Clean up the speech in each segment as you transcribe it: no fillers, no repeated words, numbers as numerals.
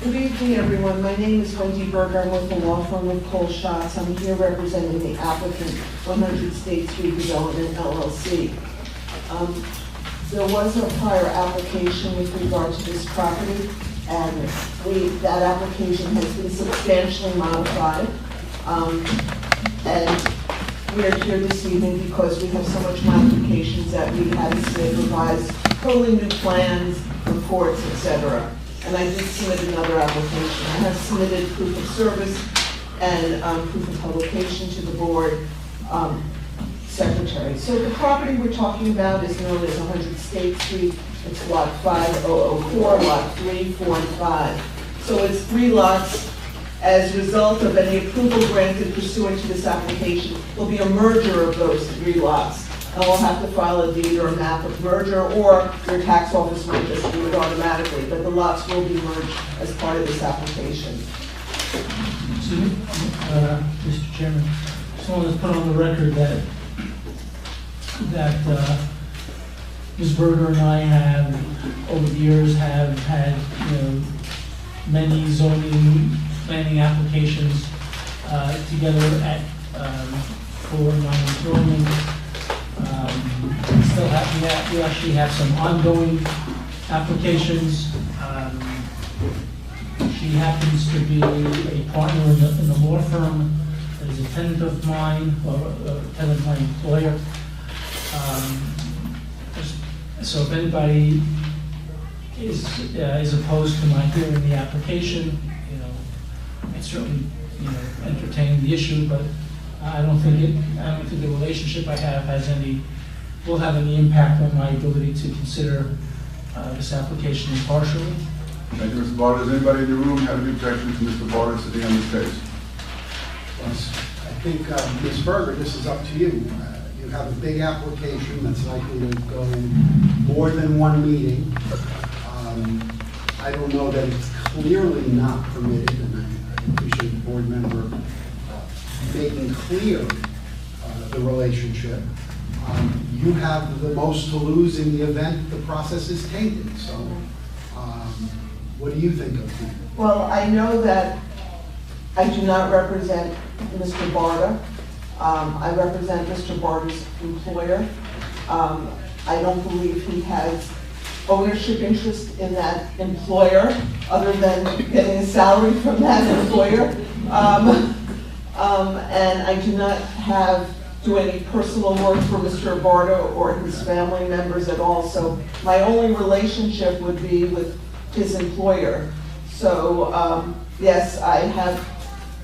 Good evening, everyone. My name is Wendy Berger. I'm with the law firm of Cole Schatz. I'm here representing the applicant, 100 State Street Development, LLC. There was a prior application with regard to this property, and that application has been substantially modified. And we are here this evening because we have so much modifications that we had to submit revised, totally new plans, reports, etc. And I did submit another application. I have submitted proof of service and proof of publication to the board secretary. So the property we're talking about is known as 100 State Street. It's lot 5004, lot 3, 4, and 5. So it's 3 lots. As a result of any approval granted pursuant to this application, will be a merger of those 3 lots. And we'll have to file a deed or a map of merger, or your tax office will just do it automatically, but the lots will be merged as part of this application. Mr. Chairman, just wanted to put on the record that Ms. Berger and I have, over the years, have had many zoning planning applications together for non-employment. We actually have some ongoing applications. She happens to be a partner in the law firm that is a tenant of mine, or a tenant of my employer. So if anybody is opposed to my hearing the application, I certainly entertain the issue, but I don't think the relationship I have will have any impact on my ability to consider this application impartially. Thank you, Mr. Barter. Does anybody in the room have any objection to Mr. Barter sitting on this case? Yes. I think, Ms. Berger, this is up to you. You have a big application that's likely to go in more than one meeting. I don't know that it's clearly not permitted, and I appreciate the board member making clear the relationship. You have the most to lose in the event the process is tainted. So what do you think of that? Well, I know that I do not represent Mr. Barter. I represent Mr. Barter's employer. I don't believe he has ownership interest in that employer, other than getting a salary from that employer. And I do not do any personal work for Mr. Barter or his family members at all. So my only relationship would be with his employer. So yes,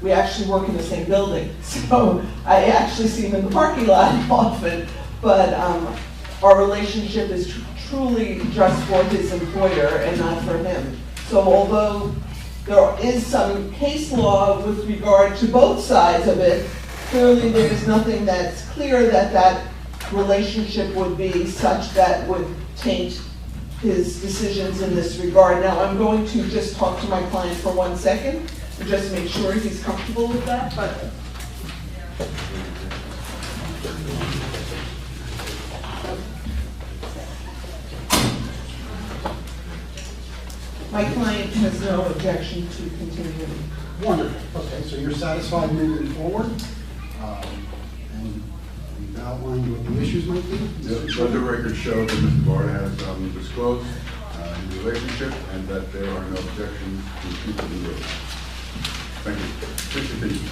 we actually work in the same building. So I actually see him in the parking lot often, but our relationship is truly just for his employer and not for him. So although there is some case law with regard to both sides of it, clearly there is nothing that's clear that relationship would be such that would taint his decisions in this regard. Now, I'm going to just talk to my client for 1 second and just make sure he's comfortable with that. But my client has no objection to continuing. Wonderful. Okay, so you're satisfied moving forward? And you've outlined what the issues might be? Let the record show that Mr. Barter has disclosed his relationship and that there are no objections to future dealings. Thank you. Please continue.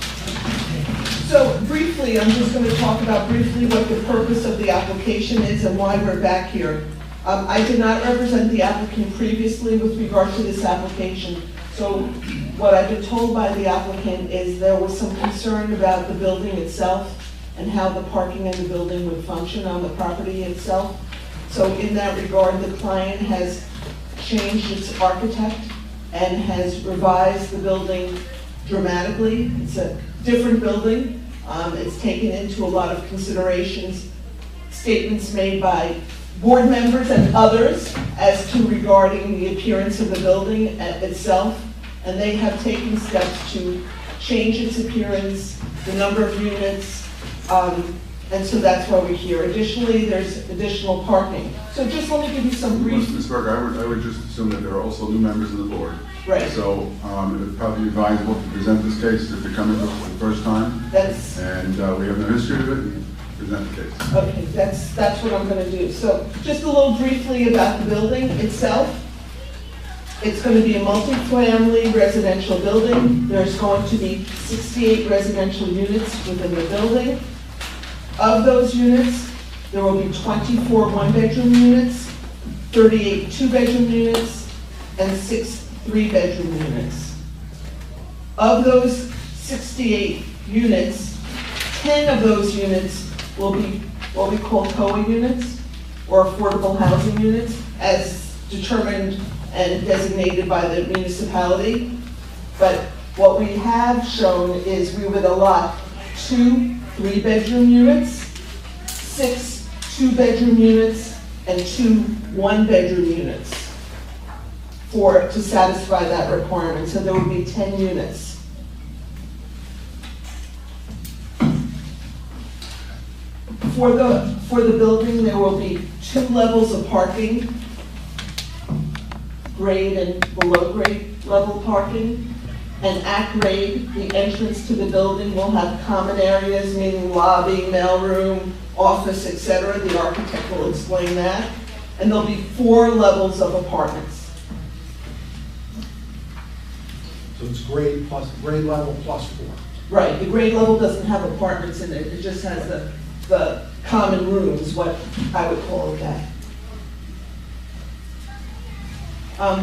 So briefly, I'm just going to talk about briefly what the purpose of the application is and why we're back here. I did not represent the applicant previously with regard to this application. So what I've been told by the applicant is there was some concern about the building itself and how the parking in the building would function on the property itself. So in that regard, the client has changed its architect and has revised the building dramatically. It's a different building. It's taken into a lot of considerations, statements made by board members and others as to regarding the appearance of the building itself, and they have taken steps to change its appearance, the number of units, And so that's why we're here. Additionally, there's additional parking. So just let me give you some brief. Ms. Berger, I would just assume that there are also new members of the board. Right. So it would probably be advisable to present this case if you're coming for the first time. That's, And we have no history of it, and present the case. okay, that's what I'm gonna do. So just a little briefly about the building itself. It's gonna be a multi-family residential building. There's going to be 68 residential units within the building. Of those units, there will be 24 one-bedroom units, 38 two-bedroom units, and 6 three-bedroom units. Of those 68 units, 10 of those units will be what we call COA units, or affordable housing units, as determined and designated by the municipality. But what we have shown is we would allot 2 three-bedroom units, 6 two-bedroom units, and 2 one-bedroom units to satisfy that requirement. So there would be 10 units. For the building, there will be 2 levels of parking, grade and below grade level parking. And at grade, the entrance to the building will have common areas, meaning lobby, mailroom, office, etc. The architect will explain that. And there'll be 4 levels of apartments. So it's grade level plus 4. Right, the grade level doesn't have apartments in it, it just has the common rooms, what I would call it that.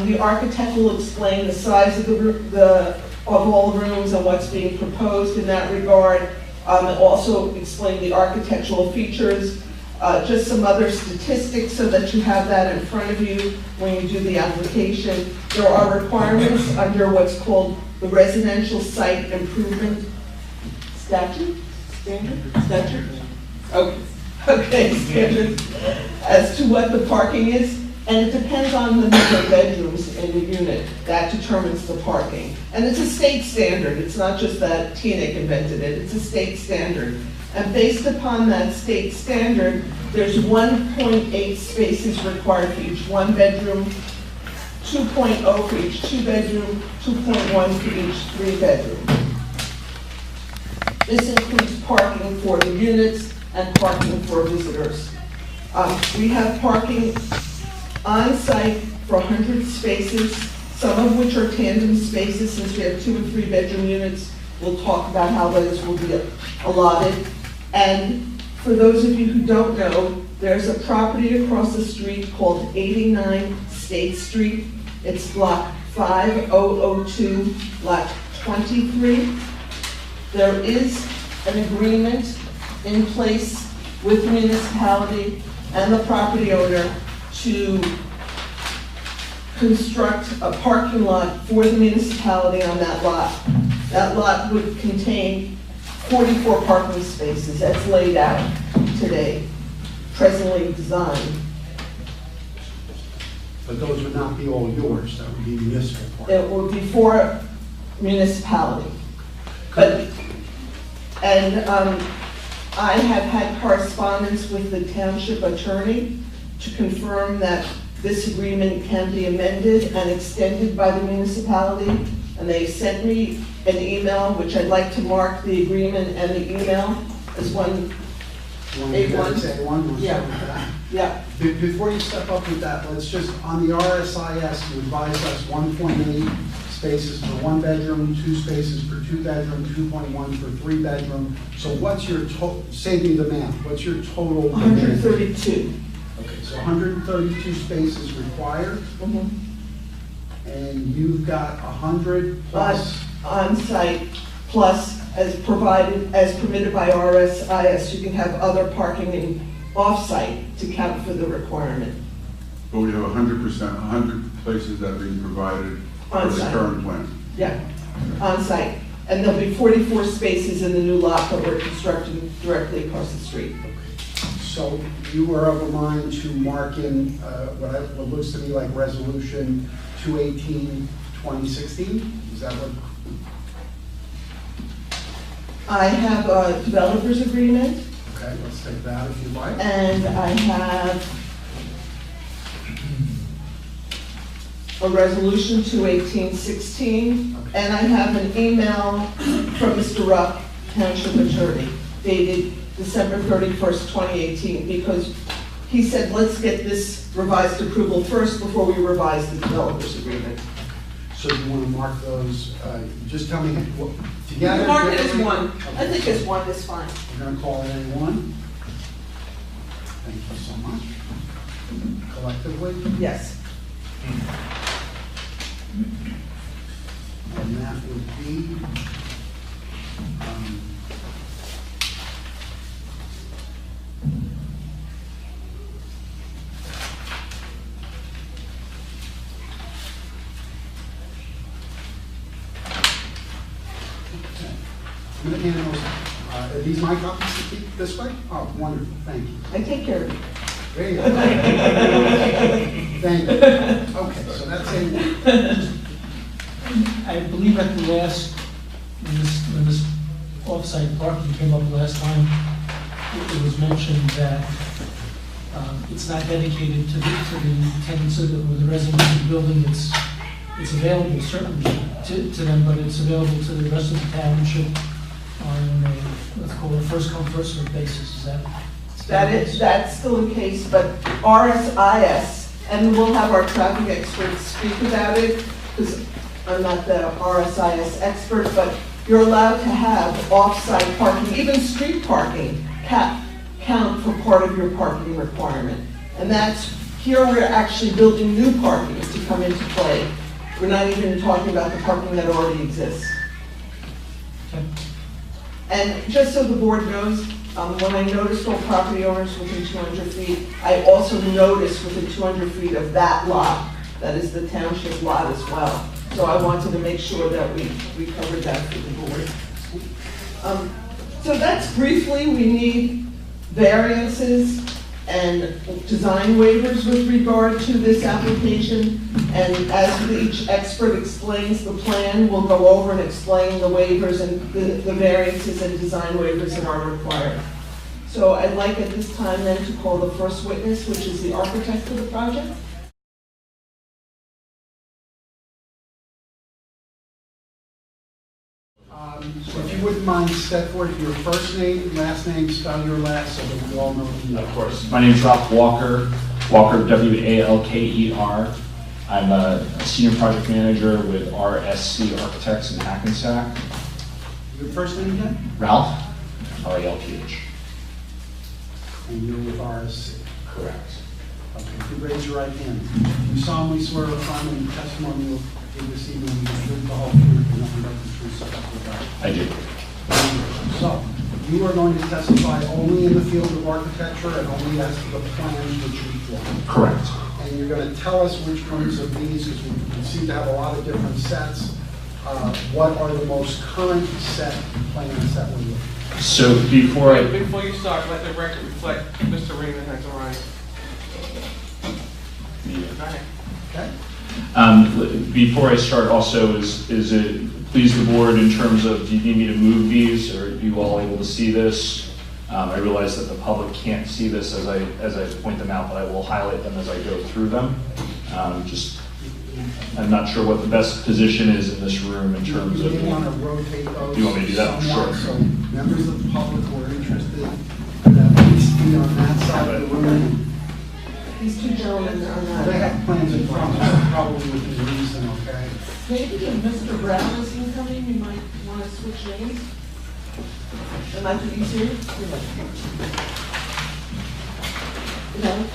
The architect will explain the size of all the rooms and what's being proposed in that regard. And also explain the architectural features, just some other statistics so that you have that in front of you when you do the application. There are requirements under what's called the Residential Site Improvement Statute? Okay, standard as to what the parking is. And it depends on the number of bedrooms in the unit. That determines the parking. And it's a state standard. It's not just that Teaneck invented it. It's a state standard. And based upon that state standard, there's 1.8 spaces required for each one bedroom, 2.0 for each two bedroom, 2.1 for each 3 bedroom. This includes parking for the units and parking for visitors. We have parking on site for 100 spaces, some of which are tandem spaces. Since we have 2 and 3 bedroom units, we'll talk about how those will be allotted. And for those of you who don't know, there's a property across the street called 89 State Street. It's block 5002, lot 23. There is an agreement in place with the municipality and the property owner to construct a parking lot for the municipality on that lot. That lot would contain 44 parking spaces as laid out today, presently designed. But those would not be all yours, that would be municipal parking. It would be for municipality. But, and I have had correspondence with the township attorney to confirm that this agreement can be amended and extended by the municipality. And they sent me an email, which I'd like to mark the agreement and the email as one. A1? Yeah. Yeah. Before you step up with that, let's just, on the RSIS, you advise us 1.8 spaces for 1 bedroom, 2 spaces for 2 bedroom, 2.1 for 3 bedroom. So what's your total, save me the math, what's your total? 132. Okay, so 132 spaces required, Mhm. and you've got 100 plus? On-site, plus as provided, as permitted by RSIS, you can have other parking in off-site to count for the requirement. But we have 100%, 100 places that are being provided for the On-site. current plan. Yeah, on-site. And there'll be 44 spaces in the new lot that we're constructing directly across the street. So you were of a mind to mark in what looks to me like resolution 218, 2016? Is that what? I have a developer's agreement Okay, let's take that if you like. And I have a resolution 2/18/16, and I have an email from Mr. Rupp, Township Attorney, dated December 31st, 2018, because he said, let's get this revised approval first before we revise the developers agreement. So you want to mark those, just tell me what, You together? can mark it as differently? one. I Okay. think as one is fine. We're going to call it A1. Thank you so much. Collectively, Yes. and that would be, um, I'm going to hand those, are these my copies to keep this way? Oh, wonderful, thank you. I take care of it. There you go. Thank you. Okay, so that's A1. I believe at the last, when this off-site parking came up last time, it was mentioned that it's not dedicated to the tenants or the residents of the building. It's available certainly to them, but it's available to the rest of the township on a, let's call it a first come, first served basis. Is that? That's still the case, but RSIS, and we'll have our traffic experts speak about it, because I'm not the RSIS expert, but you're allowed to have off-site parking, even street parking, count for part of your parking requirement. And that's, here we're actually building new parking to come into play. We're not even talking about the parking that already exists. Okay. And just so the board knows, when I noticed all property owners within 200 feet, I also noticed within 200 feet of that lot, that is the township lot as well. So I wanted to make sure that we covered that for the board. So that's briefly, we need variances and design waivers with regard to this application. And as each expert explains the plan, we'll go over and explain the waivers and the variances and design waivers that are required. So I'd like at this time then to call the first witness, which is the architect of the project. So if you wouldn't mind, step forward your first name, last name, spell your last, so that we all know who you are. Of course. My name is Ralph Walker, W-A-L-K-E-R. I'm a senior project manager with RSC Architects in Hackensack. Your first name again? Ralph, R-A-L-P-H. And you're with RSC. Correct. Okay, if you raise your right hand. You solemnly swear or affirm in the testimony you'll give this evening the truth, the whole truth, and nothing but the truth, so help you God. I do. So, you are going to testify only in the field of architecture and only as to the plans which you've drawn. Correct. And you're going to tell us which ones of these, because we seem to have a lot of different sets. What are the most current set plans that we're looking at? So before Before you start, let the record reflect Mr. Raymond has arrived. Go ahead. Okay? Before I start also, is it please the board in terms of, do you need me to move these, or are you all able to see this? I realize that the public can't see this as I point them out, but I will highlight them as I go through them. I'm not sure what the best position is in this room in terms of. You may want to rotate those. You want me to do that? somewhat, Sure. So members of the public who are interested, that please be on that side of the room. These two gentlemen are not. They have plans in front of them, probably within reason, okay? Maybe if Mr. Brown is incoming, you might want to switch names. That might be easier. No?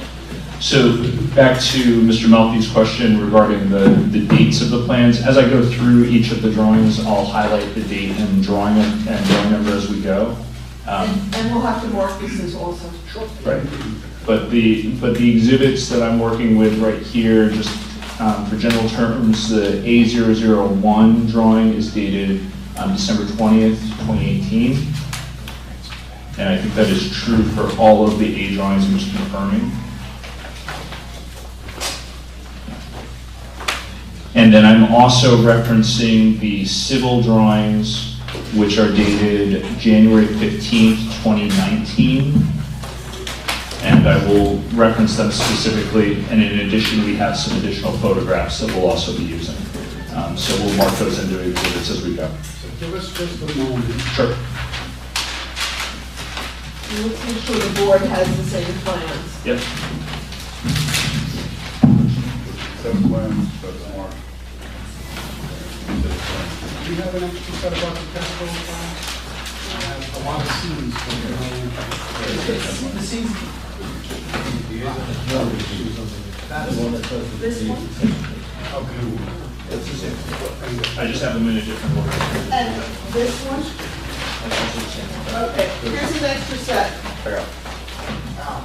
So back to Mr. Melfi's question regarding the dates of the plans. As I go through each of the drawings, I'll highlight the date and drawing number as we go. And we'll have to mark this as also. Right. But the exhibits that I'm working with right here, just for general terms, the A001 drawing is dated December 20th, 2018. And I think that is true for all of the A drawings. I'm just confirming. And then I'm also referencing the civil drawings which are dated January 15th, 2019. And I will reference them specifically, and in addition, we have some additional photographs that we'll also be using. So we'll mark those into exhibits as we go. So give us just a moment. Sure. Let's make sure the board has the same plans. Yep. Seven plans, that's marked. Do you have an extra set of architectural plans? I have a lot of scenes. The season, That's one that this one, okay. I just have them in a different order. and this one? Okay, here's an extra set.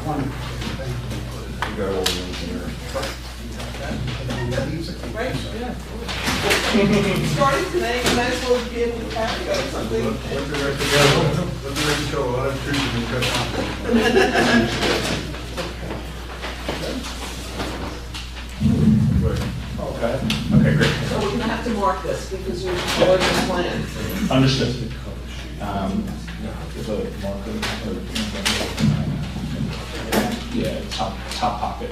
Wonderful. Thank you. You got all the ones here. Right, yeah. Starting today, you might as well be able to carry out something. Let the record show a lot of trees have been cut off. Okay. Okay, great. So we're gonna have to mark this because you're colored the plan. Understood. Yeah, top pocket.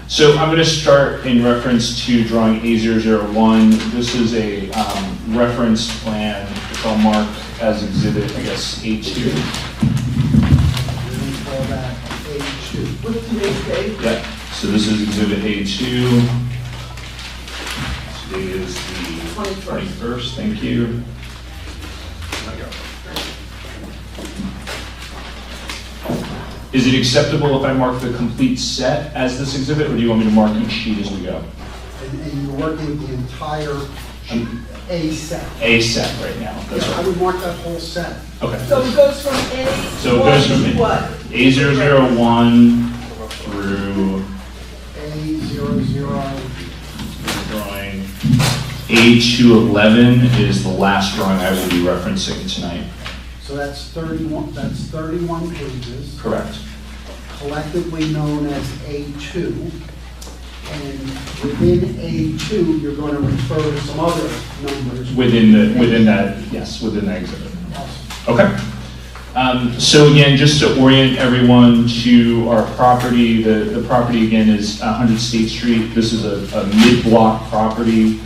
So I'm going to start in reference to drawing A001. This is a reference plan, which I'll mark as exhibit, I guess, A2. We call that A2. With today's date. Yep. So this is exhibit A2. Today is the 21st. Thank you. Is it acceptable if I mark the complete set as this exhibit, or do you want me to mark each sheet as we go? And you're working with the entire A set. A set right now. That's Yeah, I right. would mark that whole set. Okay. So it goes from A So it goes from to what? A001 through A00. drawing A211 is the last drawing I will be referencing tonight. So that's 31 pages, Correct. collectively known as A2. And within A2, you're going to refer to some other numbers. Within that, yes, within that exhibit. Awesome. Okay. So again, just to orient everyone to our property, the property again is 100 State Street. This is a mid-block property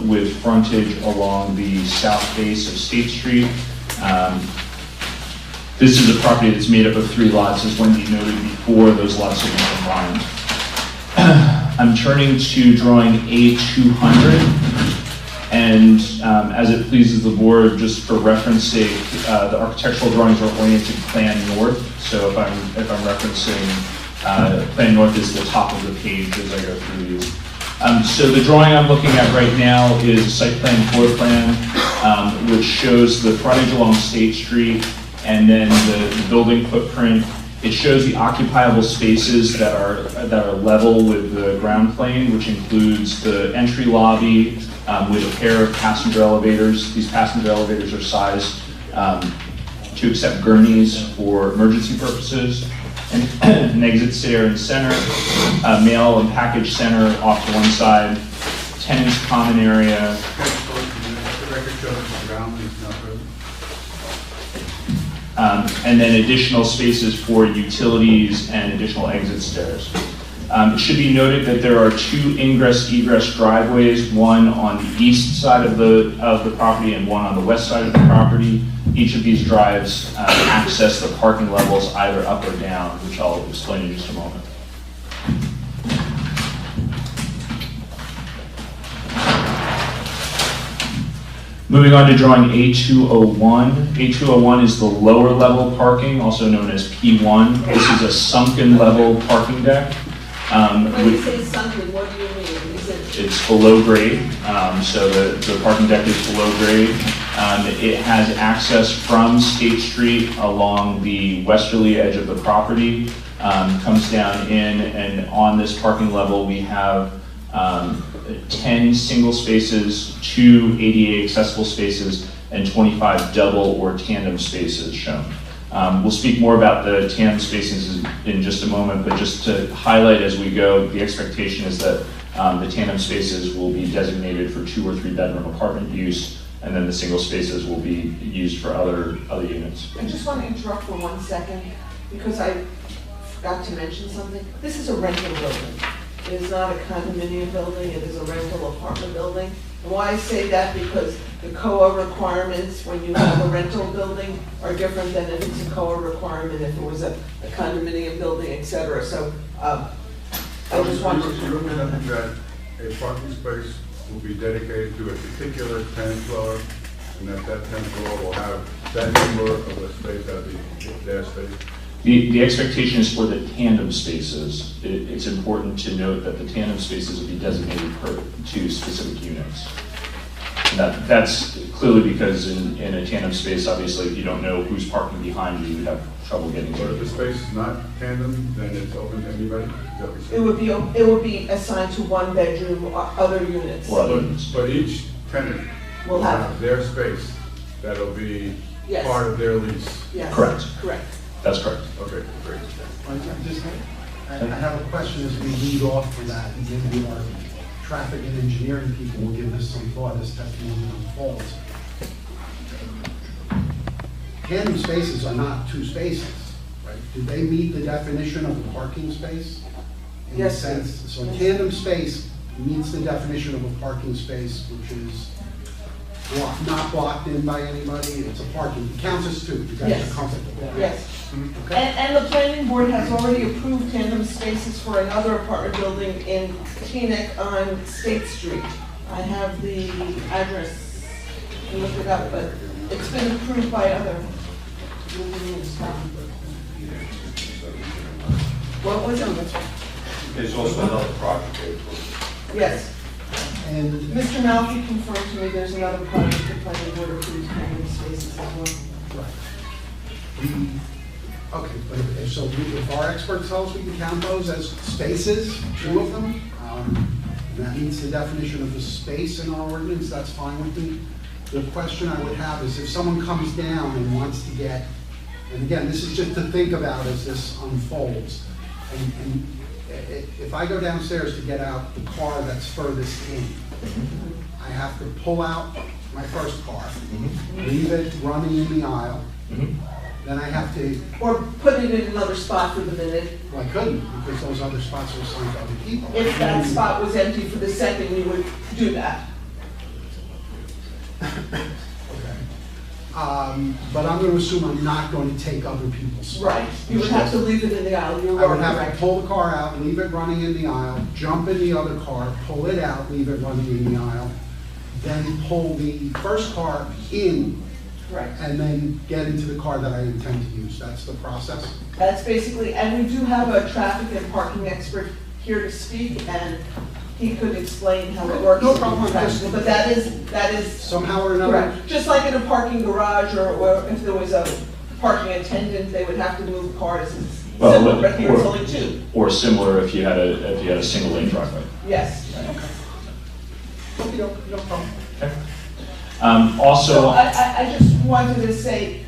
with frontage along the south face of State Street. This is a property that's made up of 3 lots, as Wendy noted before. Those lots have been combined. I'm turning to drawing A200, and as it pleases the board, just for reference sake, the architectural drawings are oriented plan north. So if I'm referencing plan north is the top of the page as I go through these. So the drawing I'm looking at right now is a site plan floor plan, which shows the frontage along State Street and then the building footprint. It shows the occupiable spaces that are level with the ground plane, which includes the entry lobby with a pair of passenger elevators. These passenger elevators are sized to accept gurneys for emergency purposes. And an exit stair in center, mail and package center off to one side, tenants common area. The record shows the ground is not present. And then additional spaces for utilities and additional exit stairs. It should be noted that there are 2 ingress-egress driveways, one on the east side of the property and one on the west side of the property. Each of these drives access the parking levels either up or down, which I'll explain in just a moment. Moving on to drawing A201. A201 is the lower level parking, also known as P1. This is a sunken level parking deck. When you say sunken, what do you mean? Is it? It's below grade, so the parking deck is below grade. It has access from State Street along the westerly edge of the property, comes down in, and on this parking level we have 10 single spaces, 2 ADA accessible spaces, and 25 double or tandem spaces shown. We'll speak more about the tandem spaces in just a moment, but just to highlight as we go, the expectation is that The tandem spaces will be designated for 2 or 3 bedroom apartment use, and then the single spaces will be used for other units. I just want to interrupt for 1 second, because I forgot to mention something. This is a rental building. It is not a condominium building, it is a rental apartment building. And why I say that, because the COA requirements when you have a rental building are different than if it's a COA requirement if it was a condominium building, et cetera. So I just want to... You're representing that a parking space will be dedicated to a particular tenant dweller, and that tenant dweller will have that number of a space as their space? The expectation is for the tandem spaces. It's important to note that the tandem spaces will be designated to specific units. And that's clearly because in a tandem space, obviously, if you don't know who's parking behind you, you'd have trouble getting But to if the it. space is not tandem, then it's open to anybody? Is that what you're saying? It would be assigned to 1 bedroom or other units. Or other units. But each tenant Will will have- have their space that'll be Yes. part of their lease? Yes. Correct. Correct. That's correct. Okay, great. I have a question as we lead off for that, and maybe our traffic and engineering people will give this some thought as testimony unfolds. Tandem spaces are not 2 spaces, right? Do they meet the definition of a parking space? In a Yes. sense, so a tandem space meets the definition of a parking space, which is not blocked in by anybody, it's a parking, it counts as 2, you guys Yes. are comfortable? Yes. Okay. And the planning board has already approved tandem spaces for another apartment building in Teaneck on State Street. I have the address, you can look it up, but it's been approved by other. What was it? There's also another project there. Yes. And Mr. Malfi confirmed to me there's another project the planning board approved tandem spaces as well. right. Okay, but if our expert tells we can count those as spaces, 2 of them, and that meets the definition of a space in our ordinance, that's fine with me. The question I would have is if someone comes down and wants to get, and again, this is just to think about as this unfolds, and if I go downstairs to get out the car that's furthest in, I have to pull out my first car, leave it running in the aisle, then I have to, Or put it in another spot for the minute. well, I couldn't, because those other spots are assigned to other people. If that spot was empty for the second, you would do that. Okay. But I'm going to assume I'm not going to take other people's spots. Right. You would have to leave it in the aisle. You I would are have to correct. pull the car out, leave it running in the aisle, jump in the other car, pull it out, leave it running in the aisle, then pull the first car in, Correct. and then get into the car that I intend to use. That's the process? That's basically, and we do have a traffic and parking expert here to speak, and he could explain how it works. No problem. But that is Somehow or another? correct. Just like in a parking garage, or if there was a parking attendant, they would have to move cars. It's Well, similar, but here it's or- only 2. Or similar if you had a single lane driveway. Yes. No problem. Okay. So Also, I just wanted to say,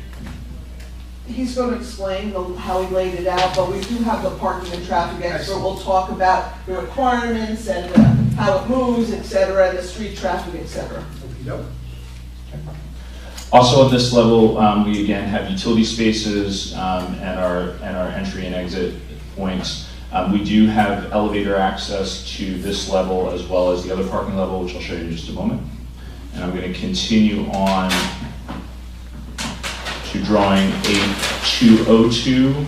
he's going to explain how he laid it out, but we do have the parking and traffic expert. We'll talk about the requirements and how it moves, et cetera, and the street traffic, et cetera. Okey-doke. Also at this level, we again have utility spaces and our entry and exit points. We do have elevator access to this level as well as the other parking level, which I'll show you in just a moment. And I'm going to continue on to drawing A202.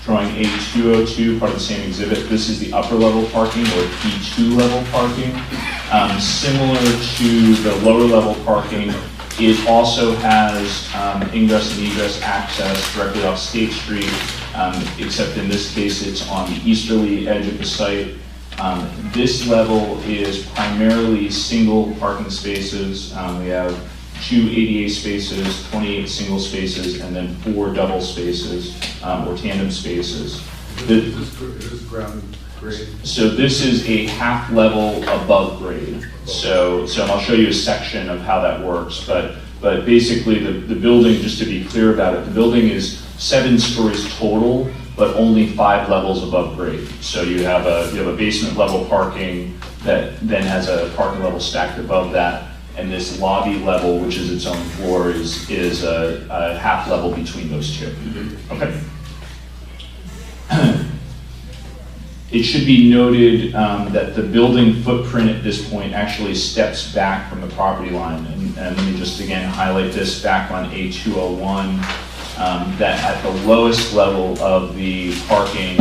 Drawing A202, part of the same exhibit. This is the upper level parking or P2 level parking. Similar to the lower level parking, it also has ingress and egress access directly off State Street, except in this case it's on the easterly edge of the site. This level is primarily single parking spaces. We have 2 ADA spaces, 28 single spaces, and then 4 double spaces or tandem spaces. Is this ground grade? So this is a half level above grade. So I'll show you a section of how that works. But basically the building, just to be clear about it, the building is 7 stories total, but only 5 levels above grade. So you have a basement level parking that then has a parking level stacked above that, and this lobby level, which is its own floor, is a half level between those two. Okay. It should be noted that the building footprint at this point actually steps back from the property line. And let me just again highlight this back on A201, that at the lowest level of the parking,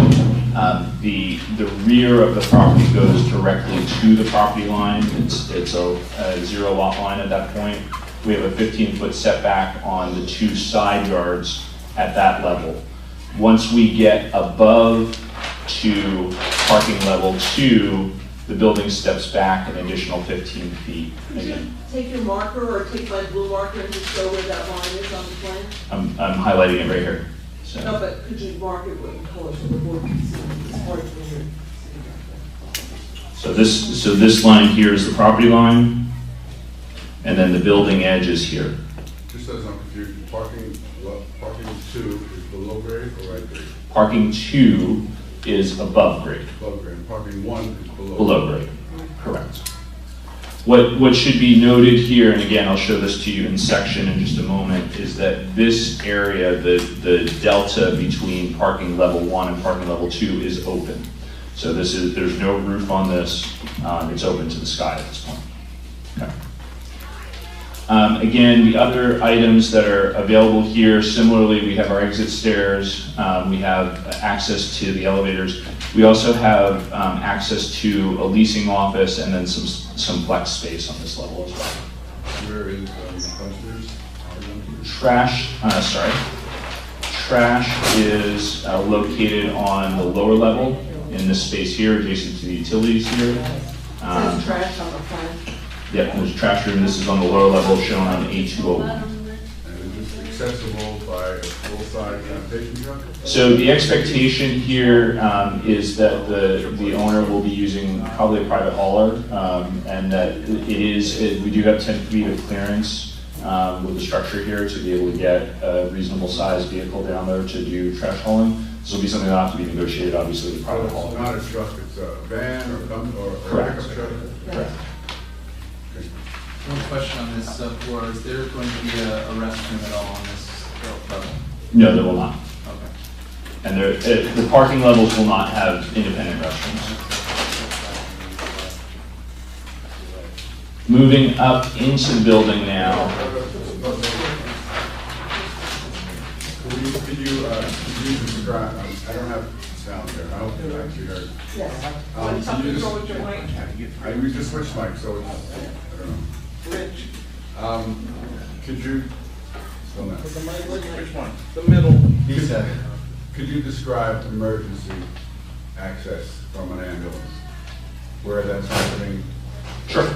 the rear of the property goes directly to the property line. It's a 0 lot line at that point. We have a 15-foot setback on the 2 side yards at that level. Once we get above to parking level 2, the building steps back an additional 15 feet. Could you take your marker or take my blue marker and just show where that line is on the plan? I'm highlighting it right here. So. No, but could you mark it with color so the board can see? It's hard to hear. So this line here is the property line, and then the building edge is here. Just as I'm confused, parking 2 is below grade or right grade? Parking 2 is above grade. Above grade. Parking 1 is below. Below grade, correct. What should be noted here, and again, I'll show this to you in section in just a moment, is that this area, the delta between parking level 1 and parking level 2 is open. So there's no roof on this. It's open to the sky at this point. Okay. Again, the other items that are available here, similarly, we have our exit stairs, we have access to the elevators. We also have access to a leasing office and then some flex space on this level as well. Where is dumpsters? Trash is located on the lower level in this space here, adjacent to the utilities here. There's trash on the plan. Yep, there's a trash room. This is on the lower level shown on A201. And is this accessible by a full-size sanitation truck? So the expectation here is that the owner will be using probably a private hauler, and that we do have 10 feet of clearance with the structure here to be able to get a reasonable sized vehicle down there to do trash hauling. This will be something that'll have to be negotiated, obviously, with private It's hauler. not a truck, it's a van or a Correct. pickup truck? Correct. One question on this floor, is there going to be a restroom at all on this level? No, there will not. Okay. And the parking levels will not have independent restrooms. Moving up into the building now. Could you describe, I don't have sound here, I hope you actually heard. Yes. Can you Something just- wrong with your mic? We just switched mics, so it's, I don't know. Rich, Could you, still not. which one? The middle. He said, could you describe emergency access from an ambulance? Where that's happening? Sure.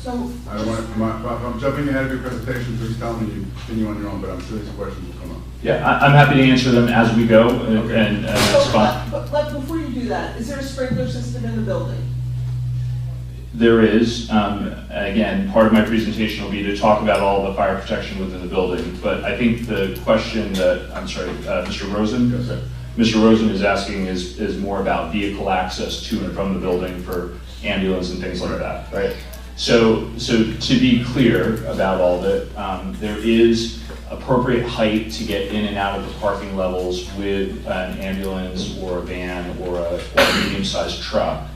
So, I don't want to, if I'm jumping ahead of your presentation, please tell me you continue on your own, but I'm sure these questions will come up. Yeah, I'm happy to answer them as we go, and that's so fine. but before you do that, is there a sprinkler system in the building? There is, again, part of my presentation will be to talk about all the fire protection within the building, but I think the question that, I'm sorry, Mr. Rosen? Yes, sir. Mr. Rosen is asking is more about vehicle access to and from the building for ambulance and things like that, right? So to be clear about all of it, there is appropriate height to get in and out of the parking levels with an ambulance or a van or a medium-sized truck.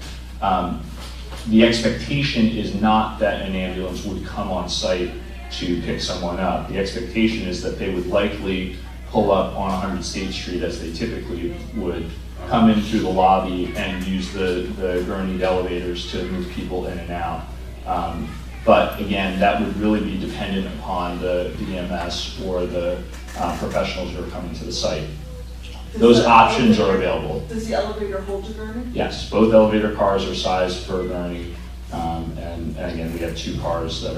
The expectation is not that an ambulance would come on site to pick someone up. The expectation is that they would likely pull up on 100 State Street as they typically would, come in through the lobby and use the gurneyed elevators to move people in and out. But again, that would really be dependent upon the EMS or the professionals who are coming to the site. Those options are available. Does the elevator hold a gurney? Yes, both elevator cars are sized for a gurney, and again, we have 2 cars that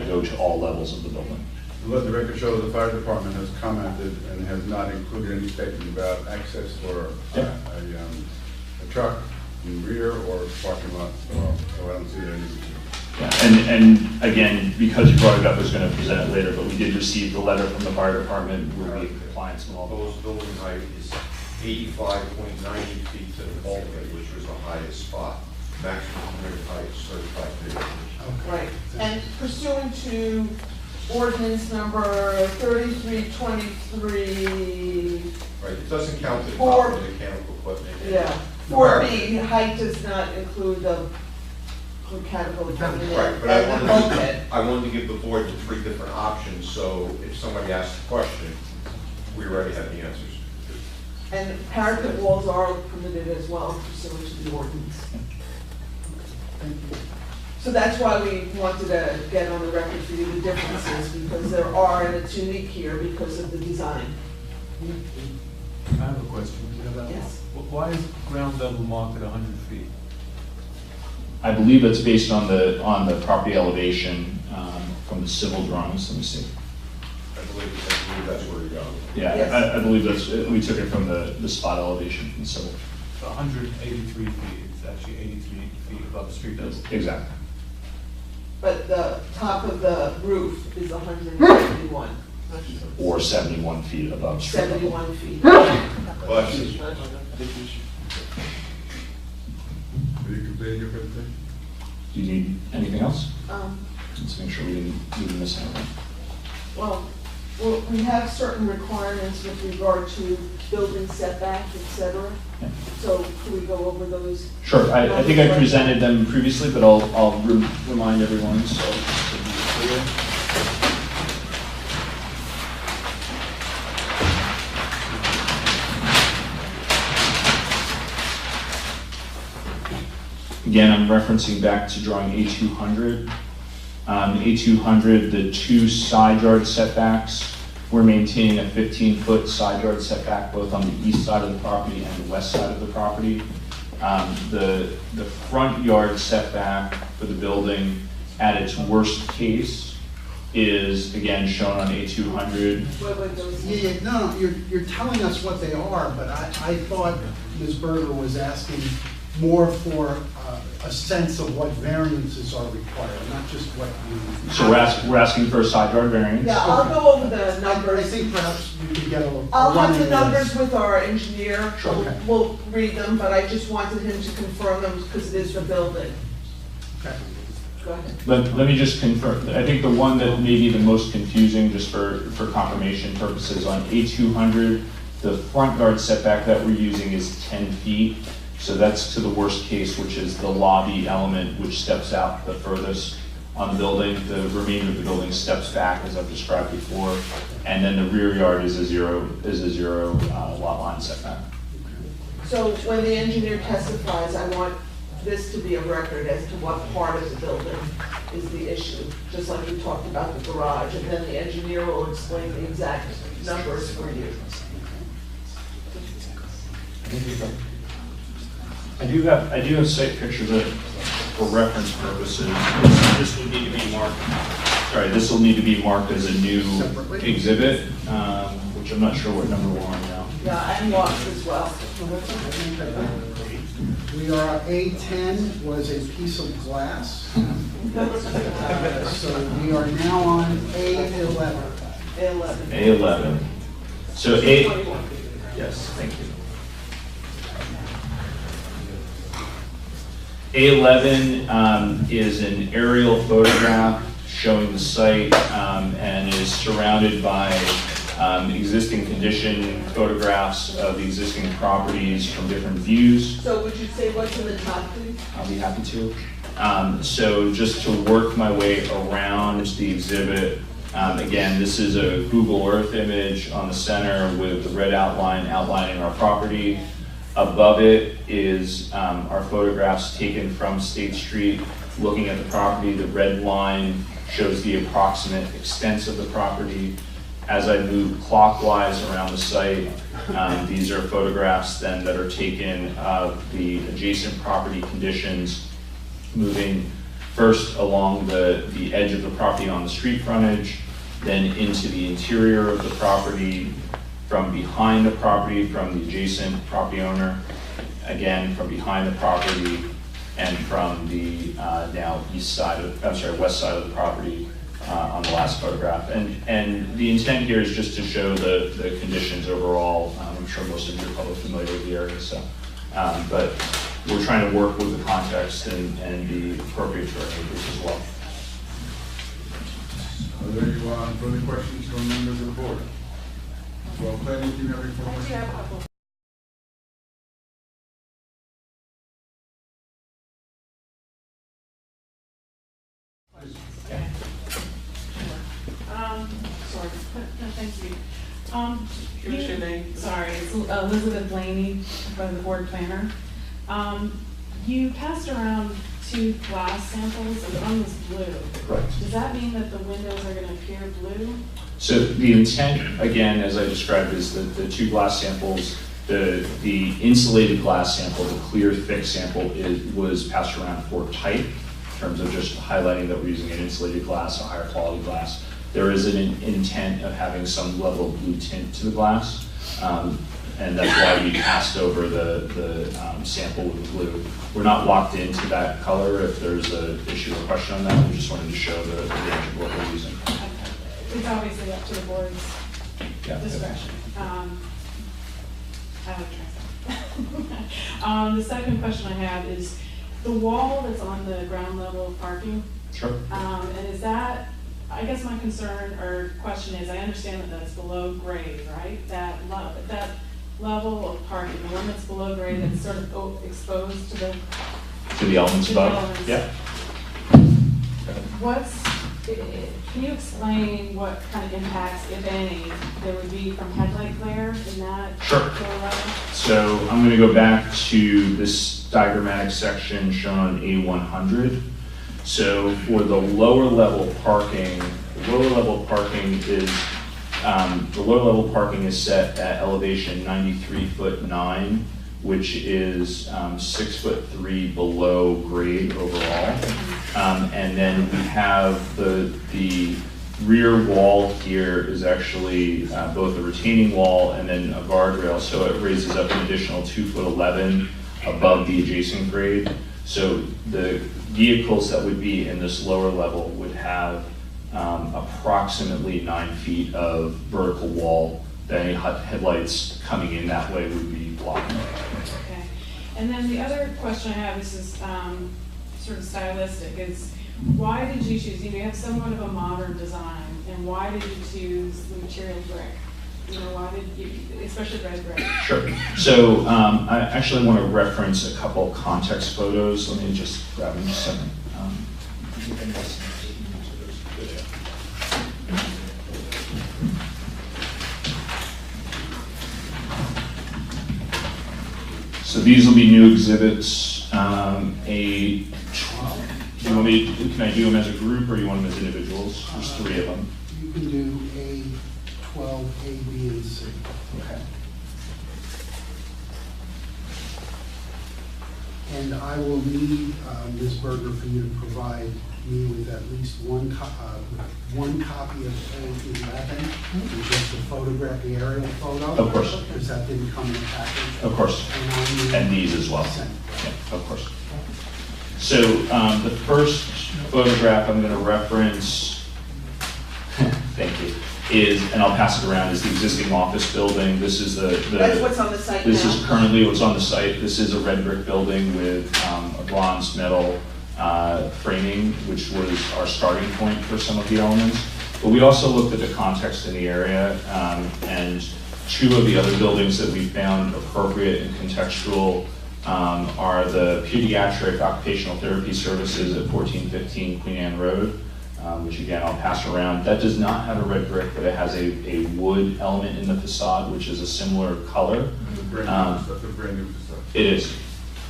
go to all levels of the building. Let the record show that the fire department has commented and has not included any statement about access for Yep. a truck in rear or parking lot, so I don't see any. Yeah, and again, because you brought it up, I was going to present it later, but we did receive the letter from the fire department with the compliance and all that. Proposed building height is 85.90 feet to the bulkhead, which was the highest spot. Maximum permitted height is 35 feet. Right, and pursuant to ordinance number 3323, Right, it doesn't count the Four. top of the mechanical equipment. yeah, 4B, height does not include the mechanical equipment Right, but and the bulkhead. I wanted to give the board the 3 different options, so if somebody asks a question, we already have the answers. And parapet walls are permitted as well pursuant to the ordinance. So that's why we wanted to get on the record for you the differences, because there are, and it's unique here because of the design. I have a question. Yes. Why is ground level marked at 100 feet? I believe that's based on the property elevation from the civil drawings. Let me see. I believe that's where you're going. Yeah, Yes. I believe that's, we took it from the spot elevation from the civil. 183 feet, it's actually 83 feet above street level. Exactly. But the top of the roof is 171, Or 71 feet above street level. 71 feet. Well, actually, Are you completing your presentation? Do you need anything else? Um, Let's make sure we didn't miss anything. Well, we have certain requirements with regard to building setback, et cetera. Yeah. So could we go over those? Sure, I think I presented them previously, but I'll remind everyone, so to be clear. Again, I'm referencing back to drawing A200. A200, the 2 side yard setbacks, we're maintaining a 15-foot side yard setback both on the east side of the property and the west side of the property. The front yard setback for the building at its worst case is again shown on A200. Wait, those. Yeah, no, you're telling us what they are, but I thought Ms. Berger was asking more for a sense of what variances are required, not just what you. So we're asking for a side yard variance. Yeah, I'll go over the I numbers. think perhaps we could get a. I'll have the running numbers list. with our engineer. Sure. We'll read them, but I just wanted him to confirm them because it is the building. Okay. Go ahead. Let me just confirm, I think the one that may be the most confusing, just for confirmation purposes, on A200, the front yard setback that we're using is 10 feet. So that's to the worst case, which is the lobby element, which steps out the furthest on the building. The remainder of the building steps back, as I've described before. And then the rear yard is a zero lot line setback. So when the engineer testifies, I want this to be a record as to what part of the building is the issue, just like we talked about the garage, and then the engineer will explain the exact numbers for you. I do have site pictures that, for reference purposes, this will need to be marked. Sorry, this will need to be marked as a new exhibit, which I'm not sure what number we're on now. Yeah, and walks as well. We are, A10 was a piece of glass. So we are now on A11. A11. A11. So yes, thank you. A11 is an aerial photograph showing the site and is surrounded by existing condition photographs of the existing properties from different views. So would you say what's in the top, please? I'll be happy to. So just to work my way around the exhibit, again, this is a Google Earth image on the center with the red outline outlining our property. Above it is our photographs taken from State Street looking at the property. The red line shows the approximate extent of the property. As I move clockwise around the site, these are photographs then that are taken of the adjacent property conditions, moving first along the edge of the property on the street frontage, then into the interior of the property, from behind the property, from the adjacent property owner, again, from behind the property, and from the now west side of the property on the last photograph. And the intent here is just to show the conditions overall. I'm sure most of you are probably familiar with the area, so. But we're trying to work with the context and be appropriate to our neighbors as well. Are there any further questions from members of the board? Well, planning, do you have any further I do questions? have a couple. Okay. Sorry, no, thank you. Give us your name. Sorry, it's Elizabeth Blaney from the board planner. You passed around 2 glass samples and one was blue. Right. Does that mean that the windows are going to appear blue? So the intent, again, as I described, is that the 2 glass samples, the insulated glass sample, the clear thick sample, was passed around for type, in terms of just highlighting that we're using an insulated glass, a higher quality glass. There is an intent of having some level of blue tint to the glass, and that's why we passed over the sample with blue. We're not locked into that color. If there's an issue or question on that, we just wanted to show the range of what we're using. Okay. It's obviously up to the board's Yeah. discretion. I would trust that. The second question I have is the wall that's on the ground level of parking. Sure. And is that, I guess my concern or question is, I understand that that's below grade, right? That level of parking, the one that's below grade, that's sort of exposed to The elements to the above? elements. Yeah. Can you explain what kind of impacts, if any, there would be from headlight glare in that Sure. particular level? So I'm going to go back to this diagrammatic section shown on A100. So for the lower level parking, is set at elevation 93'9", which is 6'3" below grade overall. And then we have the rear wall here is actually both a retaining wall and then a guardrail, so it raises up an additional 2'11" above the adjacent grade. So the vehicles that would be in this lower level would have approximately 9 feet of vertical wall that any headlights coming in that way would be blocking. Okay. And then the other question I have, this is sort of stylistic, is why did you choose, you have somewhat of a modern design, and why did you choose the material brick? You know, why did you, especially red brick? Sure. So I actually want to reference a couple context photos. Let me just grab them just a second. So these will be new exhibits. Do you want me? Can I do them as a group, or you want them as individuals? There's 3 of them. You can do A12, A, B, and C. Okay. And I will need, Ms. Berger, for you to provide me with at least one copy of A11, which is the photograph, the aerial photo. Of course. Because that didn't come in the package. Of course. And I need- And these as well. Same. Yeah, of course. So the first photograph I'm going to reference, thank you, is, and I'll pass it around, is the existing office building. This is That's what's on the site now. This is currently what's on the site. This is a red brick building with a bronze metal framing, which was our starting point for some of the elements. But we also looked at the context in the area, and 2 of the other buildings that we found appropriate and contextual are the Pediatric Occupational Therapy Services at 1415 Queen Anne Road, which again I'll pass around. That does not have a red brick, but it has a wood element in the facade, which is a similar color. That's a brand new facade. It is.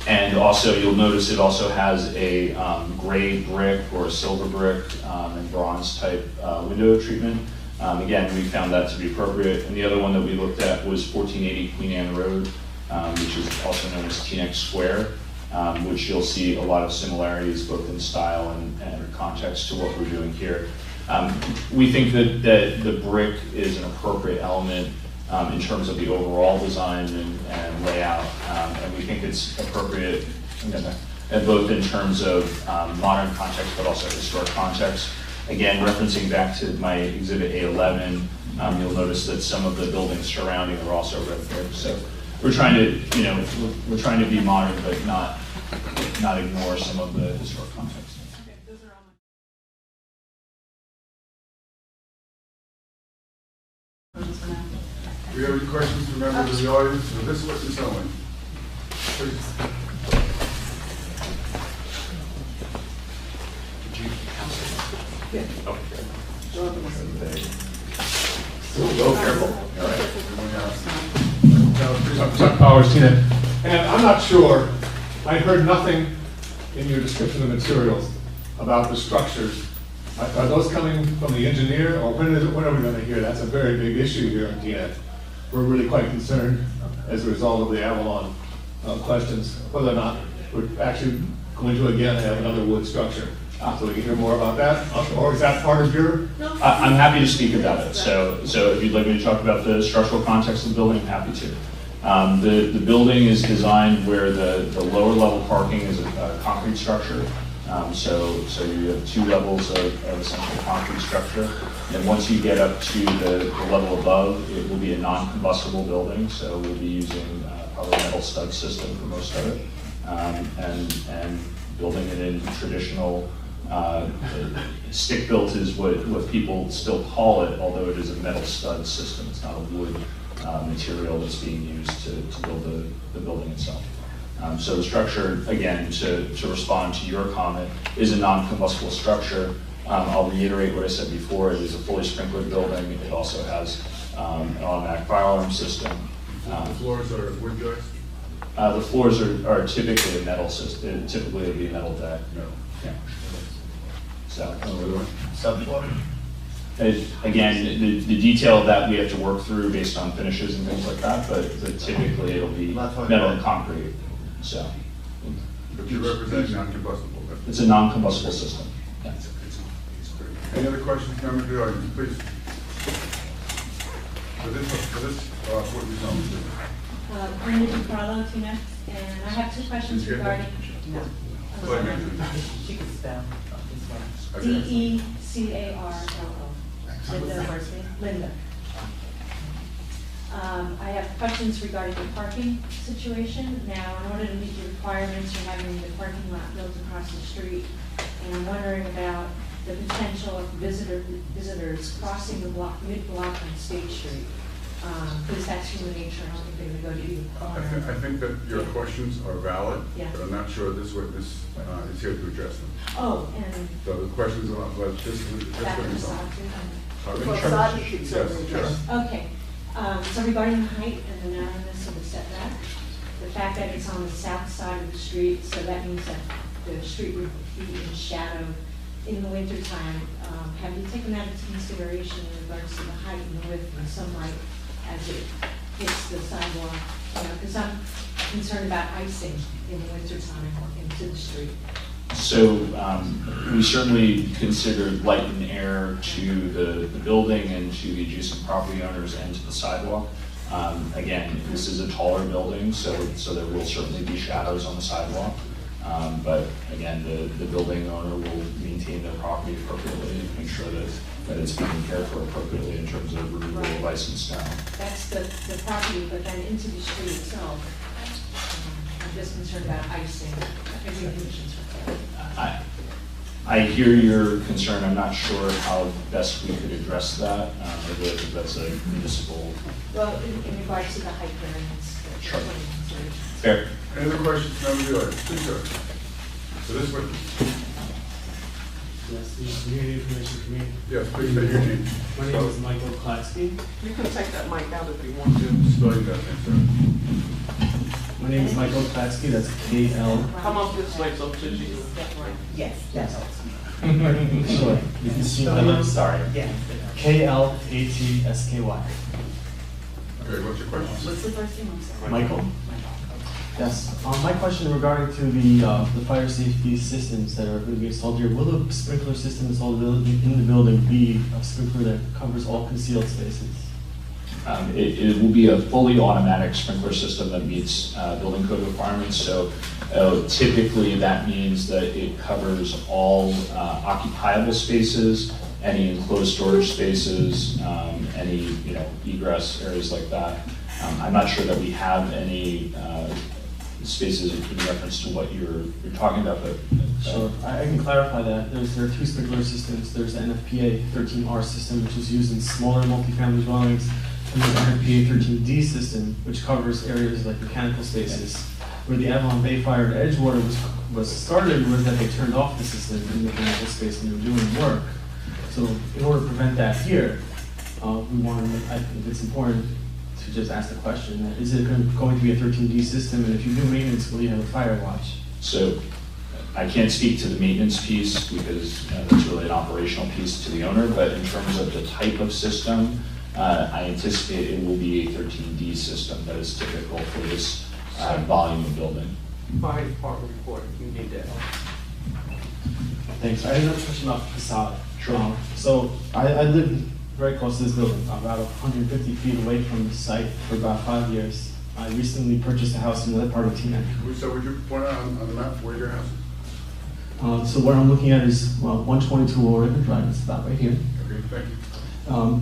And also, you'll notice it also has a gray brick or a silver brick and bronze type window treatment. Again, we found that to be appropriate. And the other one that we looked at was 1480 Queen Anne Road, which is also known as Teaneck Square, which you'll see a lot of similarities both in style and context to what we're doing here. We think that the brick is an appropriate element in terms of the overall design and layout, and we think it's appropriate both in terms of modern context but also historic context. Again, referencing back to my exhibit A11, You'll notice that some of the buildings surrounding are also red brick. So we're trying to, we're trying to be modern, but not ignore some of the historic context. Okay, those are all my. Do we have any questions from members of the audience for this witness only? Please. Chuck Powers, Teaneck. And I'm not sure, I heard nothing in your description of materials about the structures. Are those coming from the engineer, or when are we gonna hear? That's a very big issue here in Teaneck. We're really quite concerned as a result of the Avalon questions, whether or not we're actually going to again have another wood structure. So we can hear more about that, or is that part of your? I'm happy to speak about it. So if you'd like me to talk about the structural context of the building, I'm happy to. The building is designed where the lower level parking is a concrete structure. So you have 2 levels of essentially concrete structure. And once you get up to the level above, it will be a non-combustible building. So we'll be using probably a metal stud system for most of it. And building it in traditional stick built is what people still call it, although it is a metal stud system. It's not a wood material that's being used to build the building itself. So the structure, again, to respond to your comment, is a non-combustible structure. I'll reiterate what I said before. It is a fully sprinklered building. It also has an automatic fire alarm system. The floors are wood joists? The floors are typically a metal system. Typically, it would be a metal deck. No. Yeah. So, Subfloor? again, the detail of that we have to work through based on finishes and things like that, but typically it'll be metal and concrete. So, But you represent non-combustible. it's a non-combustible system. Yeah. Any other questions, members of the audience, please? For this witness only. Linda DiCarlo, Teaneck, and I have 2 questions Did you get regarding. that? No. Go ahead, ma'am. She can spell Okay. DeCarlo. Linda, first name, Linda. I have questions regarding the parking situation. Now, in order to meet the requirements, you're having the parking lot built across the street. And I'm wondering about the potential of visitors crossing the mid-block on State Street. Because that's human nature, I don't think they're gonna go to either corner. I think that your questions are valid, Yeah. but I'm not sure this witness is here to address them. Oh, and So the questions are about this back to the witness side only. too. Pardon? Facade, you could certainly Yes, address. Okay, so regarding the height and the narrowness of the setback, the fact that it's on the south side of the street, so that means that the street would be in shadow in the wintertime. Have you taken that into consideration in regards to the height and the width and sunlight as it hits the sidewalk? Because I'm concerned about icing in the wintertime into the street. So we certainly considered light and air to the building and to the adjacent property owners and to the sidewalk. Again, this is a taller building, so there will certainly be shadows on the sidewalk. But again, the building owner will maintain their property appropriately and make sure that it's being cared for appropriately in terms of removal of ice and snow. That's the property, but then into the street itself, I'm just concerned about icing, every conditions for that. I hear your concern. I'm not sure how best we could address that. I really think that's a municipal. Well, in regards to the height variance. Sure. that's what I'm concerned. Fair. Any other questions, members of the audience? Please, sir. For this witness. Yes, you need information from me. Yes, please state your name. My name is Michael Klatsky. You can take that mic out if you want to. Spelling that, sir. My name is Michael Klatsky, that's K-L. Come up this way so that you. Yes, that's all. Sure. You can see my name, sorry. Yeah. K-L-A-T-S-K-Y. Okay, what's your question? What's the first name, I'm sorry? Michael? Yes, my question regarding to the fire safety systems that are going to be installed here. Will the sprinkler system installed in the building be a sprinkler that covers all concealed spaces? It will be a fully automatic sprinkler system that meets building code requirements. So typically that means that it covers all occupiable spaces any enclosed storage spaces, any, egress areas like that. I'm not sure that we have any spaces in reference to what you're talking about, but. Sure, I can clarify that. There are two sprinkler systems. There's the NFPA 13R system, which is used in smaller multifamily dwellings, and there's the NFPA 13D system, which covers areas like mechanical spaces. Where the Avalon Bay Fire at Edgewater was started was that they turned off the system in the mechanical space when they were doing work. So in order to prevent that here, I think it's important to just ask the question, is it going to be a 13D system, and if you do maintenance, will you have a fire watch? So I can't speak to the maintenance piece because that's really an operational piece to the owner, but in terms of the type of system, I anticipate it will be a 13D system that is typical for this volume of building. Fire department report, you need that. Thanks. I had another question about the facade. Sure. So I live very close to this building, about 150 feet away from the site for about 5 years. I recently purchased a house in another part of Teaneck. So would you point out on the map where your house is? So what I'm looking at is 122 Lower River Drive. It's about right here. Okay, thank you.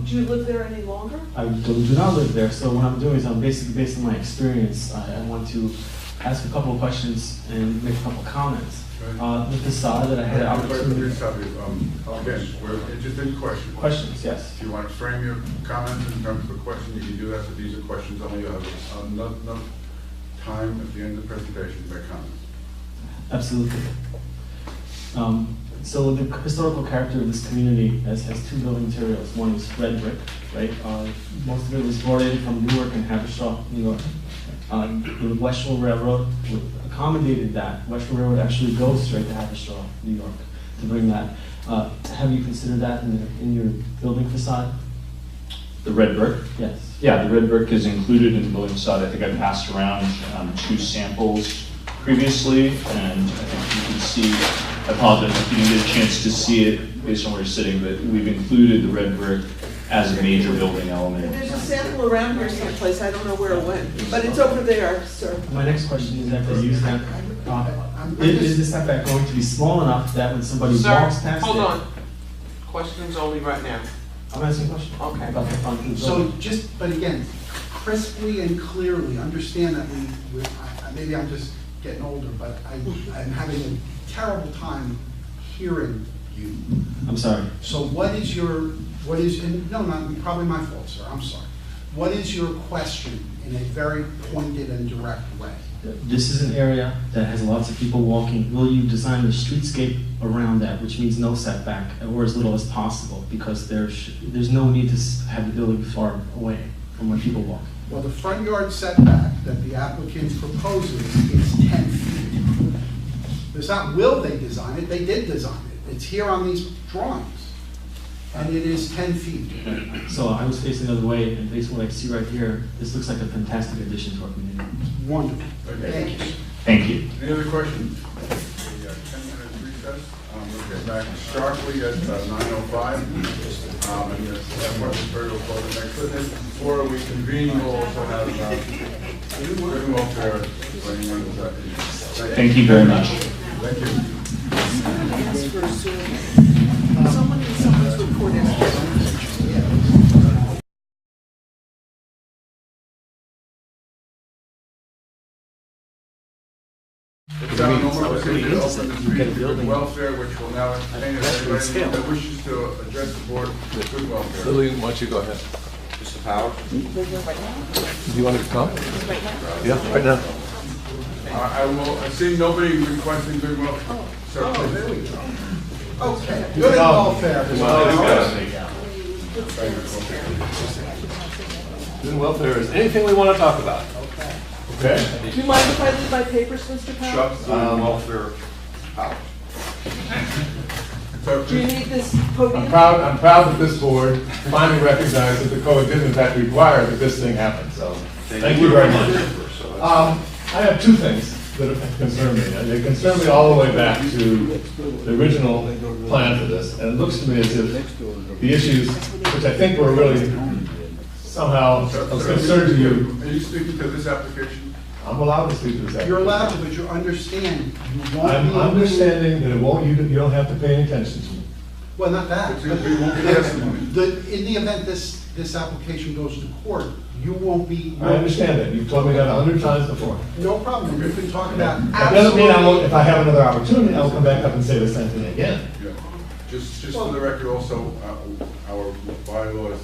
Do you live there any longer? I do not live there, so what I'm doing is I'm basically, based on my experience, I want to ask a couple of questions and make a couple of comments. The facade that I had opportunity. Again, we're interested in questions. Questions, yes. If you want to frame your comments in terms of a question, you can do that, but these are questions only. You have enough time at the end of the presentation to make comments. Absolutely. So the historical character of this community has two building materials. One is red brick, right? Most of it was brought in from Newark and Haverstraw, New York. The West Shore Railroad accommodated that. West Shore Railroad actually goes straight to Haverstraw, New York, to bring that. Have you considered that in your building facade? The red brick? Yes. Yeah, the red brick is included in the building facade. I think I passed around 2 samples previously, and I think you can see, I apologize if you didn't get a chance to see it based on where you're sitting, but we've included the red brick as a major building element. There's a sample around here someplace, I don't know where it went, but it's over there, sir. My next question is that they use that. Is the setback going to be small enough that when somebody walks past it? Hold on. Questions only right now. I'm asking a question. Okay. About the front of the So building. but again, crisply and clearly, understand that maybe I'm just getting older, but I'm having a terrible time hearing you. I'm sorry. So no, probably my fault, sir, I'm sorry. What is your question in a very pointed and direct way? This is an area that has lots of people walking. Will you design the streetscape around that, which means no setback, or as little as possible, because there's no need to have the building far away from where people walk? Well, the front yard setback that the applicant proposes is 10 feet. It's not will they design it, they did design it. It's here on these drawings. And it is 10 feet. So I was facing the other way, and based on what I see right here, this looks like a fantastic addition to our community. Wonderful. Okay. Thank you. Thank you. Any other questions? We got 10 minutes recess. We'll get back sharply at 9:05. And that's what the will call the next witness. Before we convene, we'll also have written welfare for anyone who's at the. Thank you very much. Thank you. Ask for a Zoom. Someone's recording. It's our normal procedure to open the meeting for good welfare, which will now entertain anybody that wishes to address the board with good welfare. Lily, why don't you go ahead? Mr. Powers? Do you want to come? Yeah, right now. I see nobody requesting good welfare. So, There we go. Okay, good welfare. Good welfare is anything we want to talk about. Okay. Do you mind if I leave my papers, Mr. Powell? Chuck, welfare, Powers. Do you need this podium? I'm proud that this board finally recognized that the code didn't in fact require that this thing happen, so thank you very much. I have 2 things that concern me. They concern me all the way back to the original plan for this, and it looks to me as if the issues, which I think were really somehow of concern to you. Are you speaking to this application? I'm allowed to speak to this application. You're allowed to, but you understand, you won't be. I'm understanding that it won't, you don't have to pay any attention to me. Well, not that. But you won't get testimony. In the event this application goes to court, you won't be. I understand that, you've told me that 100 times before. No problem, you can talk about That doesn't mean I won't, absolutely. if I have another opportunity, I'll come back up and say the same thing again. Yeah. Just for the record also, our bylaws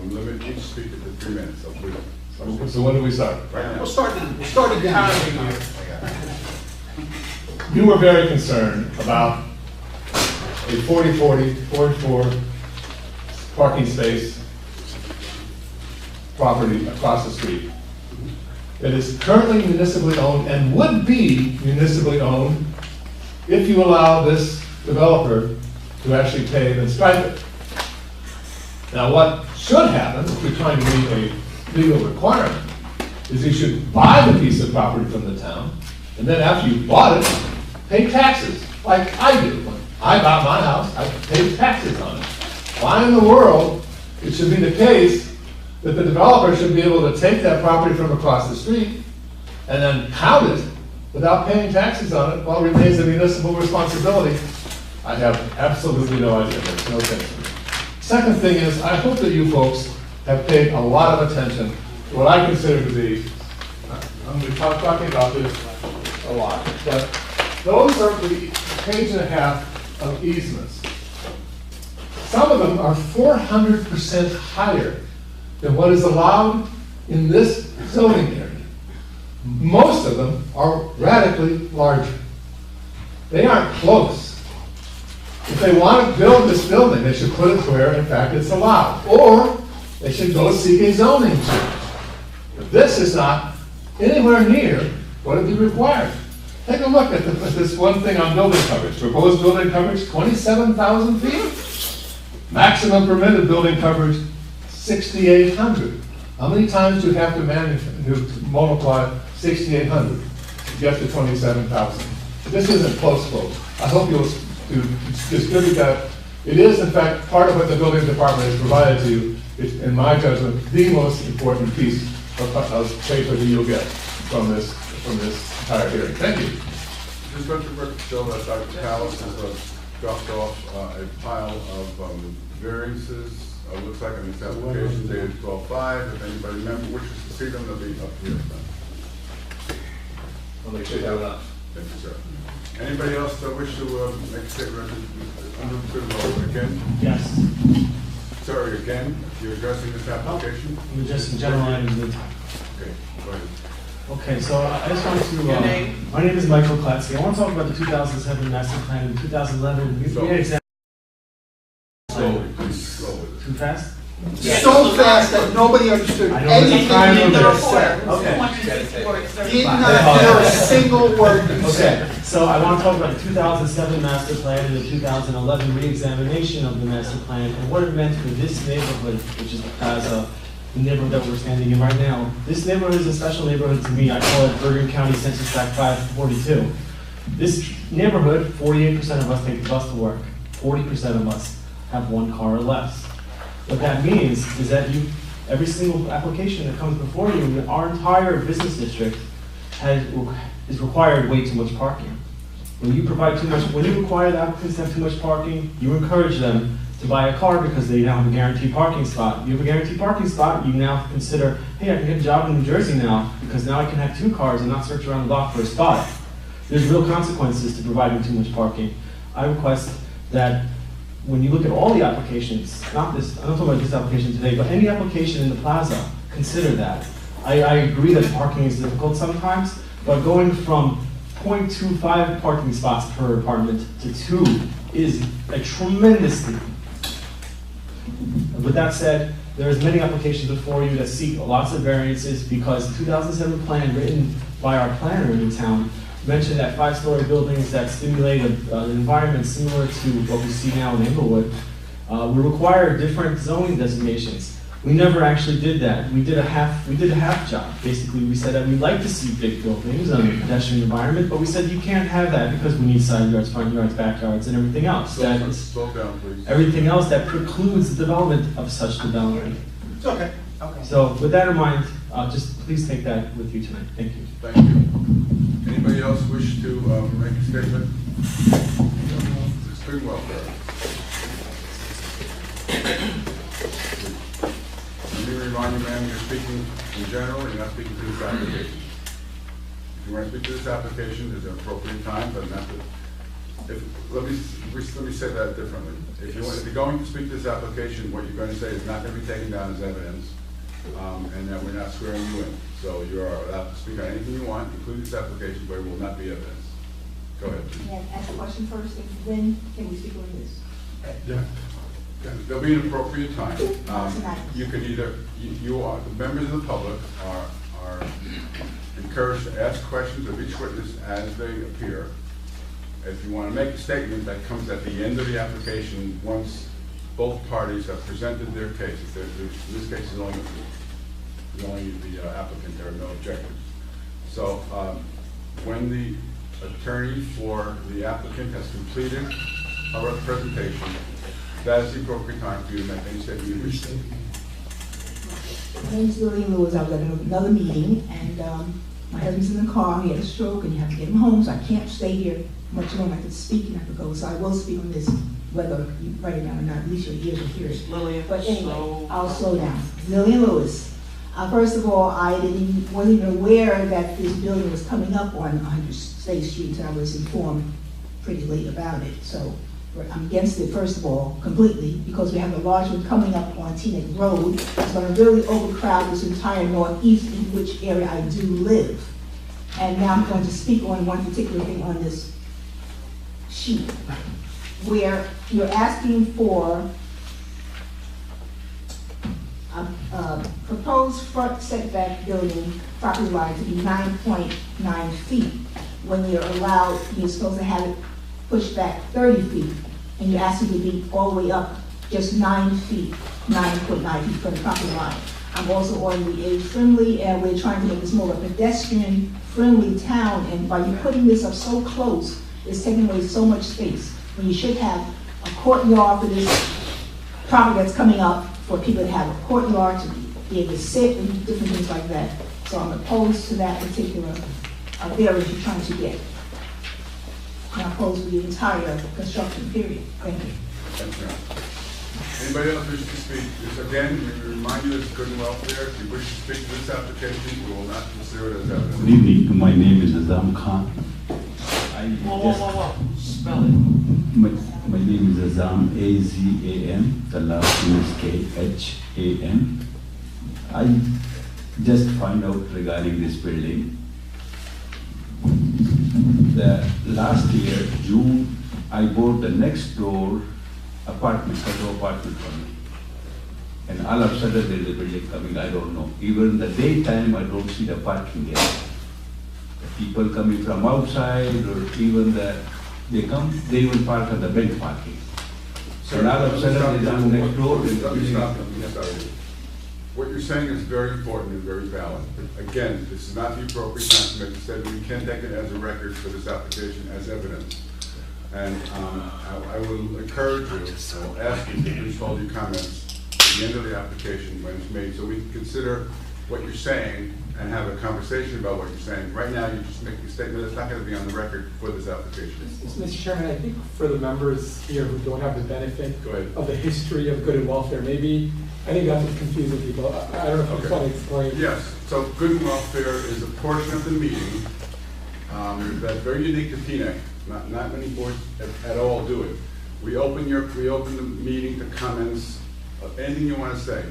limit each speaker to 3 minutes, so please. So when do we start? Right now. We'll start again. You were very concerned about a 40-40, 44 parking space property across the street. It is currently municipally owned and would be municipally owned if you allow this developer to actually pave and stripe it. Now, what should happen, if you're trying to meet a legal requirement, is you should buy the piece of property from the town, and then after you bought it, pay taxes, like I do. When I bought my house, I paid taxes on it. Why in the world it should be the case that the developer should be able to take that property from across the street and then count it without paying taxes on it while it remains a municipal responsibility? I have absolutely no idea. Makes no sense to me. Second thing is, I hope that you folks have paid a lot of attention to what I consider to be, I'm going to be talking about this a lot, but those are the page and a half of easements. Some of them are 400% higher than what is allowed in this zoning area. Most of them are radically larger. They aren't close. If they want to build this building, they should put it where, in fact, it's allowed. Or they should go seek a zoning change. But this is not anywhere near what would be required. Take a look at this one thing on building coverage. Proposed building coverage, 27,000 feet. Maximum permitted building coverage, 6,800. How many times do you have to multiply 6,800 to get to 27,000? This isn't close. I hope you'll distribute that. It is, in fact, part of what the building department has provided to you. It's, in my judgment, the most important piece of paper that you'll get from this entire hearing. Thank you. Just let the record show that Dr. Callis has dropped off a pile of variances, looks like on this application dated 12/5. If anybody wishes to see them, they'll be up here. I'll make sure you have enough. Thank you, sir. Anybody else that wish to make a statement under again? Yes. Sorry, again, you're addressing this application? I'm addressing general items of the time. Okay, go ahead. Okay, so I just wanted to. Your name? My name is Michael Klatsky. I want to talk about the 2007 master plan and 2011. We had examples. Slowly, please, slowly. Too fast? So fast that nobody understood I know anything it's a time you limit. just said. Okay. Did not hear a single word you said. Okay, so I want to talk about the 2007 master plan and the 2011 re-examination of the master plan and what it meant for this neighborhood, which is the Plaza, the neighborhood that we're standing in right now. This neighborhood is a special neighborhood to me. I call it Bergen County Census Tract 542. This neighborhood, 48% of us take the bus to work. 40% of us have one car or less. What that means is that every single application that comes before you, our entire business district is required way too much parking. When you require the applicants to have too much parking, you encourage them to buy a car because they now have a guaranteed parking spot. You have a guaranteed parking spot, you now consider, hey, I can get a job in New Jersey now because now I can have 2 cars and not search around the block for a spot. There's real consequences to providing too much parking. I request that when you look at all the applications, not this, I'm not talking about this application today, but any application in the plaza, consider that. I agree that parking is difficult sometimes, but going from 0.25 parking spots per apartment to 2 is a tremendous leap. With that said, there's many applications before you that seek lots of variances because the 2007 plan written by our planner in the town mentioned that 5-story buildings that stimulate an environment similar to what we see now in Inglewood will require different zoning designations. We never actually did that. We did a half job. Basically, we said that we like to see big buildings and a pedestrian environment, but we said you can't have that because we need side yards, front yards, backyards, and everything else. Slow down, please. Everything else that precludes the development of such development. It's okay. Okay. So with that in mind, just please take that with you tonight. Thank you. Thank you. Anybody else wish to make a statement? Extreme welfare. Let me remind you, ma'am, you're speaking in general, you're not speaking to this application. If you want to speak to this application, there's an appropriate time, but not the, let me say that differently. If you're going to speak to this application, what you're going to say is not going to be taken down as evidence, and that we're not swearing you in. So you are allowed to speak on anything you want, including this application, but it will not be evidence. Go ahead. May I ask a question first, and then can we speak on this? Yeah. There'll be an appropriate time. You can either, you are, the members of the public are encouraged to ask questions of each witness as they appear. If you want to make a statement, that comes at the end of the application, once both parties have presented their cases. In this case, it's only the applicant, there are no objectors. So when the attorney for the applicant has completed her presentation, that is the appropriate time for you to make any statement you wish to. My name is Lillian Lewis. I was at another meeting, and my husband's in the car. He had a stroke, and you have to get him home, so I can't stay here much longer. I could speak and I could go, so I will speak on this, whether you write it down or not. At least your ears will hear it. Lillian, but anyway, I'll slow down. Lillian Lewis. First of all, I wasn't even aware that this building was coming up on 100 State Street until I was informed pretty late about it. So I'm against it, first of all, completely, because we have a large one coming up on Teaneck Road. It's going to really overcrowd this entire northeast, in which area I do live. And now I'm going to speak on one particular thing on this sheet, where you're asking for a proposed front setback building property line to be 9.9 feet, when you're allowed, you're supposed to have it pushed back 30 feet, and you're asking to be all the way up just 9 feet, 9.9 feet from the property line. I'm also on the age-friendly, and we're trying to make this more of a pedestrian-friendly town, and by you putting this up so close, it's taking away so much space, when you should have a courtyard for this property that's coming up, for people to have a courtyard, to be able to sit and different things like that. So I'm opposed to that particular variance you're trying to get. And I'm opposed to the entire construction period. Thank you. Thank you. Anybody else wish to speak? This, again, we remind you this is good and welfare. If you wish to speak to this application, we will not consider it as evidence. Good evening. My name is Azam Khan. Whoa. Spell it. My name is Azam, A-Z-A-M. The last name is K-H-A-M. I just find out regarding this building. The last year, June, I bought the next door apartment, condo apartment for me. And all of a sudden there is a building coming, I don't know. Even in the daytime, I don't see the parking there. People coming from outside, or even they come, they will park on the bank parking. So now all of a sudden they come next door. Let me stop you. What you're saying is very important and very valid. Again, this is not the appropriate time to make a statement. We can take it as a record for this application as evidence. And I will encourage you, I will ask you to please hold your comments at the end of the application when it's made, so we can consider what you're saying and have a conversation about what you're saying. Right now, you're just making a statement that's not going to be on the record for this application. Mr. Chairman, I think for the members here who don't have the benefit of the history of good and welfare, maybe, I think that's what's confusing people. I don't know if you want to explain. Yes, so good and welfare is a portion of the meeting that's very unique to Teaneck. Not many boards at all do it. We open the meeting to comments of anything you want to say.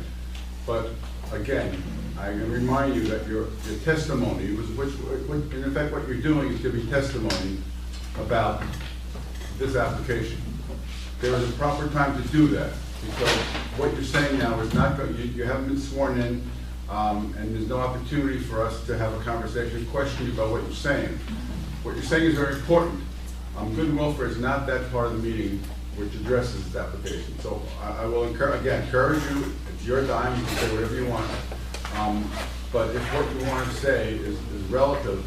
But again, I can remind you that your testimony, in effect what you're doing is giving testimony about this application. There is a proper time to do that, because what you're saying now is not going, you haven't been sworn in, and there's no opportunity for us to have a conversation, question you about what you're saying. What you're saying is very important. Good and welfare is not that part of the meeting which addresses this application. So I will encourage you, it's your dime, you can say whatever you want. But if what you want to say is relative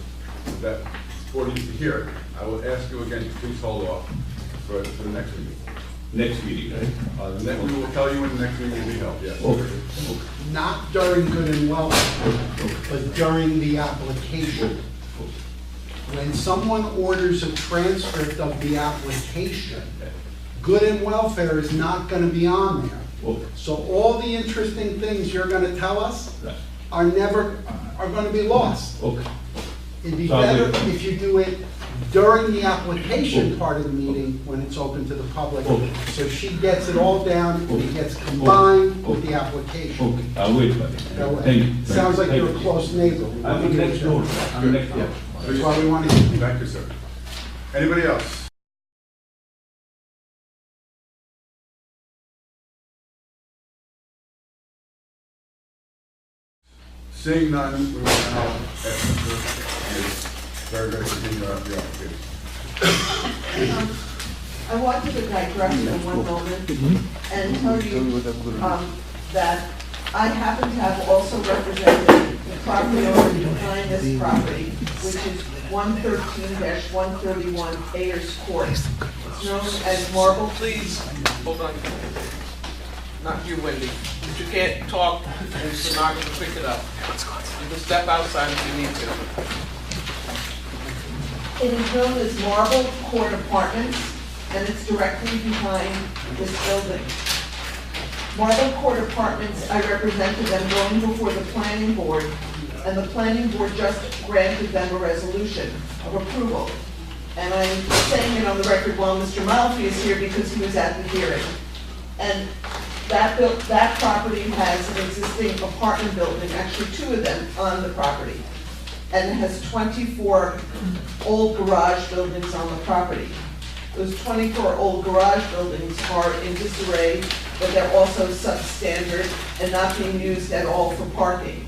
that the board needs to hear it, I will ask you again to please hold off for the next meeting. Next meeting, right? Then we will tell you when the next meeting will be held, yes. Okay. Not during good and welfare, but during the application. When someone orders a transcript of the application, good and welfare is not going to be on there. Okay. So all the interesting things you're gonna tell us Right. are gonna be lost. Okay. It'd be So I'll better wait. if you do it during the application part of the meeting when it's open to the public. Okay. So she gets it all down and it Okay. gets combined with Okay. the application. Okay, I'll wait for it. That way. Thank you. Sounds like Thank you're a you. close neighbor. We I'm wanna give next it door. that. I'm next door. Yeah. That's why we want to hear. Thank you, sir. Anybody else? Seeing none, we will now ask Mr. Berger to continue our application. I wanted to digress for one moment and tell you that I happen to have also represented the property owner behind this property, which is 113-131 Ayers Court. It's known as Marble. Please, hold on. Not you, Wendy. But you can't talk and the stenographer will pick it up. You can step outside if you need to. It is known as Marble Court Apartments, and it's directly behind this building. Marble Court Apartments, I represented them going before the planning board, and the planning board just granted them a resolution of approval. And I'm saying it on the record while Mr. Malfi is here because he was at the hearing. And that property has an existing apartment building, actually 2 of them on the property, and it has 24 old garage buildings on the property. Those 24 old garage buildings are in disarray, but they're also substandard and not being used at all for parking.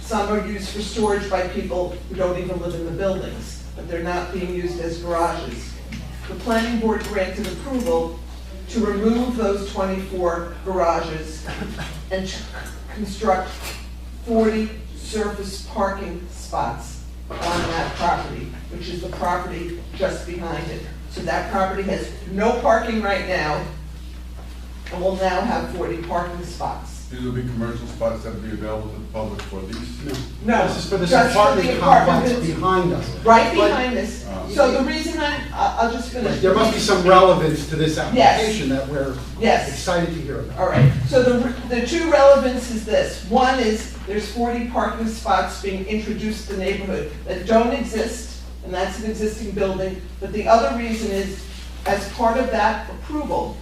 Some are used for storage by people who don't even live in the buildings, but they're not being used as garages. The planning board granted approval to remove those 24 garages and to construct 40 surface parking spots on that property, which is the property just behind it. So that property has no parking right now, and will now have 40 parking spots. These will be commercial spots that will be available to the public for these? No, This is for this just for apartment the complex apartments behind us. right But behind this. So the reason I'll just finish. There must be some relevance to this application that we're Yes. excited to hear about. All right, so the 2 relevance is this. One is there's 40 parking spots being introduced to the neighborhood that don't exist, and that's an existing building. But the other reason is, as part of that approval,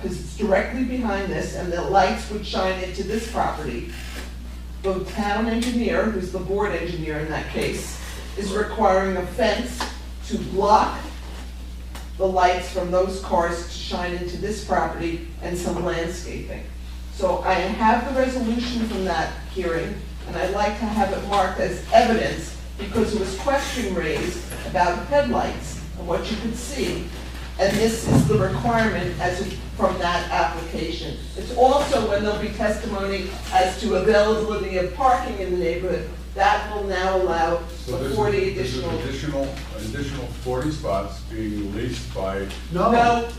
because it's directly behind this and the lights would shine into this property, the town engineer, who's the board engineer in that case, is requiring a fence to block the lights from those cars to shine into this property and some landscaping. So I have the resolution from that hearing, and I'd like to have it marked as evidence because there was question raised about headlights and what you could see. And this is the requirement from that application. It's also when there'll be testimony as to availability of parking in the neighborhood, that will now allow So the this 40 is additional. additional 40 spots being leased by... No,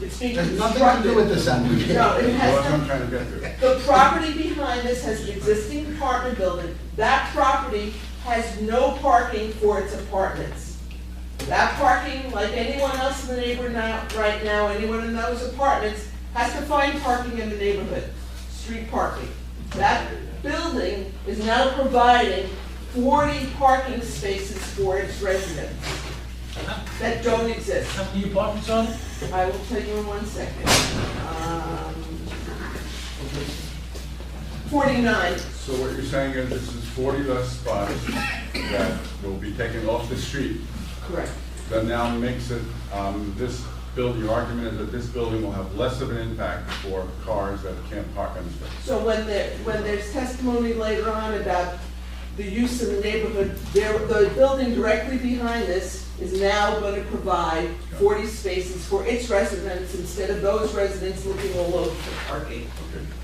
it's being There's nothing to do with this application. No, it Well, has that's what I'm to, trying to get to. the property behind this has an existing apartment building. That property has no parking for its apartments. That parking, like anyone else in the neighborhood right now, anyone in those apartments, has to find parking in the neighborhood, street parking. That building is now providing 40 parking spaces for its residents that don't exist. How many apartments on it? I will tell you in 1 second. 49. So what you're saying is this is 40 less spots that will be taken off the street. Correct. That now makes it, this building, your argument is that this building will have less of an impact for cars that can't park on the street. So when there's testimony later on about the use in the neighborhood, the building directly behind this is now going to provide 40 spaces for its residents instead of those residents looking all over for parking.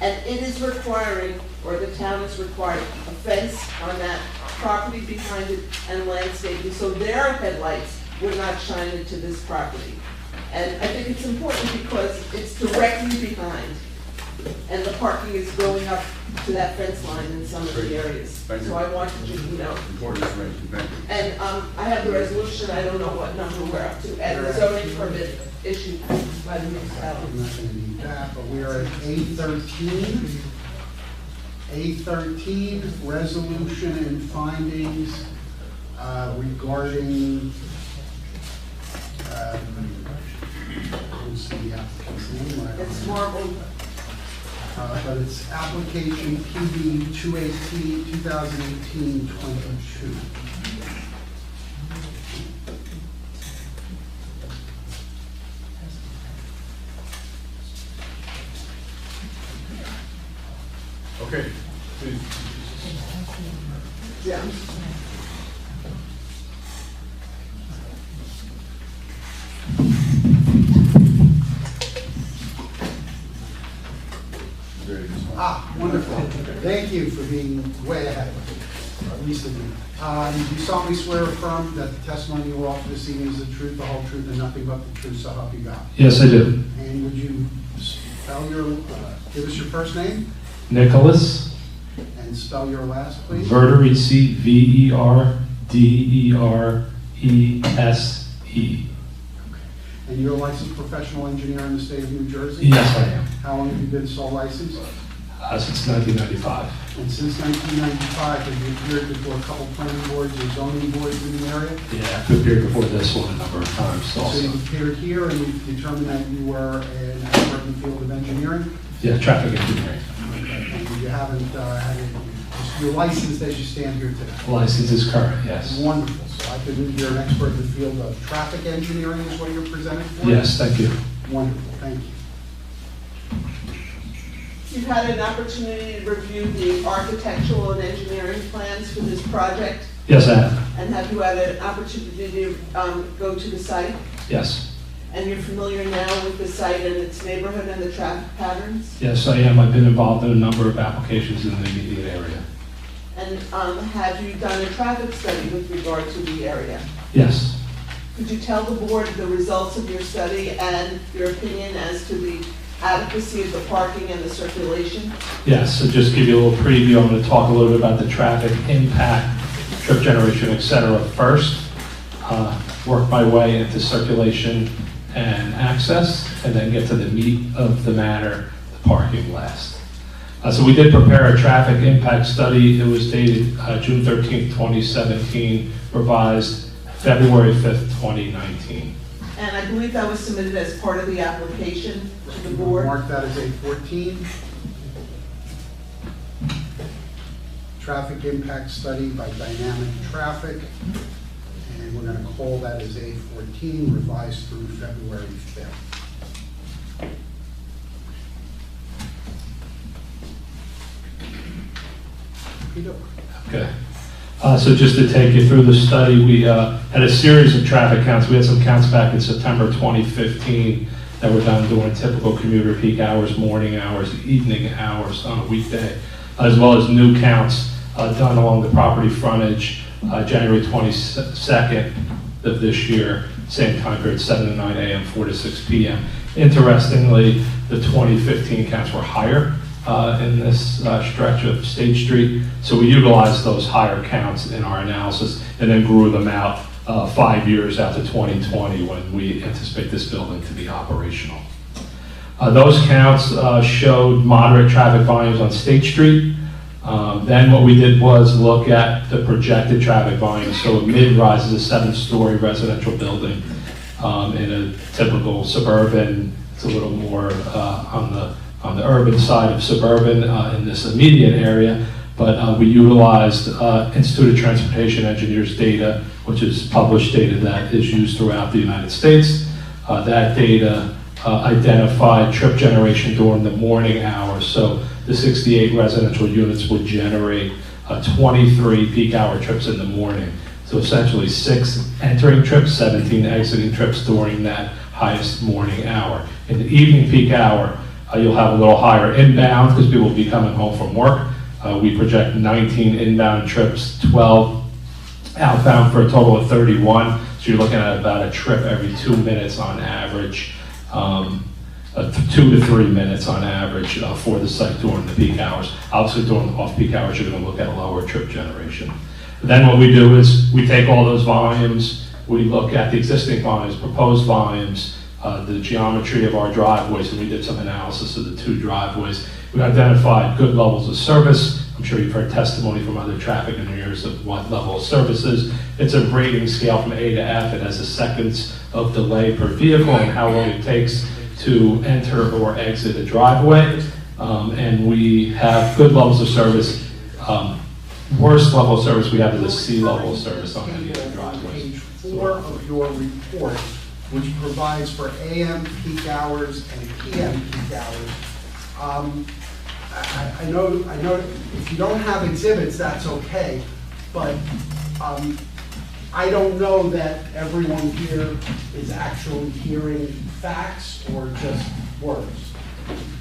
And it is requiring, or the town is requiring, a fence on that property behind it and landscaping, so their headlights would not shine into this property. And I think it's important because it's directly behind, and the parking is going up to that fence line in some of the areas. Thank you. So I wanted you to know. Important information, thank you. And I have the resolution, I don't know what number we're up to, and the zoning permit issued by the municipality. I'm not gonna need that, but we are at A13. A13, resolution and findings regarding, I don't see the applicant's name. It's Marble. But it's application PB 2018-22. Okay, please. Yeah. Wonderful. Thank you for being way ahead, recently. You solemnly swear or affirm that the testimony you will offer this evening is the truth, the whole truth, and nothing but the truth, so help you God? Yes, I do. And would you spell give us your first name Nicholas and spell your last, please? Verderese, Verderese. And you're a licensed professional engineer in the state of New Jersey? Yes, I am. How long have you been sole licensed? Since 1995. And since 1995, have you appeared before a couple planning boards or zoning boards in the area? Yeah, I've appeared before this one a number of times So also. you appeared here and you determined that you were an expert in the field of engineering? Yeah, traffic engineering. And you haven't had it, you're licensed as you stand here today? License is current, yes. Wonderful. So I could you're an expert in the field of traffic engineering is what you're presenting for? Yes, thank you. Wonderful, thank you. You've had an opportunity to review the architectural and engineering plans for this project? Yes, I have. And have you had an opportunity to go to the site? Yes. And you're familiar now with the site and its neighborhood and the traffic patterns? Yes, I am. I've been involved in a number of applications in the immediate area. And have you done a traffic study with regard to the area? Yes. Could you tell the board the results of your study and your opinion as to the adequacy of the parking and the circulation? Yes, so just give you a little preview. I'm going to talk a little bit about the traffic impact, trip generation, et cetera first. Work my way into circulation and access, and then get to the meat of the matter, the parking last. So we did prepare a traffic impact study. It was dated June 13th, 2017, revised February 5th, 2019. And I believe that was submitted as part of the application to the board. Mark that as A14. Traffic impact study by dynamic traffic. And we're going to call that as A14, revised through February 5th. Okay. So just to take you through the study, we had a series of traffic counts. We had some counts back in September 2015 that were done during typical commuter peak hours, morning hours, evening hours on a weekday, as well as new counts done along the property frontage January 22nd of this year, same time period, 7 to 9 a.m., 4 to 6 p.m. Interestingly, the 2015 counts were higher in this stretch of State Street. So we utilized those higher counts in our analysis and then grew them out 5 years out to 2020 when we anticipate this building to be operational. Those counts showed moderate traffic volumes on State Street. Then what we did was look at the projected traffic volume. So mid-rise is a 7-story residential building in a typical suburban. It's a little more on the urban side of suburban in this immediate area, but we utilized Institute of Transportation Engineers data, which is published data that is used throughout the United States. That data identified trip generation during the morning hours. So the 68 residential units would generate 23 peak hour trips in the morning. So essentially 6 entering trips, 17 exiting trips during that highest morning hour. In the evening peak hour, you'll have a little higher inbound because people will be coming home from work. We project 19 inbound trips, 12 outbound for a total of 31. So you're looking at about a trip every 2 minutes on average, 2 to 3 minutes on average for the site during the peak hours. Obviously during the off-peak hours, you're going to look at lower trip generation. Then what we do is we take all those volumes, we look at the existing volumes, proposed volumes, the geometry of our driveways, and we did some analysis of the two driveways. We identified good levels of service. I'm sure you've heard testimony from other traffic engineers of what level of service is. It's a rating scale from A to F. It has a seconds of delay per vehicle and how long it takes to enter or exit a driveway. And we have good levels of service. Worst level of service we have is a C level of service on any of the driveways. Page 4 of your report, which provides for AM peak hours and PM peak hours. I know if you don't have exhibits, that's okay, but I don't know that everyone here is actually hearing facts or just words.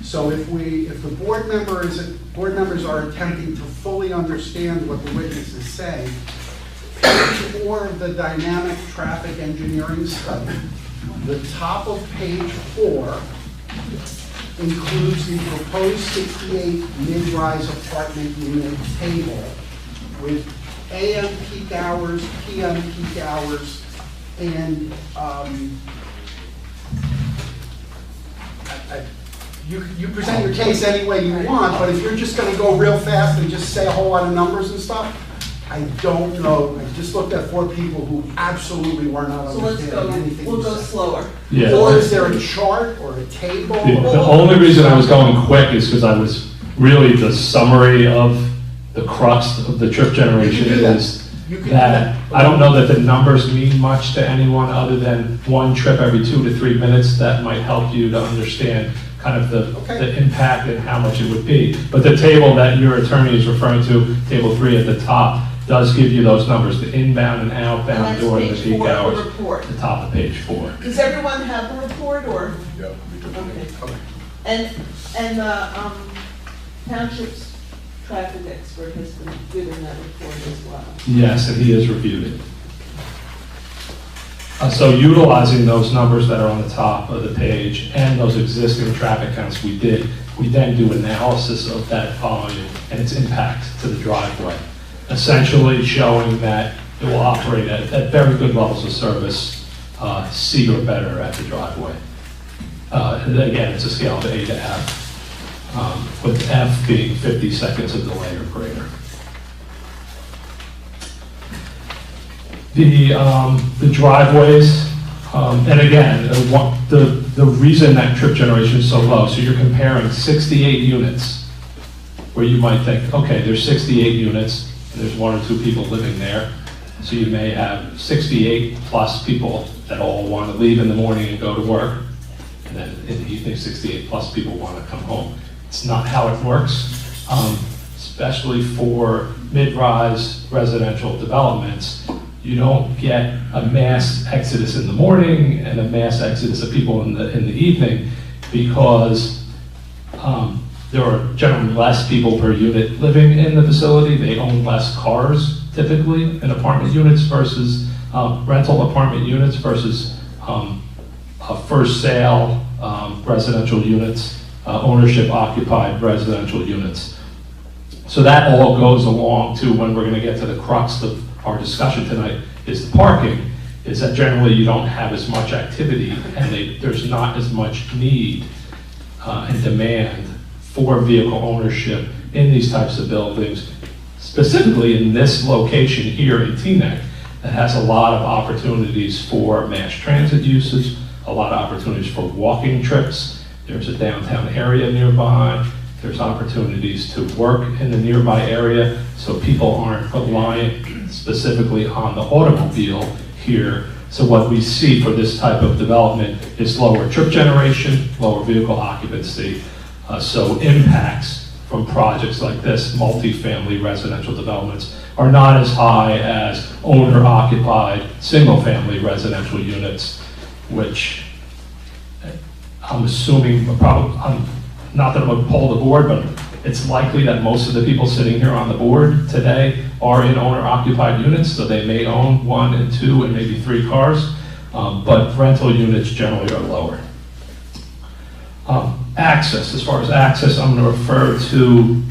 So if the board members are attempting to fully understand what the witnesses say, page 4 of the dynamic traffic engineering study, the top of page 4 includes the proposed 68 mid-rise apartment unit table with AM peak hours, PM peak hours, and you present your case any way you want, but if you're just going to go real fast and just say a whole lot of numbers and stuff, I don't know. I just looked at 4 people who absolutely were not understanding anything. We'll go slower. Yeah. Or is there a chart or a table? The only reason I was going quick is because I was really the summary of the crux of the trip generation is that I don't know that the numbers mean much to anyone other than one trip every 2 to 3 minutes. That might help you to understand kind of the impact and how much it would be. But the table that your attorney is referring to, table 3 at the top, does give you those numbers, the inbound and outbound during the peak hours. The top of page 4. Does everyone have the report, or? Yep. Okay. And the township's traffic expert has been given that report as well. Yes, and he has reviewed it. So utilizing those numbers that are on the top of the page and those existing traffic counts we then do analysis of that volume and its impact to the driveway, essentially showing that it will operate at very good levels of service, C or better at the driveway. Again, it's a scale of A to F, with F being 50 seconds of delay or greater. The driveways, and again, the reason that trip generation is so low, so you're comparing 68 units, where you might think, okay, there's 68 units, and there's 1 or 2 people living there, so you may have 68 plus people that all want to leave in the morning and go to work, and then in the evening, 68 plus people want to come home. It's not how it works, especially for mid-rise residential developments. You don't get a mass exodus in the morning and a mass exodus of people in the evening because there are generally less people per unit living in the facility. They own less cars typically in apartment units versus rental apartment units versus first sale residential units, ownership occupied residential units. So that all goes along to when we're going to get to the crux of our discussion tonight is the parking, is that generally you don't have as much activity and there's not as much need and demand for vehicle ownership in these types of buildings, specifically in this location here in Teaneck that has a lot of opportunities for mass transit usage, a lot of opportunities for walking trips. There's a downtown area nearby. There's opportunities to work in the nearby area so people aren't reliant specifically on the automobile here. So what we see for this type of development is lower trip generation, lower vehicle occupancy. So impacts from projects like this, multifamily residential developments, are not as high as owner-occupied single-family residential units, which I'm assuming probably, not that I'm going to poll the board, but it's likely that most of the people sitting here on the board today are in owner-occupied units, so they may own 1 and 2 and maybe 3 cars, but rental units generally are lower. Access, as far as access, I'm going to refer to,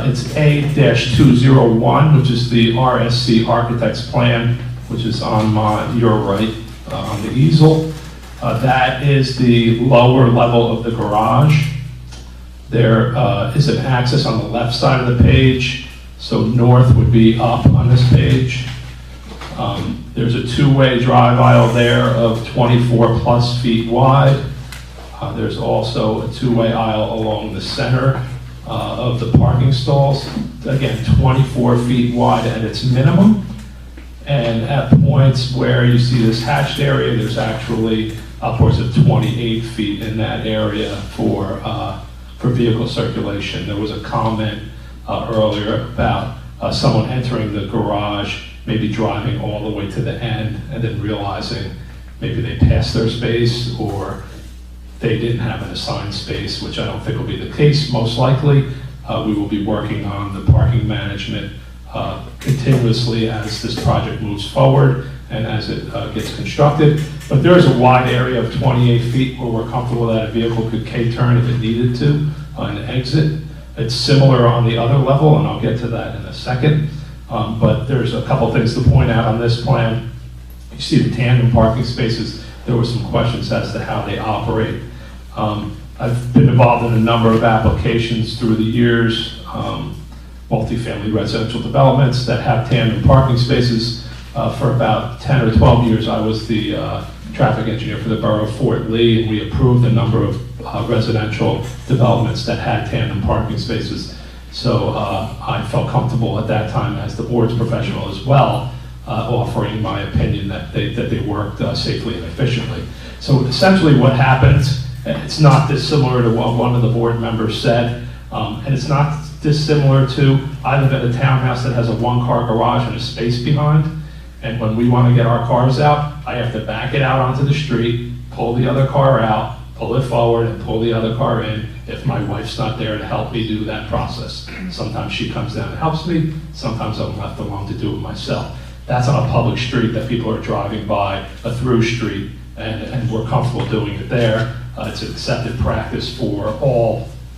it's A-201, which is the RSC Architect's Plan, which is on your right on the easel. That is the lower level of the garage. There is an access on the left side of the page, so north would be up on this page. There's a two-way drive aisle there of 24 plus feet wide. There's also a two-way aisle along the center of the parking stalls. Again, 24 feet wide at its minimum. And at points where you see this hatched area, there's actually upwards of 28 feet in that area for vehicle circulation. There was a comment earlier about someone entering the garage, maybe driving all the way to the end and then realizing maybe they passed their space or they didn't have an assigned space, which I don't think will be the case. Most likely, we will be working on the parking management continuously as this project moves forward and as it gets constructed. But there is a wide area of 28 feet where we're comfortable that a vehicle could K-turn if it needed to and exit. It's similar on the other level, and I'll get to that in a second. But there's a couple things to point out on this plan. You see the tandem parking spaces. There were some questions as to how they operate. I've been involved in a number of applications through the years, multifamily residential developments that have tandem parking spaces. For about 10 or 12 years, I was the traffic engineer for the borough of Fort Lee, and we approved a number of residential developments that had tandem parking spaces. So I felt comfortable at that time as the board's professional as well, offering my opinion that they worked safely and efficiently. So essentially what happens, it's not dissimilar to what one of the board members said, and it's not dissimilar to, I live in a townhouse that has a one-car garage and a space behind, and when we want to get our cars out, I have to back it out onto the street, pull the other car out, pull it forward, and pull the other car in if my wife's not there to help me do that process. Sometimes she comes down and helps me, sometimes I'm left alone to do it myself. That's on a public street that people are driving by, a through street, and we're comfortable doing it there. It's an accepted practice for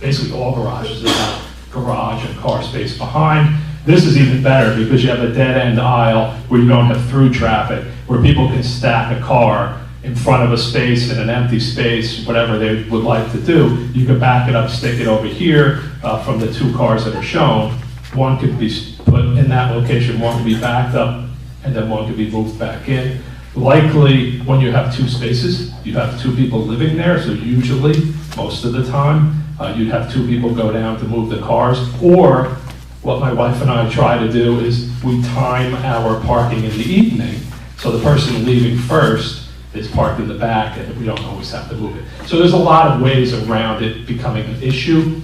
basically all garages that have garage and car space behind. This is even better because you have a dead-end aisle where you don't have through traffic, where people can stack a car in front of a space in an empty space, whatever they would like to do. You can back it up, stick it over here from the two cars that are shown. One could be put in that location, one could be backed up, and then one could be moved back in. Likely, when you have two spaces, you have two people living there, so usually, most of the time, you'd have two people go down to move the cars, or what my wife and I try to do is we time our parking in the evening, so the person leaving first is parked in the back and we don't always have to move it. So there's a lot of ways around it becoming an issue,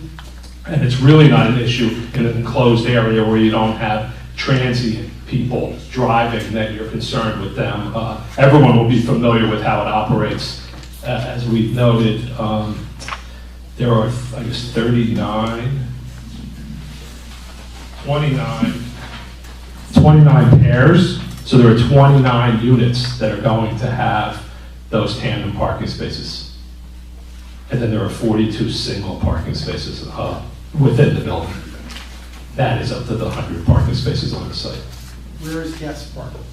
and it's really not an issue in an enclosed area where you don't have transient people driving that you're concerned with them. Everyone will be familiar with how it operates. As we've noted, there are, I guess, 29 pairs, so there are 29 units that are going to have those tandem parking spaces. And then there are 42 single parking spaces within the building. That is up to the 100 parking spaces on the site. Where is guest parking?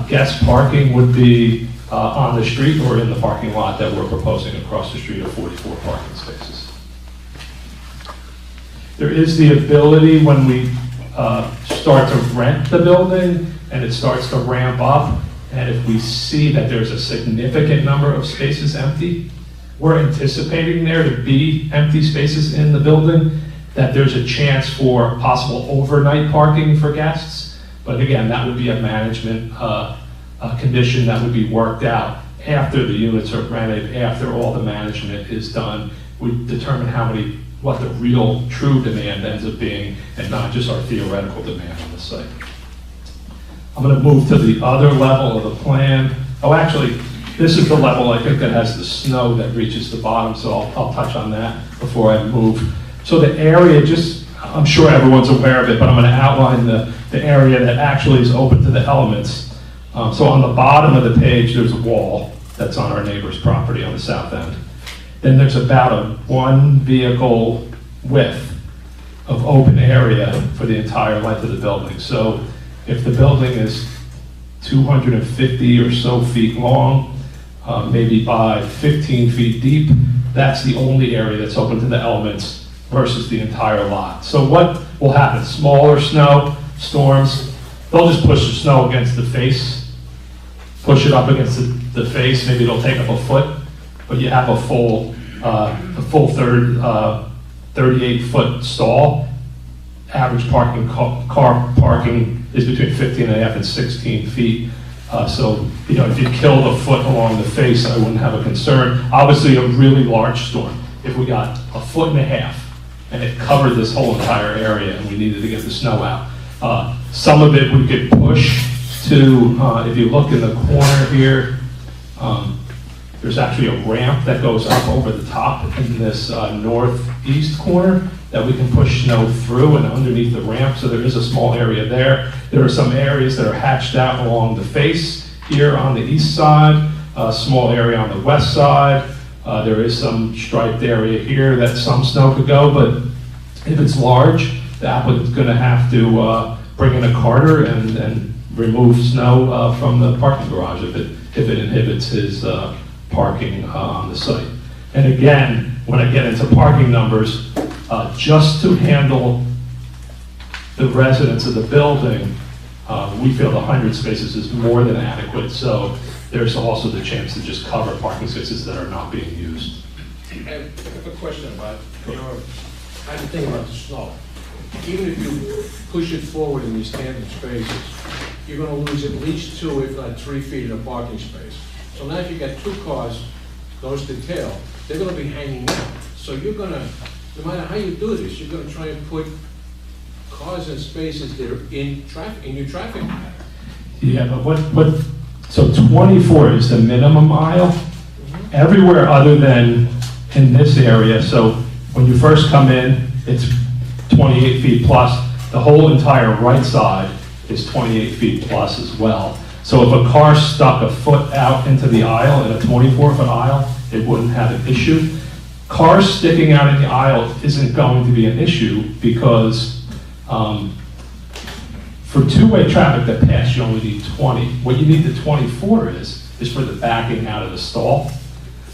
Guest parking would be on the street or in the parking lot that we're proposing across the street of 44 parking spaces. There is the ability when we start to rent the building and it starts to ramp up, and if we see that there's a significant number of spaces empty, we're anticipating there to be empty spaces in the building, that there's a chance for possible overnight parking for guests. But again, that would be a management condition that would be worked out after the units are rented, after all the management is done. We determine what the real true demand ends up being, and not just our theoretical demand on the site. I'm going to move to the other level of the plan. Oh, actually, this is the level I think that has the snow that reaches the bottom, so I'll touch on that before I move. So the area, I'm sure everyone's aware of it, but I'm going to outline the area that actually is open to the elements. So on the bottom of the page, there's a wall that's on our neighbor's property on the south end. Then there's about a 1 vehicle width of open area for the entire length of the building. So if the building is 250 or so feet long, maybe by 15 feet deep. That's the only area that's open to the elements versus the entire lot. So what will happen? Smaller snow storms, they'll just push the snow against the face, push it up against the face, maybe it'll take up a foot, but you have a full 38-foot stall. Average parking, car parking is between 15.5 and 16 feet. So, you know, if you killed a foot along the face, I wouldn't have a concern. Obviously, a really large storm, if we got 1.5 feet and it covered this whole entire area and we needed to get the snow out, some of it we could push to, if you look in the corner here, there's actually a ramp that goes up over the top in this northeast corner that we can push snow through and underneath the ramp, so there is a small area there. There are some areas that are hatched out along the face here on the east side, a small area on the west side. There is some striped area here that some snow could go, but if it's large, the applicant's gonna have to bring in a carter and remove snow from the parking garage if it inhibits his parking on the site. And again, when I get into parking numbers, just to handle the residents of the building, we feel the 100 spaces is more than adequate. So there's also the chance to just cover parking spaces that are not being used. I have a question about, you know, I didn't think about the snow. Even if you push it forward in these standard spaces, you're gonna lose at least 2, if not 3 feet in a parking space. So now if you got 2 cars, nose to tail, they're gonna be hanging out. So you're gonna, no matter how you do this, you're gonna try and put cars in spaces that are in your traffic pattern. Yeah, but so 24 is the minimum aisle. Everywhere other than in this area, so when you first come in, it's 28 feet plus. The whole entire right side is 28 feet plus as well. So if a car stuck a foot out into the aisle in a 24-foot aisle, it wouldn't have an issue. Cars sticking out in the aisle isn't going to be an issue because for two-way traffic that pass, you only need 20. What you need the 24 is for the backing out of the stall.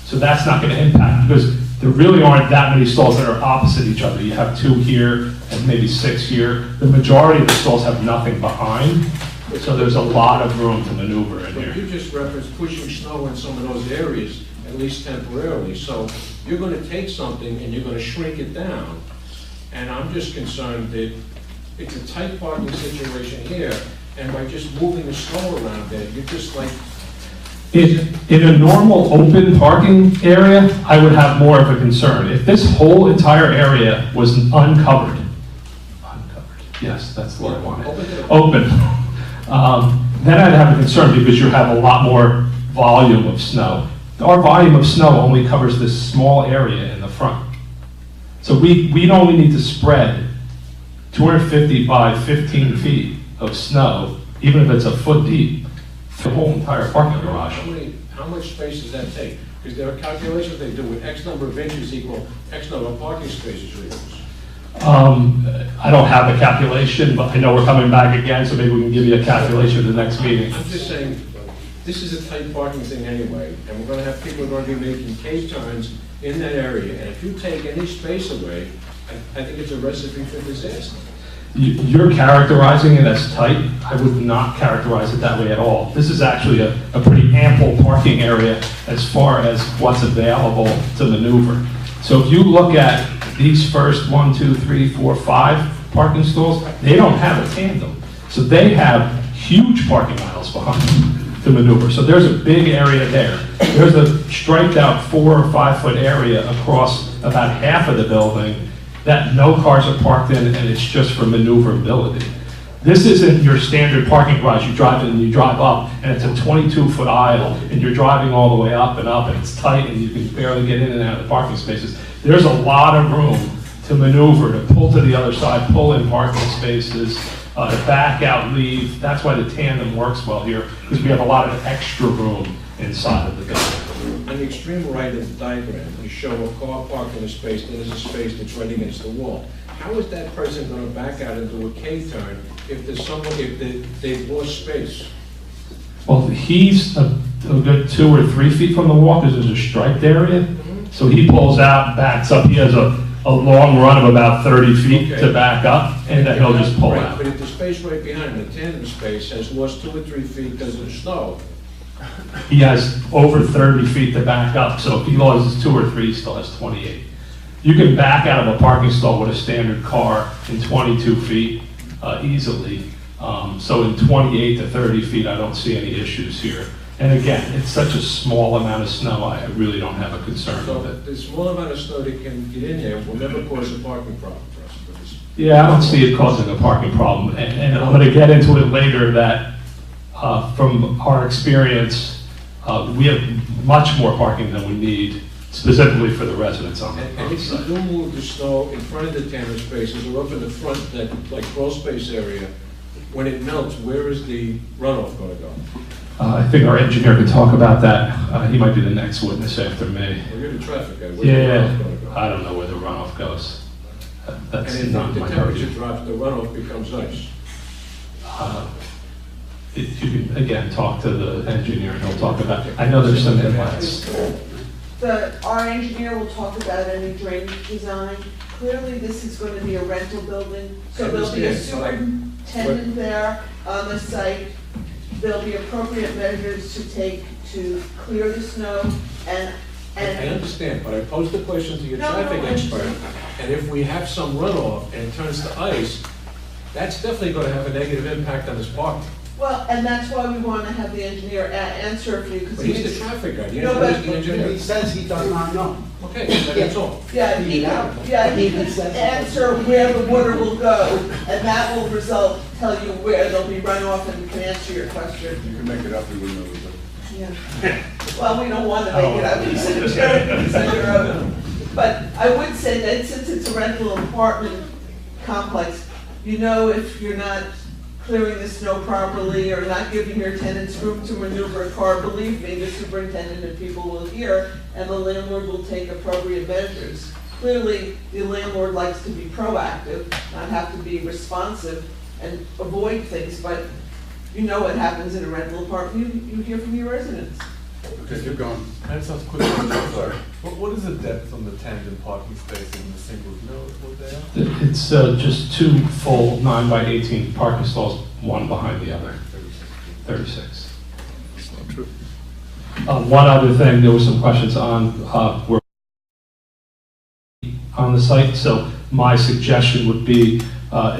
So that's not going to impact because there really aren't that many stalls that are opposite each other. You have 2 here and maybe 6 here. The majority of the stalls have nothing behind. So there's a lot of room to maneuver in here. But you just referenced pushing snow in some of those areas, at least temporarily. So you're going to take something and you're going to shrink it down. And I'm just concerned that it's a tight parking situation here, and by just moving the snow around there, you're just like... In a normal open parking area, I would have more of a concern. If this whole entire area was uncovered, yes, that's the word I wanted, open, then I'd have a concern because you have a lot more volume of snow. Our volume of snow only covers this small area in the front. So we'd only need to spread 250 by 15 feet of snow, even if it's a foot deep, the whole entire parking garage. How much space does that take? Because there are calculations they do with X number of inches equal X number of parking spaces we use. I don't have a calculation, but I know we're coming back again, so maybe we can give you a calculation at the next meeting. I'm just saying, this is a tight parking thing anyway, and we're going to have people who are going to be making K-turns in that area, and if you take any space away, I think it's a recipe for disaster. You're characterizing it as tight. I would not characterize it that way at all. This is actually a pretty ample parking area as far as what's available to maneuver. So if you look at these first 1, 2, 3, 4, 5 parking stalls, they don't have a tandem. So they have huge parking aisles behind them to maneuver. So there's a big area there. There's a striped out 4 or 5 foot area across about half of the building that no cars are parked in, and it's just for maneuverability. This isn't your standard parking garage. You drive in and you drive up, and it's a 22-foot aisle, and you're driving all the way up, and it's tight, and you can barely get in and out of the parking spaces. There's a lot of room to maneuver, to pull to the other side, pull in parking spaces, to back out, leave. That's why the tandem works well here, because we have a lot of extra room inside of the building. On the extreme right of the diagram, you show a car parked in a space, then there's a space that's right against the wall. How is that person going to back out and do a K-turn if there's someone, if they've lost space? Well, he's a good 2 or 3 feet from the wall, because there's a striped area. So he pulls out, backs up, he has a long run of about 30 feet to back up, and then he'll just pull Right, out. but if the space right behind him, the tandem space, has lost 2 or 3 feet because of the snow, He has over 30 feet to back up, so if he loses 2 or 3, he still has 28. You can back out of a parking stall with a standard car in 22 feet easily. So in 28 to 30 feet, I don't see any issues here. And again, it's such a small amount of snow, I really don't have a concern so with it. the small amount of snow that can get in there will never cause a parking problem for us. because- Yeah, I don't see it causing a parking problem, and I'm gonna get into it later that, from our experience, we have much more parking than we need, specifically for the residents on And the if you site. do move the snow in front of the tandem spaces or up in the front, that like crawl space area, when it melts, where is the runoff gonna go? I think our engineer could talk about that, he might be the next witness after me. Well, you're the traffic guy, where's the Yeah, runoff gonna go? I don't know where the runoff goes. That's And not if the my temperature purview. drops, the runoff becomes ice. You can, again, talk to the engineer, and he'll talk about, I know there's some inlets. Our engineer will talk about any drainage design. Clearly, this is going to be a rental building, so there'll be a superintendent there on the site. There'll be appropriate measures to take to clear the snow and. I understand, but I posed the question to your No, traffic I expert, understand. and if we have some runoff and it turns to ice, that's definitely gonna have a negative impact on this parking. Well, and that's why we want to have the engineer answer for you, because But he's the traffic guy, the No, engineer's but- the engineer. He says he does not know. Okay, that's all. Yeah, he can answer where the water will go, and that will tell you where there'll be runoff, and we can answer your question. You can make it up, we wouldn't know. Yeah. Well, we don't want to make it up, he's an attorney, he's on your own. But I would say that since it's a rental apartment complex, you know, if you're not clearing the snow properly or not giving your tenants room to maneuver a car, believe me, the superintendent and people will hear, and the landlord will take appropriate measures. Clearly, the landlord likes to be proactive, not have to be responsive and avoid things, but you know what happens in a rental apartment, you hear from your residents. Okay, keep going. I just have a quick question, sorry. What is the depth on the tandem parking spaces in the single, you know what they are? It's just 2 full 9 by 18 parking stalls, one behind the other. 36. It's not true. One other thing, there were some questions on where on the site, so my suggestion would be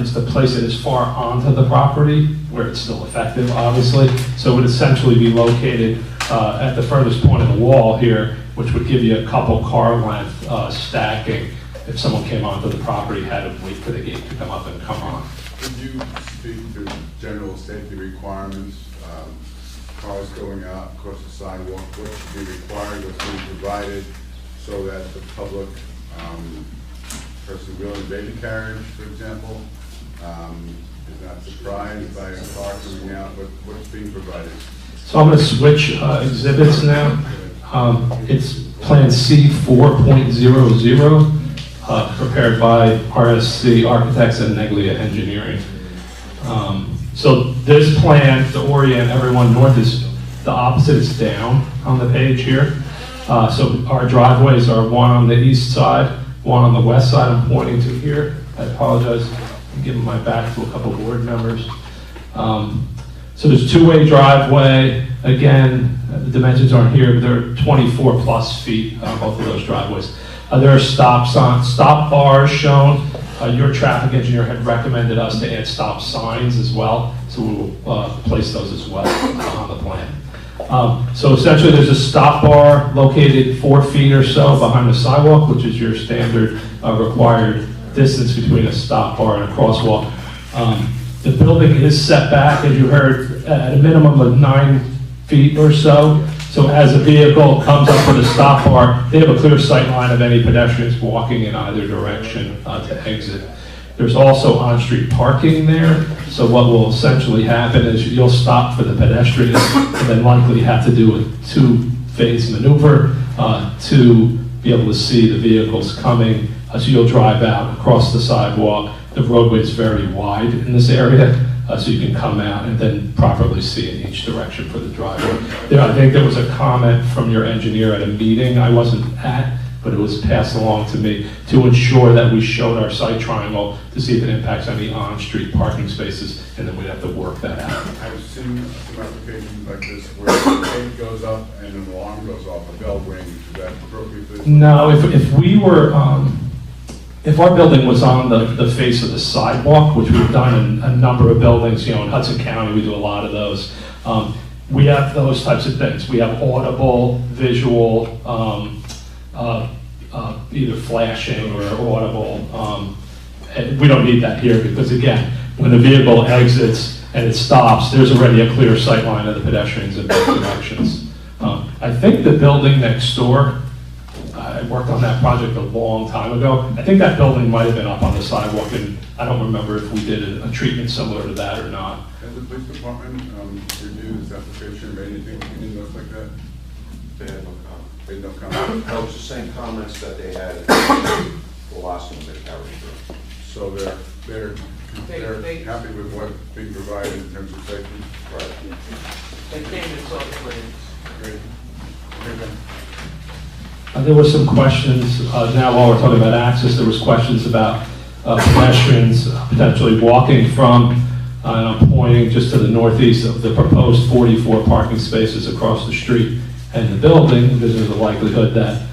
is to place it as far onto the property where it's still effective, obviously. So it would essentially be located at the furthest point of the wall here, which would give you a couple car length stacking if someone came onto the property, had to wait for the gate to come up and come on. Could you speak to general safety requirements, cars going out across the sidewalk, what should be required, what's being provided, so that the public, person wheeling baby carriage, for example, is not surprised by a car coming out, but what's being provided? So I'm going to switch exhibits now. It's Plan C 4.00, prepared by RSC Architects and Neglia Engineering. So this plan, to orient everyone, north is the opposite, is down on the page here. So our driveways are one on the east side, one on the west side. I'm pointing to here. I apologize. I'm giving my back to a couple board members. So there's two-way driveway. Again, the dimensions aren't here, but they're 24 plus feet on both of those driveways. There are stop bars shown. Your traffic engineer had recommended us to add stop signs as well, so we will place those as well on the plan. So essentially, there's a stop bar located 4 feet or so behind the sidewalk, which is your standard required distance between a stop bar and a crosswalk. The building is set back, as you heard, at a minimum of 9 feet or so. So as a vehicle comes up with a stop bar, they have a clear sight line of any pedestrians walking in either direction to exit. There's also on-street parking there. So what will essentially happen is you'll stop for the pedestrians and then likely have to do a 2-phase maneuver to be able to see the vehicles coming. So you'll drive out across the sidewalk. The roadway is very wide in this area, so you can come out and then properly see in each direction for the driveway. I think there was a comment from your engineer at a meeting I wasn't at, but it was passed along to me to ensure that we showed our site triangle to see if it impacts any on-street parking spaces, and then we'd have to work that out. I've seen some applications like this where the gate goes up and an alarm goes off, a bell rings. Is that appropriate for this? No, if we were, if our building was on the face of the sidewalk, which we've done in a number of buildings, in Hudson County, we do a lot of those. We have those types of things. We have audible, visual, either flashing or audible. And we don't need that here because, again, when the vehicle exits and it stops, there's already a clear sight line of the pedestrians in both directions. I think the building next door, I worked on that project a long time ago. I think that building might have been up on the sidewalk, and I don't remember if we did a treatment similar to that or not. Has the police department reviewed this application, or anything, any notes like that? They had no comment. They had no comment? No, it's the same comments that they had the last one they carried through. So they're happy with what's being provided in terms of safety? Right. They came and saw the plans. Great. Okay, then. There were some questions, now while we're talking about access, there was questions about pedestrians potentially walking from, and I'm pointing just to the northeast of the proposed 44 parking spaces across the street and the building, because there's a likelihood that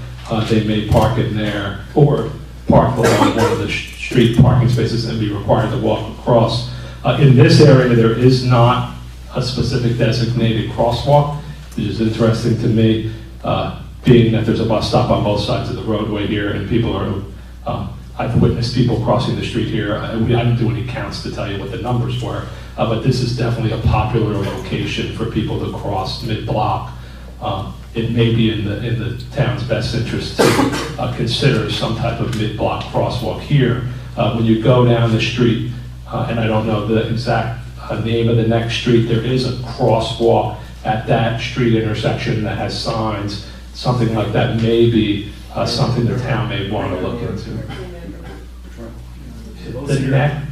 they may park in there or park along one of the street parking spaces and be required to walk across. In this area, there is not a specific designated crosswalk, which is interesting to me. Being that there's a bus stop on both sides of the roadway here, and people are, I've witnessed people crossing the street here. I didn't do any counts to tell you what the numbers were, but this is definitely a popular location for people to cross mid-block. It may be in the town's best interest to consider some type of mid-block crosswalk here. When you go down the street, and I don't know the exact name of the next street, there is a crosswalk at that street intersection that has signs. Something like that may be something the town may want to look into.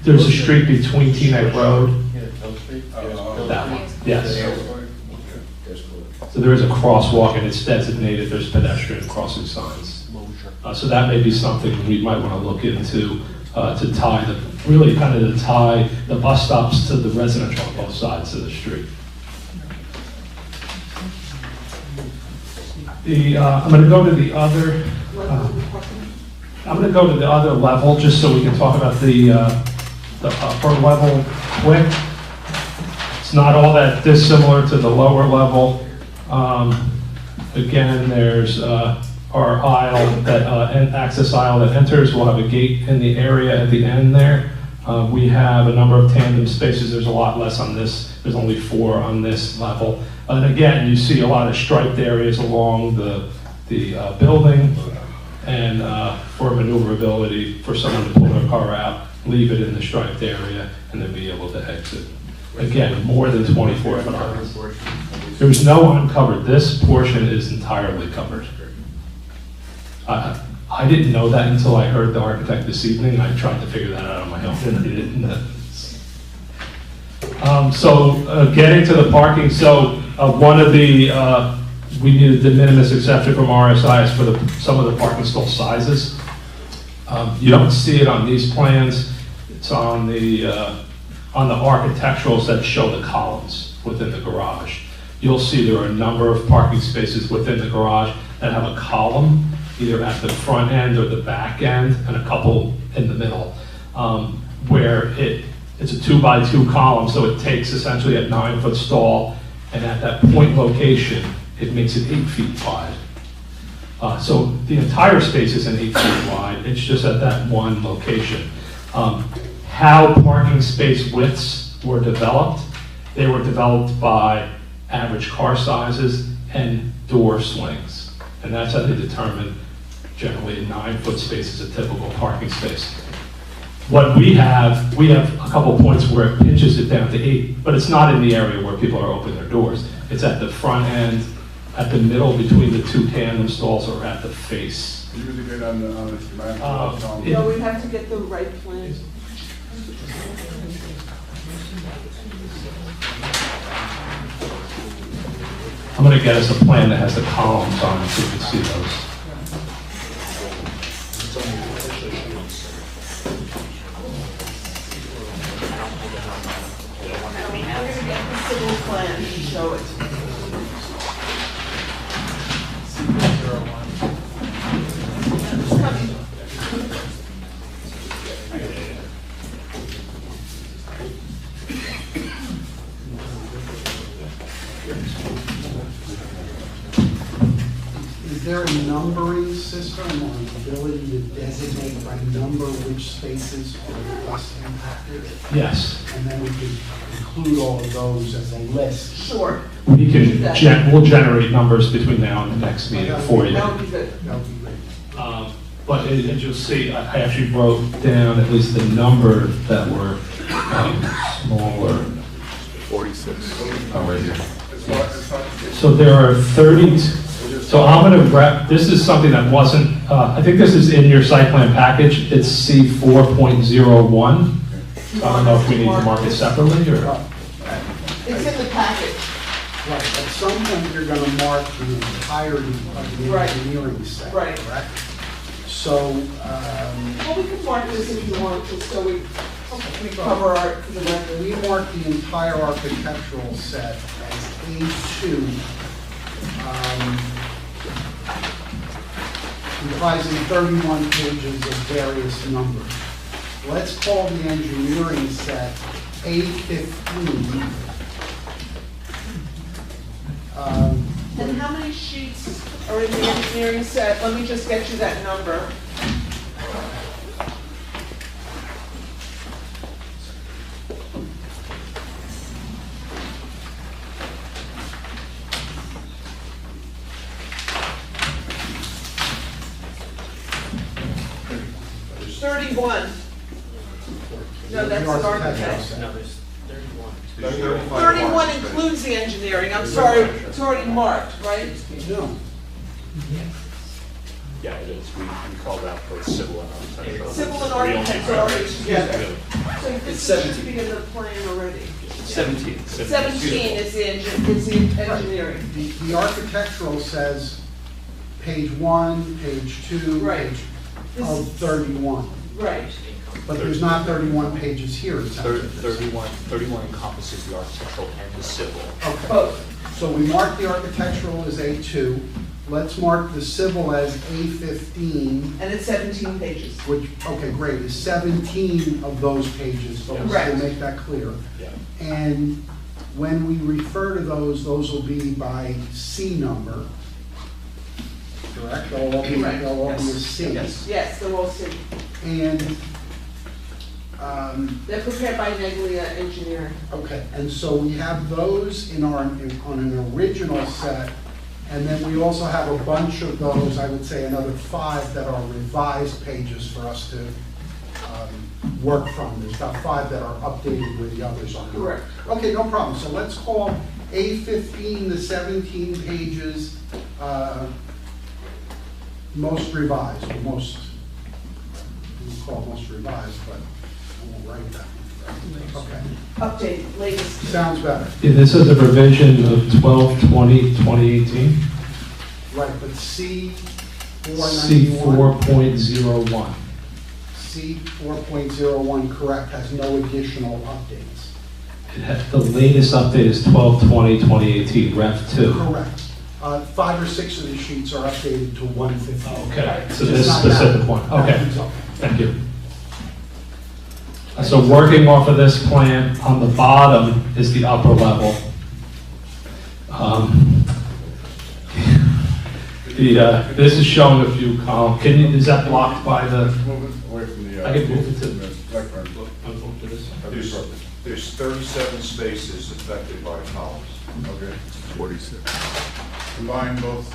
There's a street between Teaneck Road. That one, yes. So there is a crosswalk and it's designated, there's pedestrian crossing signs. So that may be something we might want to look into to tie to tie the bus stops to the residential on both sides of the street. I'm going to go to the other. I'm going to go to the other level just so we can talk about the upper level quick. It's not all that dissimilar to the lower level. Again, there's our aisle, access aisle that enters. We'll have a gate in the area at the end there. We have a number of tandem spaces. There's a lot less on this. There's only 4 on this level. And again, you see a lot of striped areas along the building, and for maneuverability, for someone to pull their car out, leave it in the striped area, and then be able to exit. Again, more than 24 foot aisles. There's no uncovered. This portion is entirely covered. I didn't know that until I heard the architect this evening. I tried to figure that out on my own, and I didn't. Getting to the parking, one of the, we need a de minimis exception from RSIS for some of the parking stall sizes. You don't see it on these plans. It's on the architecturals that show the columns within the garage. You'll see there are a number of parking spaces within the garage that have a column, either at the front end or the back end, and a couple in the middle, where it's a 2x2 column, so it takes essentially a 9-foot stall, and at that point location, it makes it 8 feet wide. So the entire space isn't 8 feet wide, it's just at that one location. How parking space widths were developed, they were developed by average car sizes and door swings. And that's how they determine generally a 9-foot space is a typical parking space. What we have a couple points where it pinches it down to 8, but it's not in the area where people are opening their doors. It's at the front end, at the middle between the 2 tandem stalls, or at the face. Can you indicate on the schematic? No, we have to get the right plan. I'm gonna get us a plan that has the columns on it so you can see those. We're gonna get the civil plan and show it. It's coming. Is there a numbering system or an ability to designate by number which spaces are less impacted? Yes. And then we could include all of those as a list. Sure. We can, we'll generate numbers between now and the next meeting for you. That would be good. That would be great. But as you'll see, I actually wrote down at least the number that were smaller. 46. Oh, right here. So there are 30, so I'm going to wrap, this is something that wasn't, I think this is in your site plan package. It's C 4.01. I don't know if we need to mark it separately or. It's in the package. Right, at some point, you're gonna mark the entirety of the Right. engineering set, Right. correct? So, Well, we can mark this if you want, just so we cover our, the record. we mark the entire architectural set as A2, comprising 31 pages of various numbers. Let's call the engineering set A15. And how many sheets are in the engineering set? Let me just get you that number. There's 31. No, that's the architect. No, there's 31. 31 includes the engineering, I'm sorry, it's already marked, right? No. Yeah, it is. We called out both civil and architectural. Civil and architects are already together. So It's this should be in the plan already. 17. 17 is the engineering. The architectural says page 1, page 2, Right. page of 31. Right. But there's not 31 pages here. It sounds like. 31 encompasses the architectural and the civil. Okay. Both. So we mark the architectural as A2. Let's mark the civil as A15, And it's 17 pages. which, okay, great, is 17 of those pages, folks, to Correct. make that clear. Yeah. And when we refer to those will be by C number, correct? They'll all be, Correct. they'll all be a C. Yes, they're all city. And, They're prepared by Neglia Engineering. okay, and so we have those on an original set, and then we also have a bunch of those, I would say another 5 that are revised pages for us to work from. There's about 5 that are updated where the others are not. Correct. Okay, no problem. So let's call A15, the 17 pages, most revised, or most, we'll call it most revised, but I won't write that. Okay, Update, latest. sounds better. Yeah, this is a revision of 12/20/2018. Right, but C C 491. 4.01. C 4.01, correct, has no additional updates. The latest update is 12/20/2018, Rev 2. Correct. 5 or 6 of the sheets are updated to 115. Okay, so Just this not that specific one, okay. That one's up. Thank you. So working off of this plan, on the bottom is the upper level. This is showing a view column. Is that blocked by the? Move it away from the. I can move it to. Background. There's 37 spaces affected by columns. Okay. 46. Combine both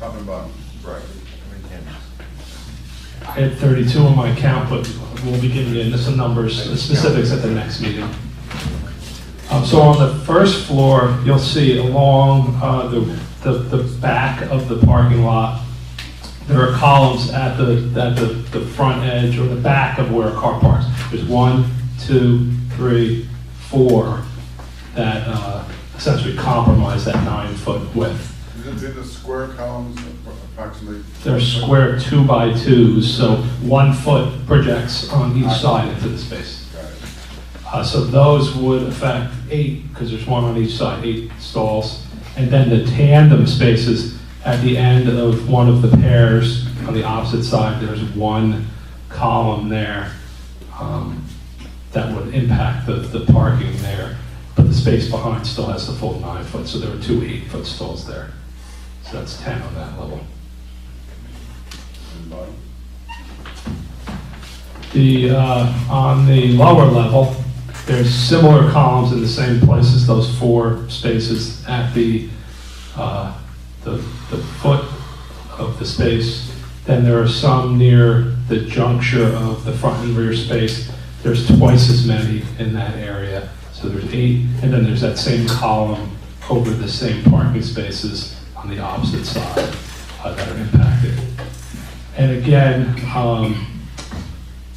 top and bottom. Right. I had 32 on my account, but we'll be giving you some numbers, specifics at the next meeting. So on the first floor, you'll see along the back of the parking lot, there are columns at the front edge or the back of where a car parks. There's 1, 2, 3, 4 that essentially compromise that 9-foot width. Is it the square columns approximately? They're square 2x2s, so 1 foot projects on each side into the space. So those would affect 8, because there's 1 on each side, 8 stalls. And then the tandem spaces at the end of one of the pairs on the opposite side, there's 1 column there that would impact the parking there. But the space behind still has the full 9 foot, so there are 2 8-foot stalls there. So that's 10 on that level. And bottom? On the lower level, there's similar columns in the same places, those 4 spaces at the foot of the space. Then there are some near the juncture of the front and rear space. There's twice as many in that area. So there's 8, and then there's that same column over the same parking spaces on the opposite side that are impacted. And again,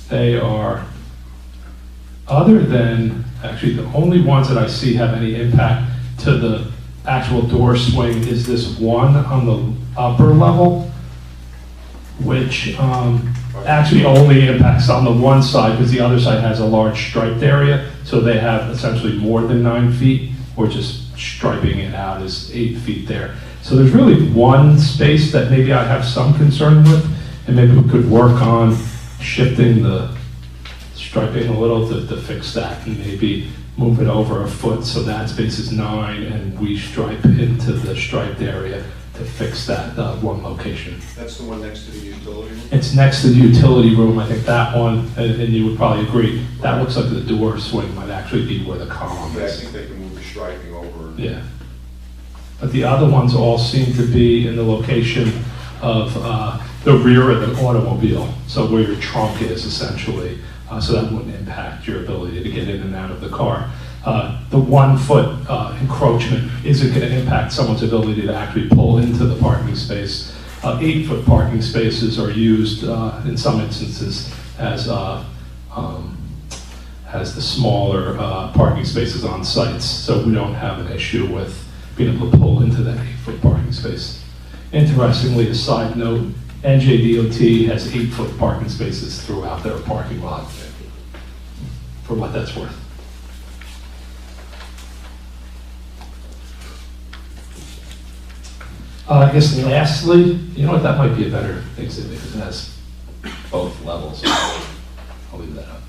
they are, other than, actually the only ones that I see have any impact to the actual door swing is this one on the upper level, which actually only impacts on the one side because the other side has a large striped area, so they have essentially more than 9 feet. We're just striping it out as 8 feet there. So there's really one space that maybe I have some concern with, and maybe we could work on shifting the striping a little to fix that, and maybe move it over a foot so that space is 9 and we stripe into the striped area to fix that one location. That's the one next to the utility room? It's next to the utility room. I think that one, and you would probably agree, that looks like the door swing might actually be where the column Yeah, I is. think they can move the striping over. Yeah. But the other ones all seem to be in the location of the rear of the automobile, so where your trunk is essentially, so that wouldn't impact your ability to get in and out of the car. The 1 foot encroachment isn't going to impact someone's ability to actually pull into the parking space. 8 foot parking spaces are used in some instances as the smaller parking spaces on sites, so we don't have an issue with being able to pull into that 8 foot parking space. Interestingly, a side note, NJDOT has 8 foot parking spaces throughout their parking lot, for what that's worth. I guess lastly, you know what, that might be a better exhibit because it has both levels. I'll leave that up.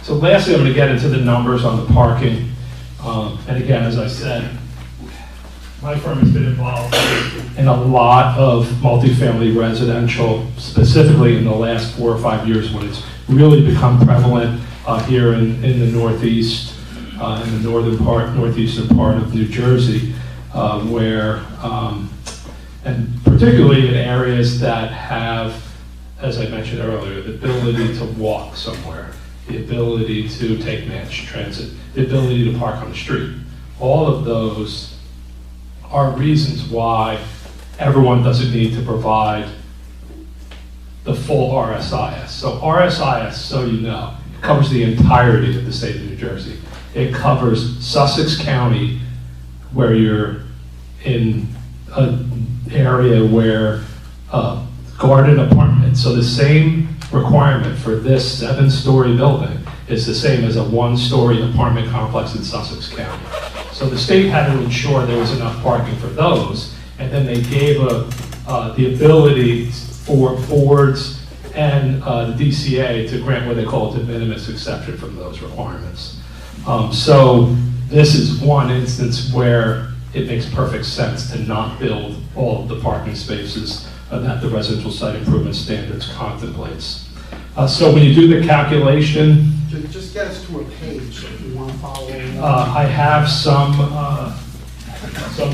So lastly, I'm going to get into the numbers on the parking. And again, as I said, my firm has been involved in a lot of multifamily residential, specifically in the last 4 or 5 years when it's really become prevalent here in the Northeast, in the northeastern part of New Jersey, where, and particularly in areas that have, as I mentioned earlier, the ability to walk somewhere, the ability to take mass transit, the ability to park on the street. All of those are reasons why everyone doesn't need to provide the full RSIS. So RSIS, so you know, covers the entirety of the state of New Jersey. It covers Sussex County, where you're in an area where garden apartment. So the same requirement for this 7-story building is the same as a 1-story apartment complex in Sussex County. So the state had to ensure there was enough parking for those, and then they gave the ability for boards and the DCA to grant what they call a de minimis exception from those requirements. So this is one instance where it makes perfect sense to not build all of the parking spaces that the residential site improvement standards contemplates. So when you do the calculation, Just get us to a page if you want to follow along. I have some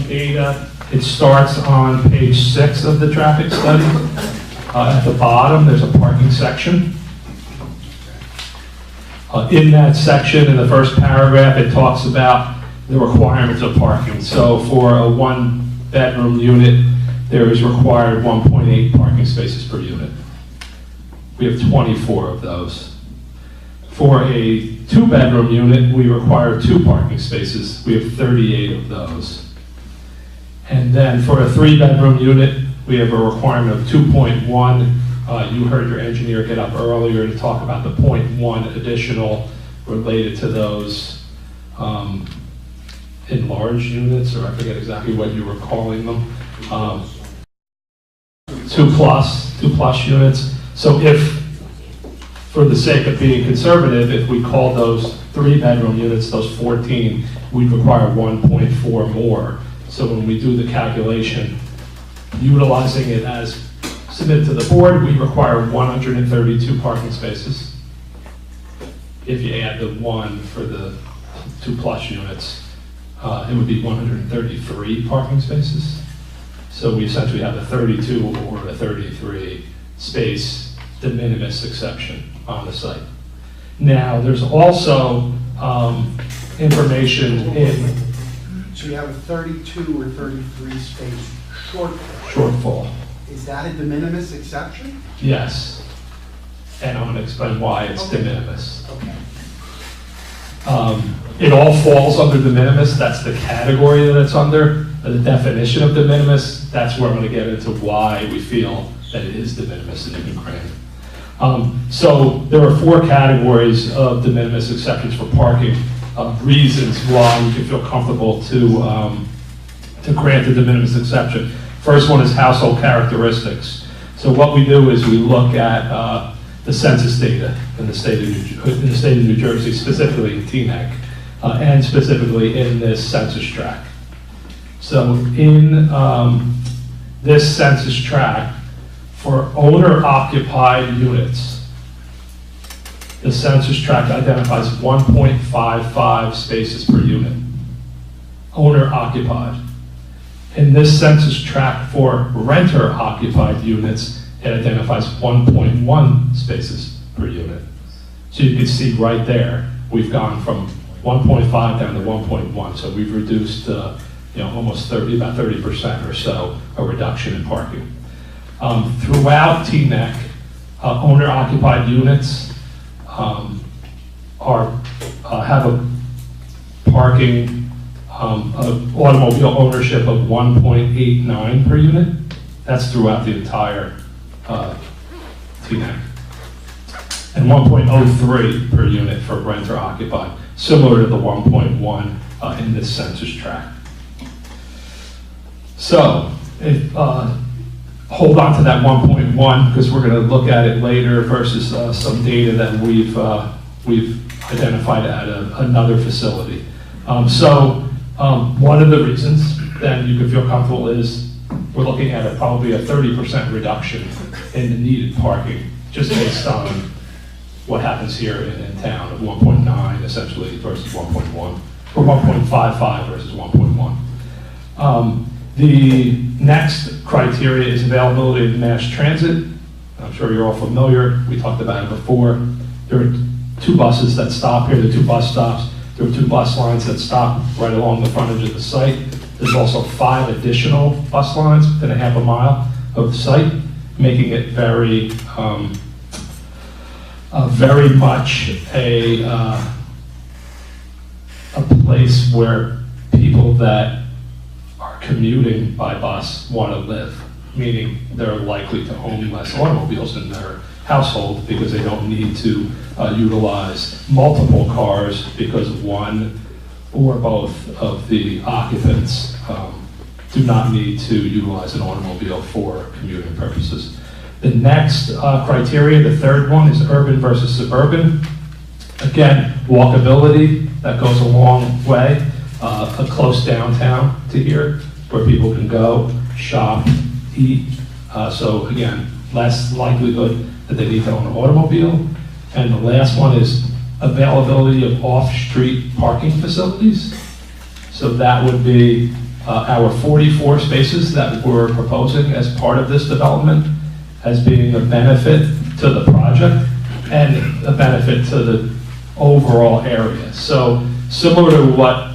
data. It starts on page 6 of the traffic study. At the bottom, there's a parking section. In that section, in the first paragraph, it talks about the requirements of parking. So for a 1-bedroom unit, there is required 1.8 parking spaces per unit. We have 24 of those. For a 2-bedroom unit, we require 2 parking spaces. We have 38 of those. And then for a 3-bedroom unit, we have a requirement of 2.1. You heard your engineer get up earlier to talk about the 0.1 additional related to those enlarged units, or I forget exactly what you were calling them. 2 plus units. So if, for the sake of being conservative, if we call those 3-bedroom units, those 14, we'd require 1.4 more. So when we do the calculation, utilizing it as submitted to the board, we require 132 parking spaces. If you add the 1 for the 2 plus units, it would be 133 parking spaces. So we essentially have a 32 or a 33 space de minimis exception on the site. Now, there's also information in... So you have a 32 or 33 space shortfall. Shortfall. Is that a de minimis exception? Yes. And I'm going to explain why it's de minimis. Okay. It all falls under de minimis. That's the category that it's under. The definition of de minimis, that's where I'm going to get into why we feel that it is de minimis and Newton Crane. So there are 4 categories of de minimis exceptions for parking, reasons why you can feel comfortable to grant the de minimis exception. First one is household characteristics. So what we do is we look at the census data in the state of New Jersey, specifically in Teaneck, and specifically in this census tract. So in this census tract, for owner-occupied units, the census tract identifies 1.55 spaces per unit, owner-occupied. In this census tract for renter-occupied units, it identifies 1.1 spaces per unit. So you can see right there, we've gone from 1.5 down to 1.1, so we've reduced almost about 30% or so a reduction in parking. Throughout Teaneck, owner-occupied units have a parking, automobile ownership of 1.89 per unit. That's throughout the entire Teaneck. And 1.03 per unit for renter-occupied, similar to the 1.1 in this census tract. So, hold on to that 1.1 because we're going to look at it later versus some data that we've identified at another facility. One of the reasons that you can feel comfortable is we're looking at probably a 30% reduction in the needed parking just based on what happens here in town of 1.9 essentially versus 1.1, or 1.55 versus 1.1. The next criteria is availability of mass transit. I'm sure you're all familiar. We talked about it before. There are 2 buses that stop here, the 2 bus stops. There are 2 bus lines that stop right along the frontage of the site. There's also 5 additional bus lines within a half a mile of the site, making it very much a place where people that are commuting by bus want to live, meaning they're likely to own less automobiles in their household because they don't need to utilize multiple cars because one or both of the occupants do not need to utilize an automobile for commuting purposes. The next criteria, the third one, is urban versus suburban. Again, walkability, that goes a long way. A close downtown to here where people can go, shop, eat. So again, less likelihood that they need to own an automobile. And the last one is availability of off-street parking facilities. So that would be our 44 spaces that we're proposing as part of this development as being a benefit to the project and a benefit to the overall area. So similar to what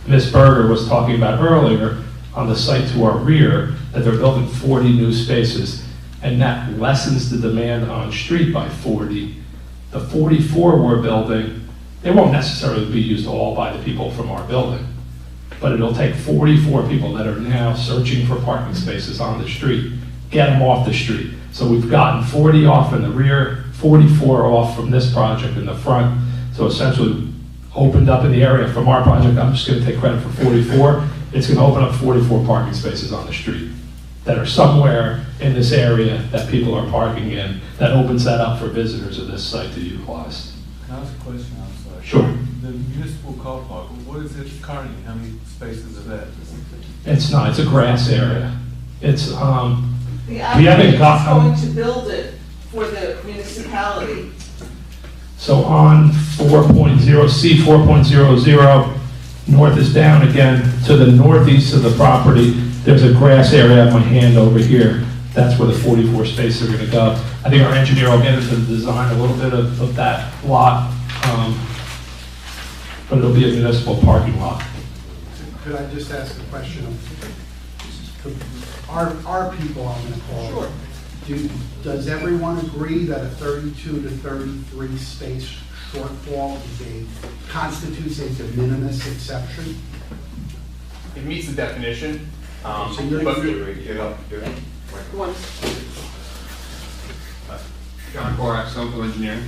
Ms. Berger was talking about earlier on the site to our rear, that they're building 40 new spaces, and that lessens the demand on street by 40. The 44 we're building, they won't necessarily be used all by the people from our building, but it'll take 44 people that are now searching for parking spaces on the street, get them off the street. So we've gotten 40 off in the rear, 44 off from this project in the front. So essentially opened up in the area from our project. I'm just going to take credit for 44. It's going to open up 44 parking spaces on the street that are somewhere in this area that people are parking in. That opens that up for visitors of this site to utilize. Can I ask a question? I'm sorry. Sure. The municipal car park, what is it currently? How many spaces are that? It's not, it's a grass area. It's, The we applicant haven't is got, going to build it for the municipality. so on 4.0, C 4.00, north is down again, to the northeast of the property, there's a grass area. I have my hand over here. That's where the 44 spaces are gonna go. I think our engineer will get into the design a little bit of that lot, but it'll be a municipal parking lot. Could I just ask a question? Our people, I'm gonna call. Sure. Does everyone agree that a 32 to 33 space shortfall constitutes a de minimis exception? It meets the definition, So you're- but John Korak, Civil Engineer.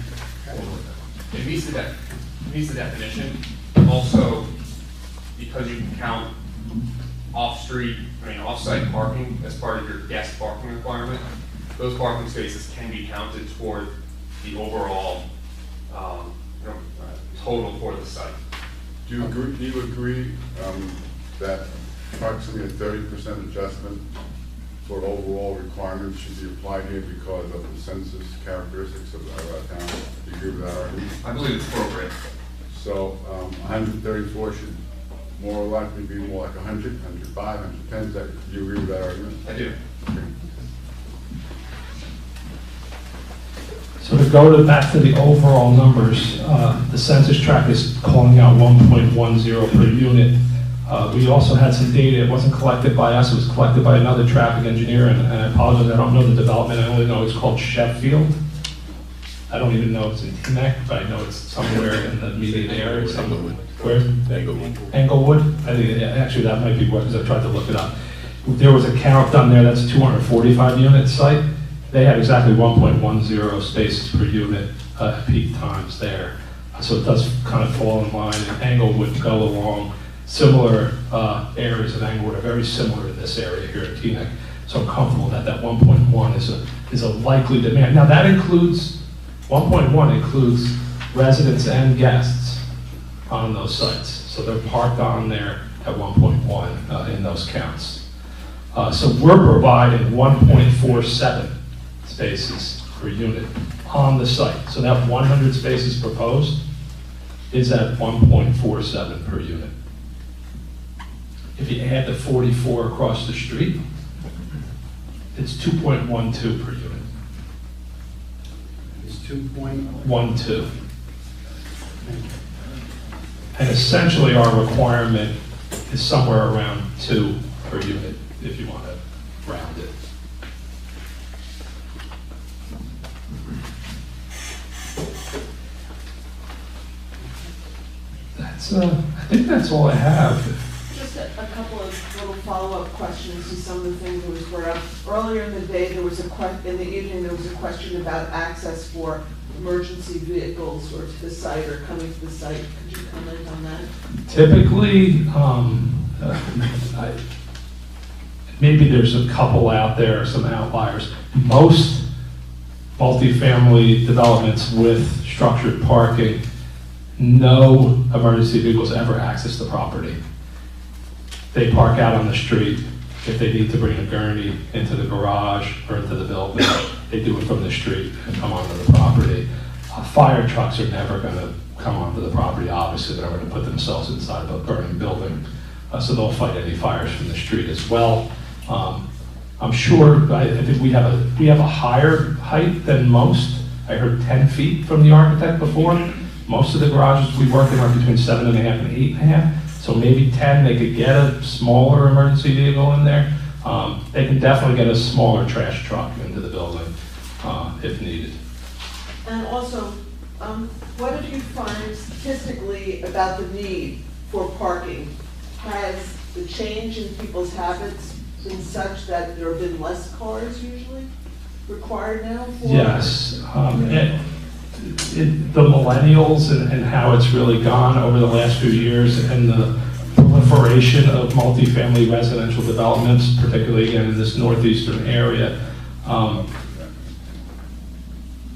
It meets the definition. Also, because you can count off-site parking as part of your guest parking requirement, those parking spaces can be counted toward the overall, total for the site. Do you agree that approximately a 30% adjustment for overall requirements should be applied here because of the census characteristics of our town? Do you agree with that argument? I believe it's appropriate. So 134 should more likely be more like 100, 105, 110. Do you agree with that argument? I do. Okay. So to go back to the overall numbers, the census tract is calling out 1.10 per unit. We also had some data, it wasn't collected by us, it was collected by another traffic engineer, and I apologize, I don't know the development, I only know it's called Sheffield. I don't even know it's in Teaneck, but I know it's somewhere in the immediate area, somewhere. Where? Englewood. I think, actually, that might be what, because I tried to look it up. There was a count done there, that's a 245 unit site. They had exactly 1.10 spaces per unit at peak times there. So it does kind of fall in line, and Englewood go along. Similar areas of Englewood are very similar in this area here at Teaneck. So I'm comfortable that that 1.1 is a likely demand. Now that includes, 1.1 includes residents and guests on those sites. So they're parked on there at 1.1 in those counts. So we're providing 1.47 spaces per unit on the site. So that 100 spaces proposed is at 1.47 per unit. If you add the 44 across the street, it's 2.12 per unit. It's 2.12. 1.2. And essentially our requirement is somewhere around 2 per unit, if you want to round it. That's, I think that's all I have. Just a couple of little follow-up questions to some of the things that was brought up. Earlier in the day, there was in the evening, there was a question about access for emergency vehicles or to the site or coming to the site. Could you comment on that? Typically, maybe there's a couple out there, some outliers. Most multifamily developments with structured parking, no emergency vehicles ever access the property. They park out on the street. If they need to bring a gurney into the garage or into the building, they do it from the street and come onto the property. Fire trucks are never going to come onto the property. Obviously, they're going to put themselves inside of a burning building. So they'll fight any fires from the street as well. I'm sure, I think we have a higher height than most. I heard 10 feet from the architect before. Most of the garages we work in are between 7.5 and 8.5. So maybe 10, they could get a smaller emergency vehicle in there. They can definitely get a smaller trash truck into the building if needed. And also, What have you find statistically about the need for parking? Has the change in people's habits been such that there have been less cars usually required now for? Yes. The millennials and how it's really gone over the last few years, and the proliferation of multifamily residential developments, particularly again in this northeastern area.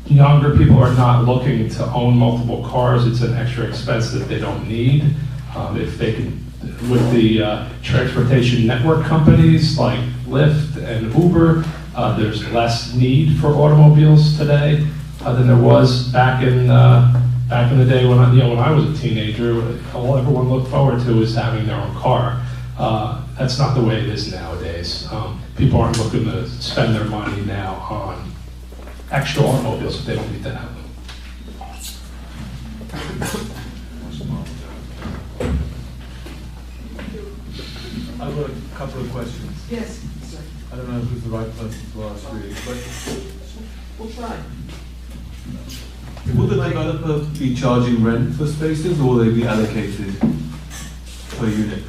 Younger people are not looking to own multiple cars. It's an extra expense that they don't need. If they can, with the transportation network companies like Lyft and Uber, there's less need for automobiles today than there was back in the day when I was a teenager. All everyone looked forward to was having their own car. That's not the way it is nowadays. People aren't looking to spend their money now on extra automobiles if they don't need to have them. I've got a couple of questions. Yes, sir. I don't know who's the right person to ask really, but We'll try. will the developer be charging rent for spaces, or will they be allocated per unit?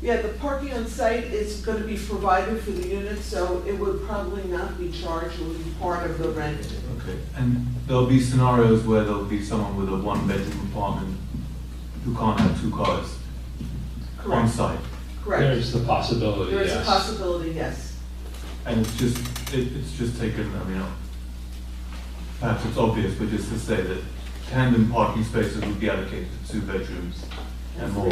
Yeah, the parking on site is going to be provided for the unit, so it would probably not be charged, it would be part of the rent. Okay, and there'll be scenarios where there'll be someone with a one-bedroom apartment who can't have two cars on Correct. site. Correct. There's the possibility, There is a yes. possibility, yes. And it's just taken, I mean, perhaps it's obvious, but just to say that tandem parking spaces would be allocated to 2 bedrooms and more.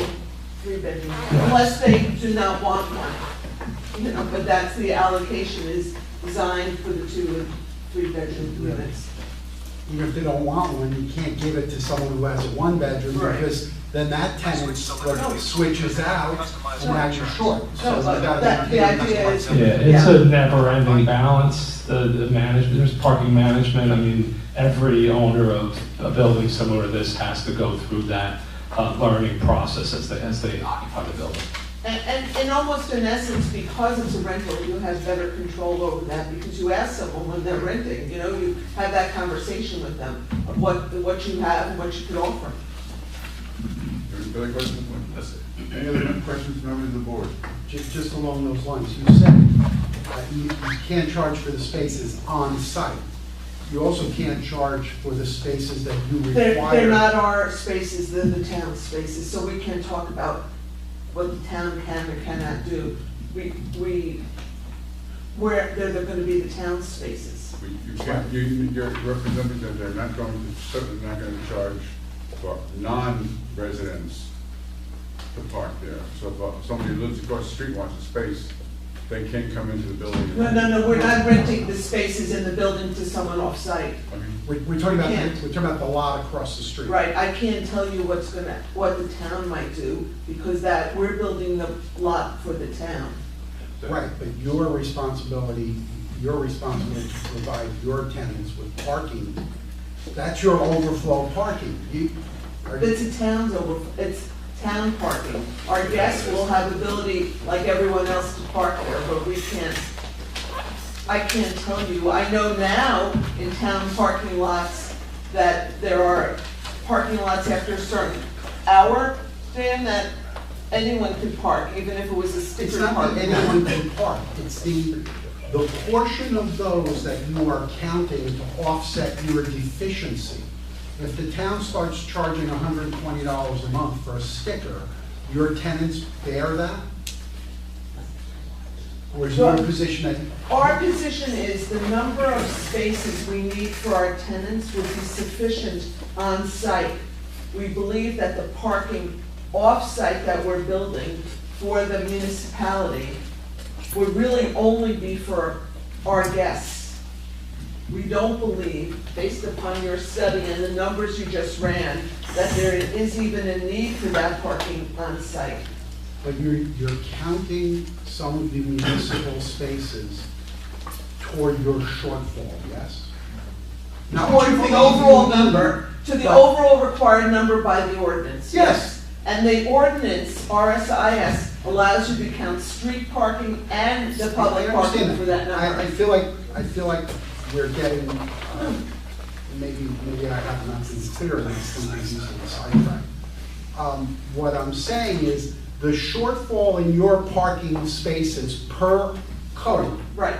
Three bedroom, unless they do not want one. But that's the allocation is designed for the 2 and 3 bedroom units. Even if they don't want one, you can't give it to someone who has a 1 bedroom, Right. because then that tenant switches out, and now you're short. So No, you but gotta that, the idea is. Yeah, it's a never-ending balance. The management, there's parking management. I mean, every owner of a building similar to this has to go through that learning process as they occupy the building. And almost in essence, because it's a rental, you have better control over that, because you ask someone when they're renting, you have that conversation with them of what you have and what you can offer. Any other questions? That's it. Any other questions, members of the board? Just along those lines, you said you can't charge for the spaces on site. You also can't charge for the spaces that you require. They're not our spaces, they're the town's spaces, so we can't talk about what the town can or cannot do. They're going to be the town's spaces. You're representing that they're certainly not going to charge for non-residents to park there. So if somebody who lives across the street wants a space, they can't come into the building. No, we're not renting the spaces in the building to someone off-site. We're talking about the lot across the street. Right, I can't tell you what the town might do, because we're building the lot for the town. Right, but you're responsible to provide your tenants with parking. That's your overflow parking. It's a town's it's town parking. Our guests will have ability, like everyone else, to park there, but I can't tell you. I know now in town parking lots that there are parking lots after a certain hour, Dan, that anyone can park, even if it was a sticker. It's not that anyone can park, it's the portion of those that you are counting to offset your deficiency. If the town starts charging $120 a month for a sticker, your tenants bear that? Or is your position that? Our position is the number of spaces we need for our tenants would be sufficient on site. We believe that the parking off-site that we're building for the municipality would really only be for our guests. We don't believe, based upon your study and the numbers you just ran, that there is even a need for that parking on site. But you're counting some of the municipal spaces toward your shortfall, yes? Toward the overall number, to the overall required number by the ordinance, yes. And the ordinance, RSIS, allows you to count street parking and the I public parking understand for that number. I feel like we're getting, maybe I have not considered this thing as using the sidetrack. What I'm saying is, the shortfall in your parking spaces per code Right,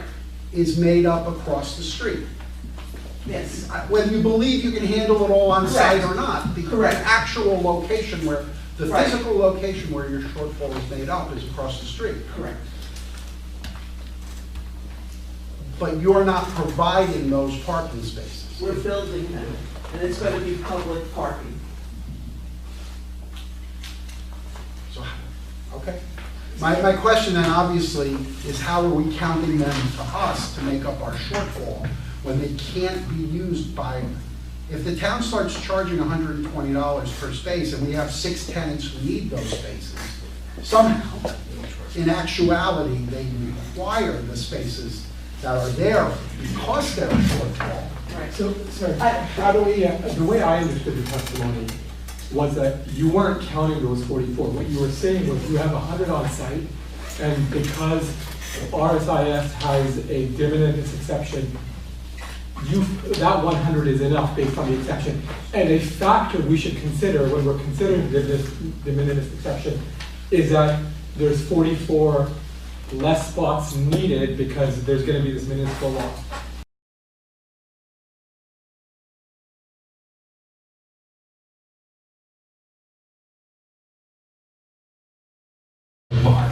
is made up across the street. yes. Whether you believe you can handle it all on site Correct. or not, the Correct. actual location where, the Right. physical location where your shortfall is made up is across the street. Correct. But you're not providing those parking spaces. We're building them, and it's gonna be public parking. So, okay. My question then obviously is, how are we counting them to us to make up our shortfall when they can't be used by, if the town starts charging $120 per space and we have 6 tenants who need those spaces, somehow, in actuality, they require the spaces that are there because they're a shortfall. Right. So, sorry, how do we, the way I understood the testimony was that you weren't counting those 44. What you were saying was you have 100 on site, and because RSIS has a de minimis exception, that 100 is enough based on the exception. And a factor we should consider when we're considering the de minimis exception is that there's 44 less spots needed because there's going to be this municipal law.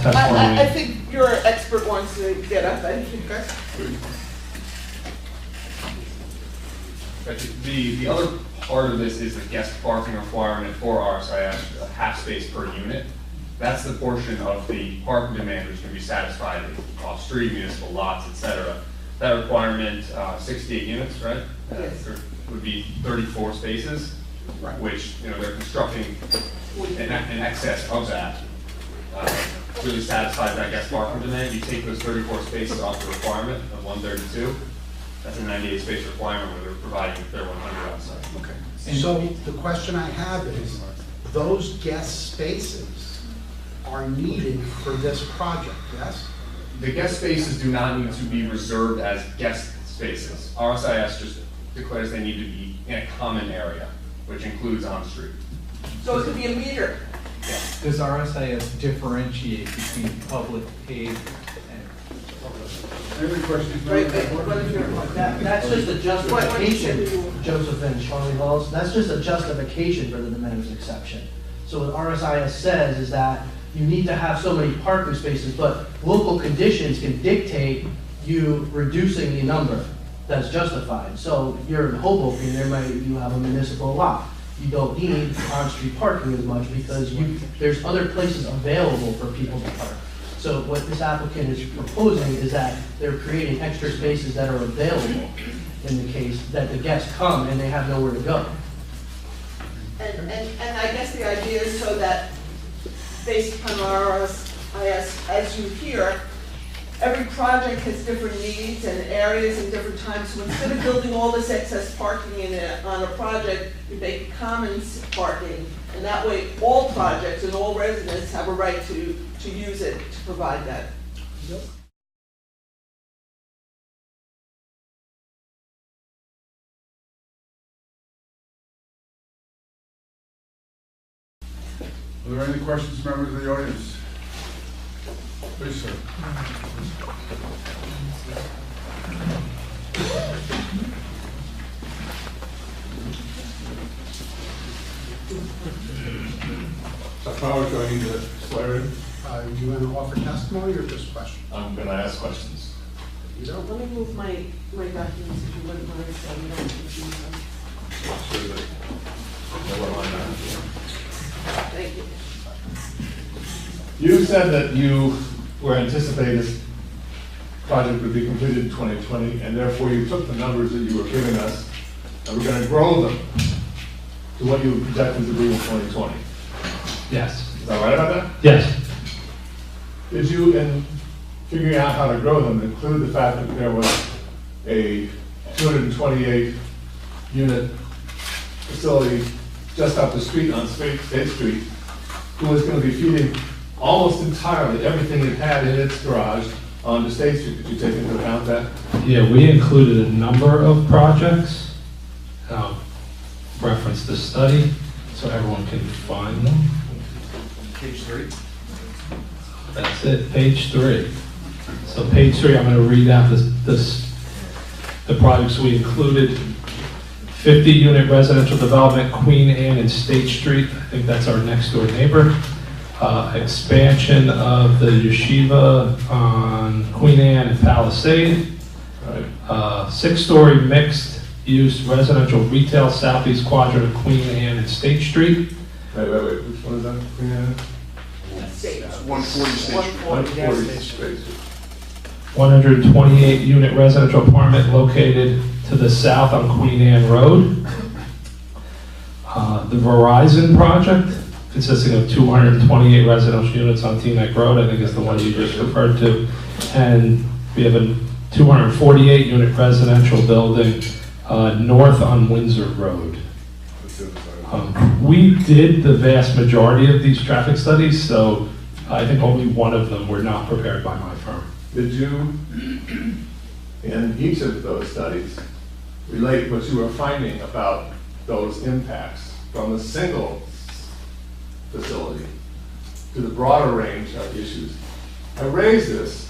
I think your expert wants to get up, I think, guys. But the other part of this is the guest parking requirement for RSIS, a half space per unit. That's the portion of the parking demand which can be satisfied off-street, municipal lots, et cetera. That requirement, 68 units, right? Yes. There would be 34 spaces, which, you know, they're constructing in excess of that. Really satisfies that guest parking demand. You take those 34 spaces off the requirement of 132. That's a 98 space requirement where they're providing their 100 on site. Okay. So the question I have is, those guest spaces are needed for this project, yes? The guest spaces do not need to be reserved as guest spaces. RSIS just declares they need to be in a common area, which includes on-street. So it could be a meter. Does RSIS differentiate between public paved and Any other questions? Right, what if you're like that? That's just a What justification, you said. Joseph and Charlie Halls, that's just a justification for the de minimis exception. So what RSIS says is that you need to have so many parking spaces, but local conditions can dictate you reducing the number that's justified. So you're in Hoboken, you have a municipal lot. You don't need on-street parking as much because there's other places available for people to park. So what this applicant is proposing is that they're creating extra spaces that are available in the case that the guests come and they have nowhere to go. And I guess the idea is so that based upon RSIS, as you hear, every project has different needs and areas and different times. So instead of building all this excess parking on a project, you make commons parking. And that way, all projects and all residents have a right to use it, to provide that. Yep. Are there any questions, members of the audience? Please, sir. Dr. Powers, do I need to swear in? You want to offer testimony or just questions? I'm going to ask questions. You don't? Let me move my documents if you wouldn't mind, so we don't confuse them. Sure that- no one line out. Thank you. You said that you were anticipating this project would be completed in 2020, and therefore you took the numbers that you were giving us, and we're going to grow them to what you projected to be in 2020. Yes. Is that right about that? Yes. Did you, in figuring out how to grow them, include the fact that there was a 228 unit facility just up the street on State Street, who was going to be feeding almost entirely everything it had in its garage onto State Street. Did you take into account that? Yeah, we included a number of projects. I'll reference the study so everyone can find them. Page 3. That's it, page 3. So page 3, I'm going to read out the projects we included. 50-unit residential development, Queen Anne and State Street. I think that's our next door neighbor. Expansion of the yeshiva on Queen Anne and Palisade. 6-story mixed-use residential retail southeast quadrant of Queen Anne and State Street. Wait, which one is that? Queen Anne? It's 140 State Street. 140 State Street. 128-unit residential apartment located to the south on Queen Anne Road. The Verizon project, consisting of 228 residential units on Teaneck Road, I think is the one you just referred to. And we have a 248-unit residential building north on Windsor Road. We did the vast majority of these traffic studies, so I think only one of them were not prepared by my firm. Did you, in each of those studies, relate what you were finding about those impacts from a single facility to the broader range of issues? I raise this.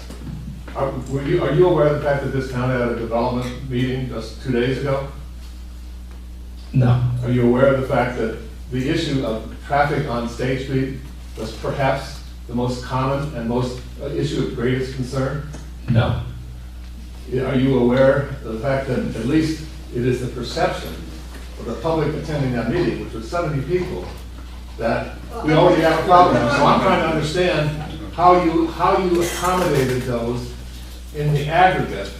Are you aware of the fact that this town had a development meeting just 2 days ago? No. Are you aware of the fact that the issue of traffic on State Street was perhaps the most common and most issue of greatest concern? No. Are you aware of the fact that at least it is the perception of the public attending that meeting, which was 70 people, that we already have a problem? So I'm trying to understand how you accommodated those in the aggregate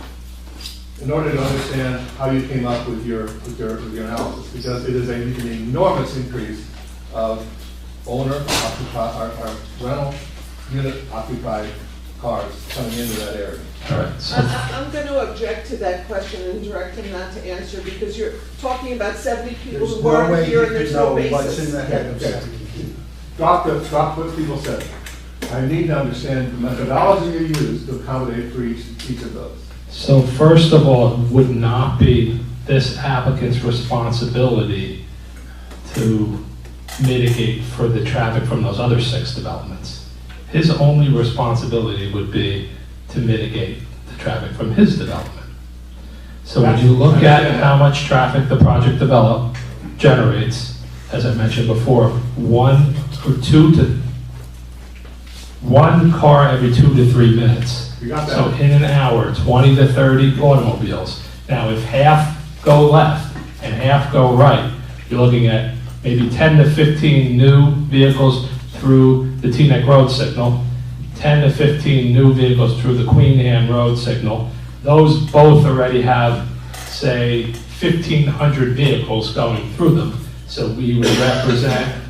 in order to understand how you came up with your analysis, because it is an enormous increase of rental unit occupied cars coming into that area. All right. So I'm going to object to that question and direct him not to answer, because you're talking about 70 people who weren't here and there's no basis. What's in the head of 70 people. Drop what people said. I need to understand the methodology you used to accommodate for each of those. So first of all, it would not be this applicant's responsibility to mitigate for the traffic from those other 6 developments. His only responsibility would be to mitigate the traffic from his development. So when you look at how much traffic the project generates, as I mentioned before, 1 car every 2 to 3 minutes. You got that. So in an hour, 20 to 30 automobiles. Now, if half go left and half go right, you're looking at maybe 10 to 15 new vehicles through the Teaneck Road signal, 10 to 15 new vehicles through the Queen Anne Road signal. Those both already have, say, 1,500 vehicles going through them. So we would represent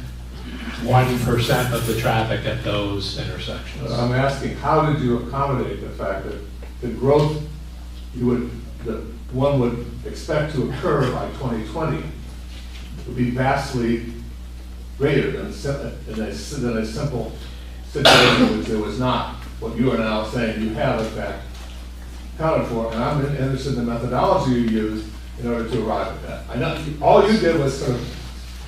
1% of the traffic at those intersections. I'm asking, how did you accommodate the fact that the growth that one would expect to occur by 2020 would be vastly greater than a simple situation in which there was not what you are now saying you have in fact accounted for? And I'm interested in the methodology you used in order to arrive at that. I know all you did was sort of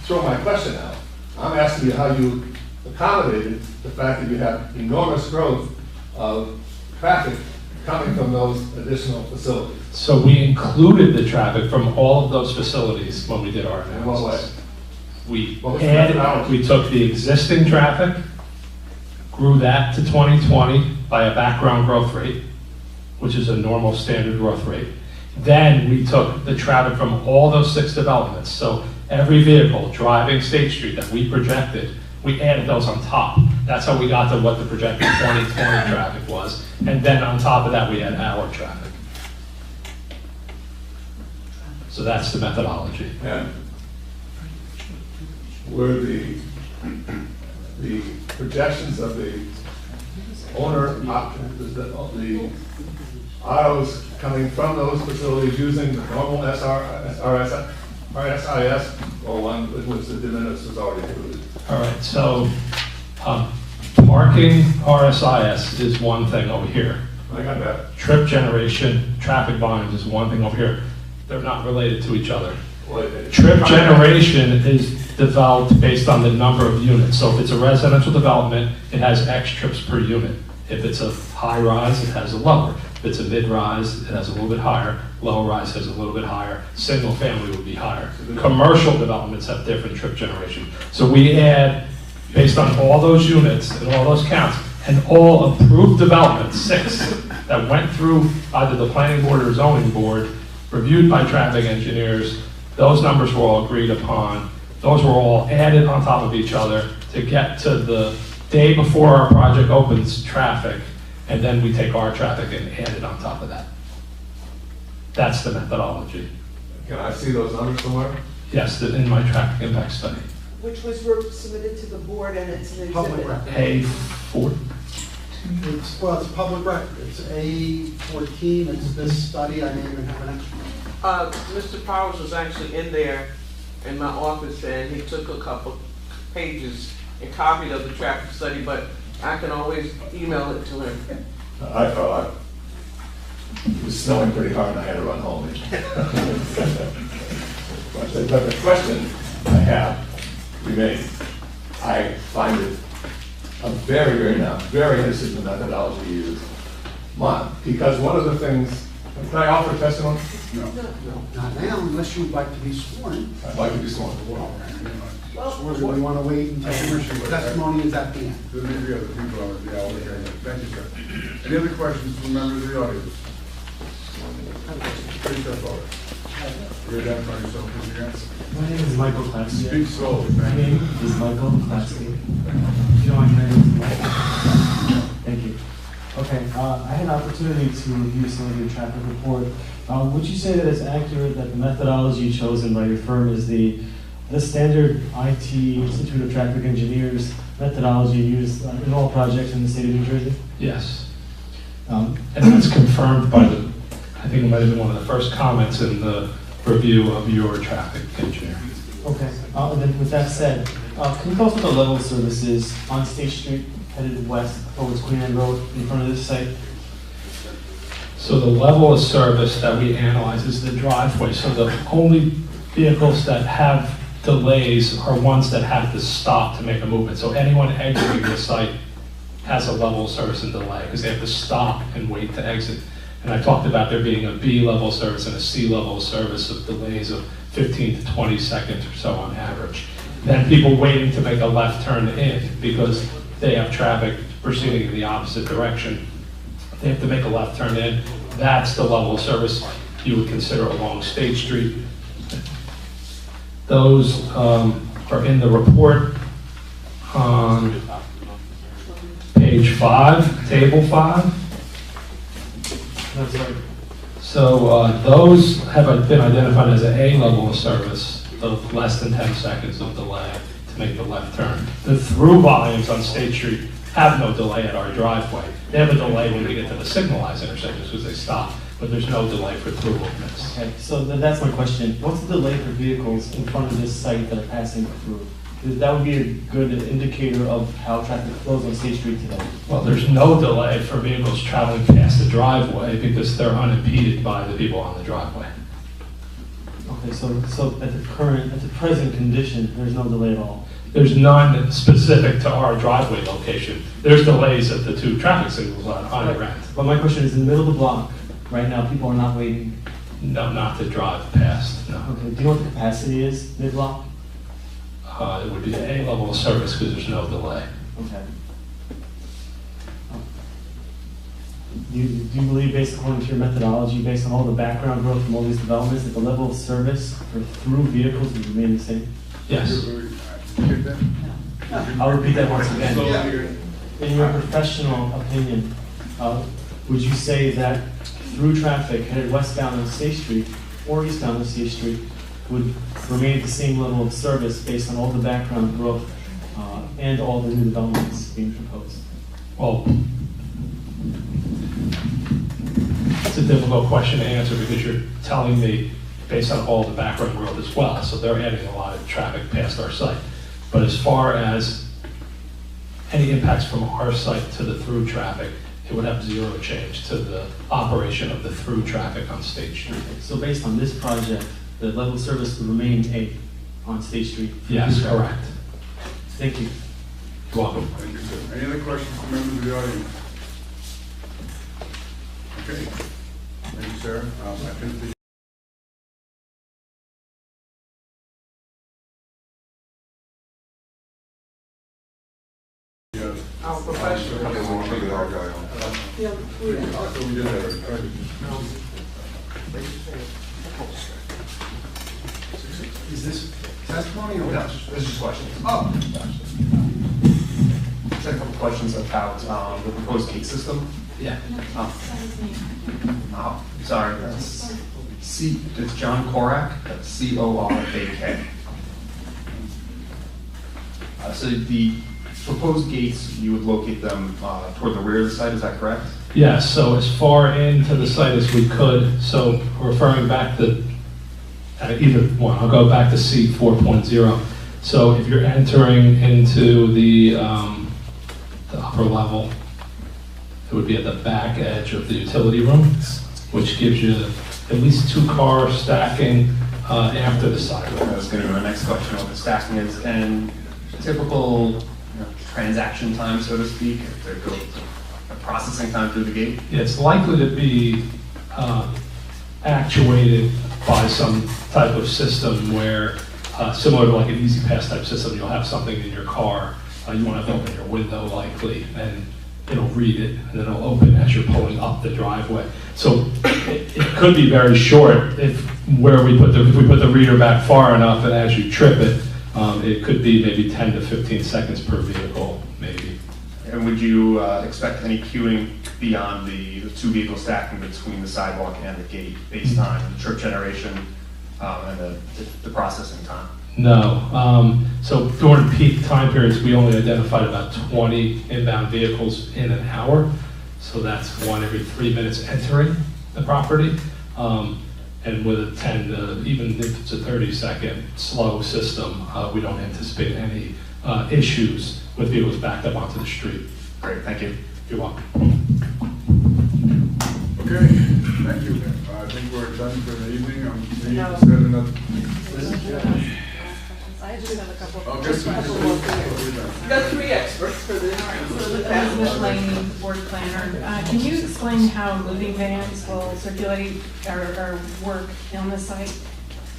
throw my question out. I'm asking you how you accommodated the fact that you have enormous growth of traffic coming from those additional facilities. So we included the traffic from all of those facilities when we did our analysis. In what way? We took the existing traffic, grew that to 2020 by a background growth rate, which is a normal standard growth rate. Then we took the traffic from all those 6 developments. So every vehicle driving State Street that we projected, we added those on top. That's how we got to what the projected 2020 traffic was. And then on top of that, we had our traffic. So that's the methodology. And were the projections of the owner, the autos coming from those facilities using the normal RSIS, or one in which the de minimis was already included? All right, so parking RSIS is one thing over here. I got that. Trip generation, traffic volumes is one thing over here. They're not related to each other. Trip generation is developed based on the number of units. So if it's a residential development, it has X trips per unit. If it's a high rise, it has a lower. If it's a mid-rise, it has a little bit higher. Low rise has a little bit higher. Single family would be higher. Commercial developments have different trip generation. So we add, based on all those units and all those counts, and all approved developments, 6, that went through either the planning board or zoning board, reviewed by traffic engineers, those numbers were all agreed upon. Those were all added on top of each other to get to the day before our project opens traffic, and then we take our traffic and add it on top of that. That's the methodology. Can I see those numbers somewhere? Yes, in my traffic impact study. Which was submitted to the board and it's an Public exhibit. record. A4. Well, it's public record. It's A14, it's this study. I may even have an extra. Mr. Powers was actually in there in my office, and he took a couple pages and copied of the traffic study, but I can always email it to him. I thought it was snowing pretty hard and I had to run home. But the question I have remains, I find it a very inconsistent methodology used. Because one of the things, can I offer testimony? No. Not now, unless you'd like to be sworn. I'd like to be sworn. Or do we want to wait until the testimony is at the end? There may be other people on the okay. Thank you, sir. Any other questions from members of the audience? Please step forward. You identify yourself, please, again? My name is Michael Klatsky. Speak slowly, My thank you. name is Michael Klatsky. If you don't mind, my name is Michael. Thank you. Okay, I had an opportunity to review some of your traffic report. Would you say that it's accurate that the methodology chosen by your firm is the standard IT Institute of Traffic Engineers methodology used in all projects in the state of New Jersey? Yes. And that's confirmed by the, I think it might have been one of the first comments in the review of your traffic engineer. Okay, and then with that said, can you tell us what the level of service is on State Street headed west towards Queen Anne Road in front of this site? So the level of service that we analyze is the driveway. So the only vehicles that have delays are ones that have to stop to make a movement. So anyone exiting the site has a level of service and delay because they have to stop and wait to exit. And I talked about there being a B level service and a C level service of delays of 15 to 20 seconds or so on average. Then people waiting to make a left turn in because they have traffic proceeding in the opposite direction. They have to make a left turn in. That's the level of service you would consider along State Street. Those are in the report on page 5, table 5. So those have been identified as an A level of service of less than 10 seconds of delay to make the left turn. The through volumes on State Street have no delay at our driveway. They have a delay when they get to the signalized intersections because they stop, but there's no delay for through movements. Okay, so that's my question. What's the delay for vehicles in front of this site that are passing through? Because that would be a good indicator of how traffic flows on State Street today. Well, there's no delay for vehicles traveling past the driveway because they're unimpeded by the people on the driveway. Okay, so at the present condition, there's no delay at all? There's none specific to our driveway location. There's delays at the 2 traffic signals on either end. But my question is, in the middle of the block, right now, people are not waiting? No, not to drive past, no. Okay, do you know what the capacity is mid-block? It would be the A level of service because there's no delay. Okay. Do you believe, based according to your methodology, based on all the background growth from all these developments, that the level of service for through vehicles would remain the same? Yes. I'll repeat that once again. In your professional opinion, would you say that through traffic headed westbound on State Street or eastbound on State Street would remain at the same level of service based on all the background growth and all the new developments being proposed? Well, it's a difficult question to answer because you're telling me based on all the background growth as well. So they're adding a lot of traffic past our site. But as far as any impacts from our site to the through traffic, it would have zero change to the operation of the through traffic on State Street. So based on this project, the level of service would remain A on State Street? Yes, correct. Thank you. You're welcome. Thank you, sir. Any other questions from members of the audience? Okay. Thank you, sir. I think the Our professional. So we did that already. Is this testimony or? No, this is just questions. Oh. Just had a couple questions about the proposed gate system. Yeah. Oh, sorry. It's John Korak, C-O-R-A-K. So the proposed gates, you would locate them toward the rear of the site, is that correct? Yes, so as far into the site as we could. So referring back to either one, I'll go back to C 4.0. So if you're entering into the upper level, it would be at the back edge of the utility room, which gives you at least 2 cars stacking after the sidewalk. That was going to be my next question, what the stacking is, and typical transaction time, so to speak, if there goes a processing time through the gate? It's likely to be actuated by some type of system where, similar to like an Easy Pass type system, you'll have something in your car, you want to open your window likely, and it'll read it, and then it'll open as you're pulling up the driveway. So it could be very short if we put the reader back far enough, and as you trip it, it could be maybe 10 to 15 seconds per vehicle, maybe. And would you expect any queuing beyond the 2 vehicles stacking between the sidewalk and the gate based on trip generation and the processing time? No. So during peak time periods, we only identified about 20 inbound vehicles in an hour. So that's 1 every 3 minutes entering the property. And with a 10 to, even if it's a 30-second slow system, we don't anticipate any issues with vehicles backed up onto the street. Great, thank you. You're welcome. Okay, thank you. I think we're done for the evening. Set another. I just have a couple. Okay, so We got 3 experts for this. So the Ms. Laney, board planner, can you explain how moving vans will circulate or work on the site?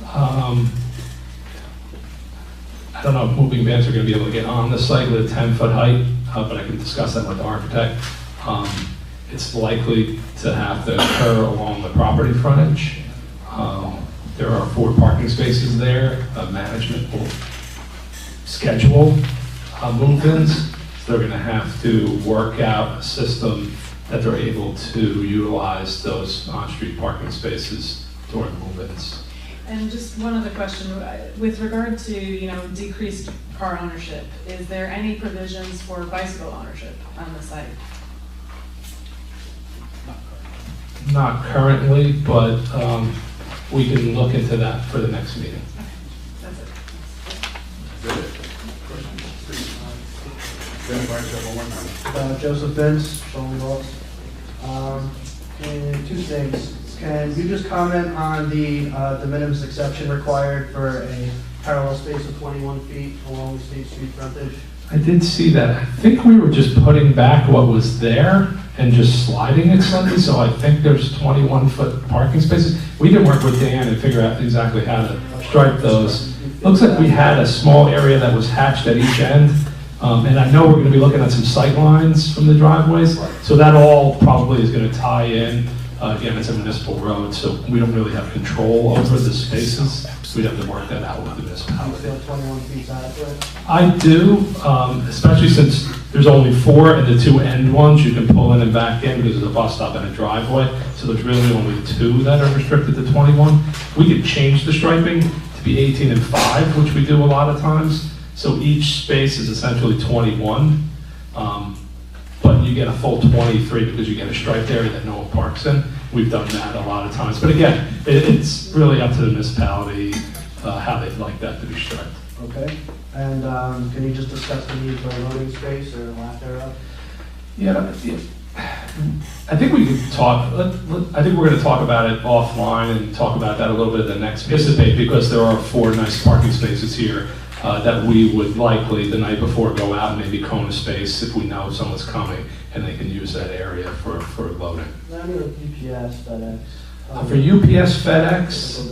I don't know if moving vans are going to be able to get on the site with a 10-foot height, but I can discuss that with the architect. It's likely to have to occur along the property frontage. There are 4 parking spaces there. Management will schedule move-ins. So they're going to have to work out a system that they're able to utilize those on-street parking spaces during move-ins. And just one other question, with regard to, decreased car ownership, is there any provisions for bicycle ownership on the site? Not currently, but we can look into that for the next meeting. That's it. Identify yourself one more time. Joseph Vince, Showing Laws. And 2 things. Can you just comment on the de minimis exception required for a parallel space of 21 feet along the State Street frontage? I did see that. I think we were just putting back what was there and just sliding it slightly, so I think there's 21-foot parking spaces. We didn't work with Dan and figure out exactly how to stripe those. Looks like we had a small area that was hatched at each end, and I know we're going to be looking at some sight lines from the driveways, so that all probably is going to tie in. Again, it's a municipal road, so we don't really have control over the spaces. We'd have to work that out with the municipality. You feel 21 feet is adequate? I do, especially since there's only 4 and the 2 end ones you can pull in and back in because there's a bus stop and a driveway. So there's really only 2 that are restricted to 21. We could change the striping to be 18 and 5, which we do a lot of times. So each space is essentially 21. But you get a full 23 because you get a striped area that no one parks in. We've done that a lot of times. But again, it's really up to the municipality how they'd like that to be striped. Okay. And can you just discuss the need for a loading space or lack thereof? Yeah, I think we could talk, I think we're going to talk about it offline and talk about that a little bit at the next participate, because there are 4 nice parking spaces here that we would likely, the night before, go out and maybe cone a space if we know someone's coming and they can use that area for loading. I mean, UPS, FedEx. For UPS, FedEx,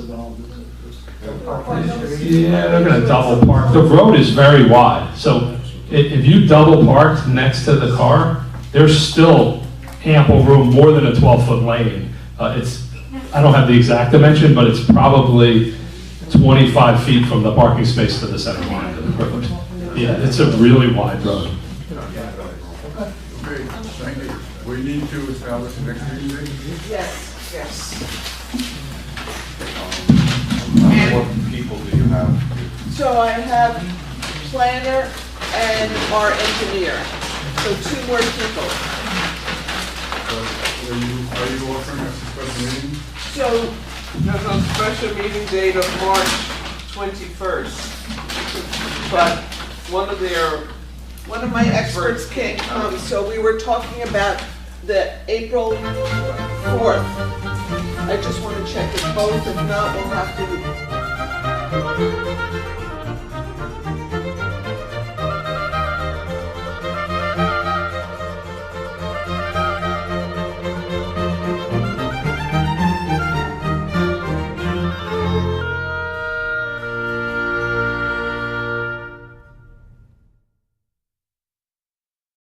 yeah, they're going to double park. The road is very wide, so if you double parked next to the car, there's still ample room, more than a 12-foot lane. I don't have the exact dimension, but it's probably 25 feet from the parking space to the center line of the road. Yeah, it's a really wide road. Okay, thank you. We need to establish the next meeting date? Yes, yes. What people do you have? So I have planner and our engineer, so 2 more people. Are you offering us a special meeting? So there's a special meeting date of March 21st. But one of my experts can't come, so we were talking about the April 4th. I just want to check if both, if not, we'll have to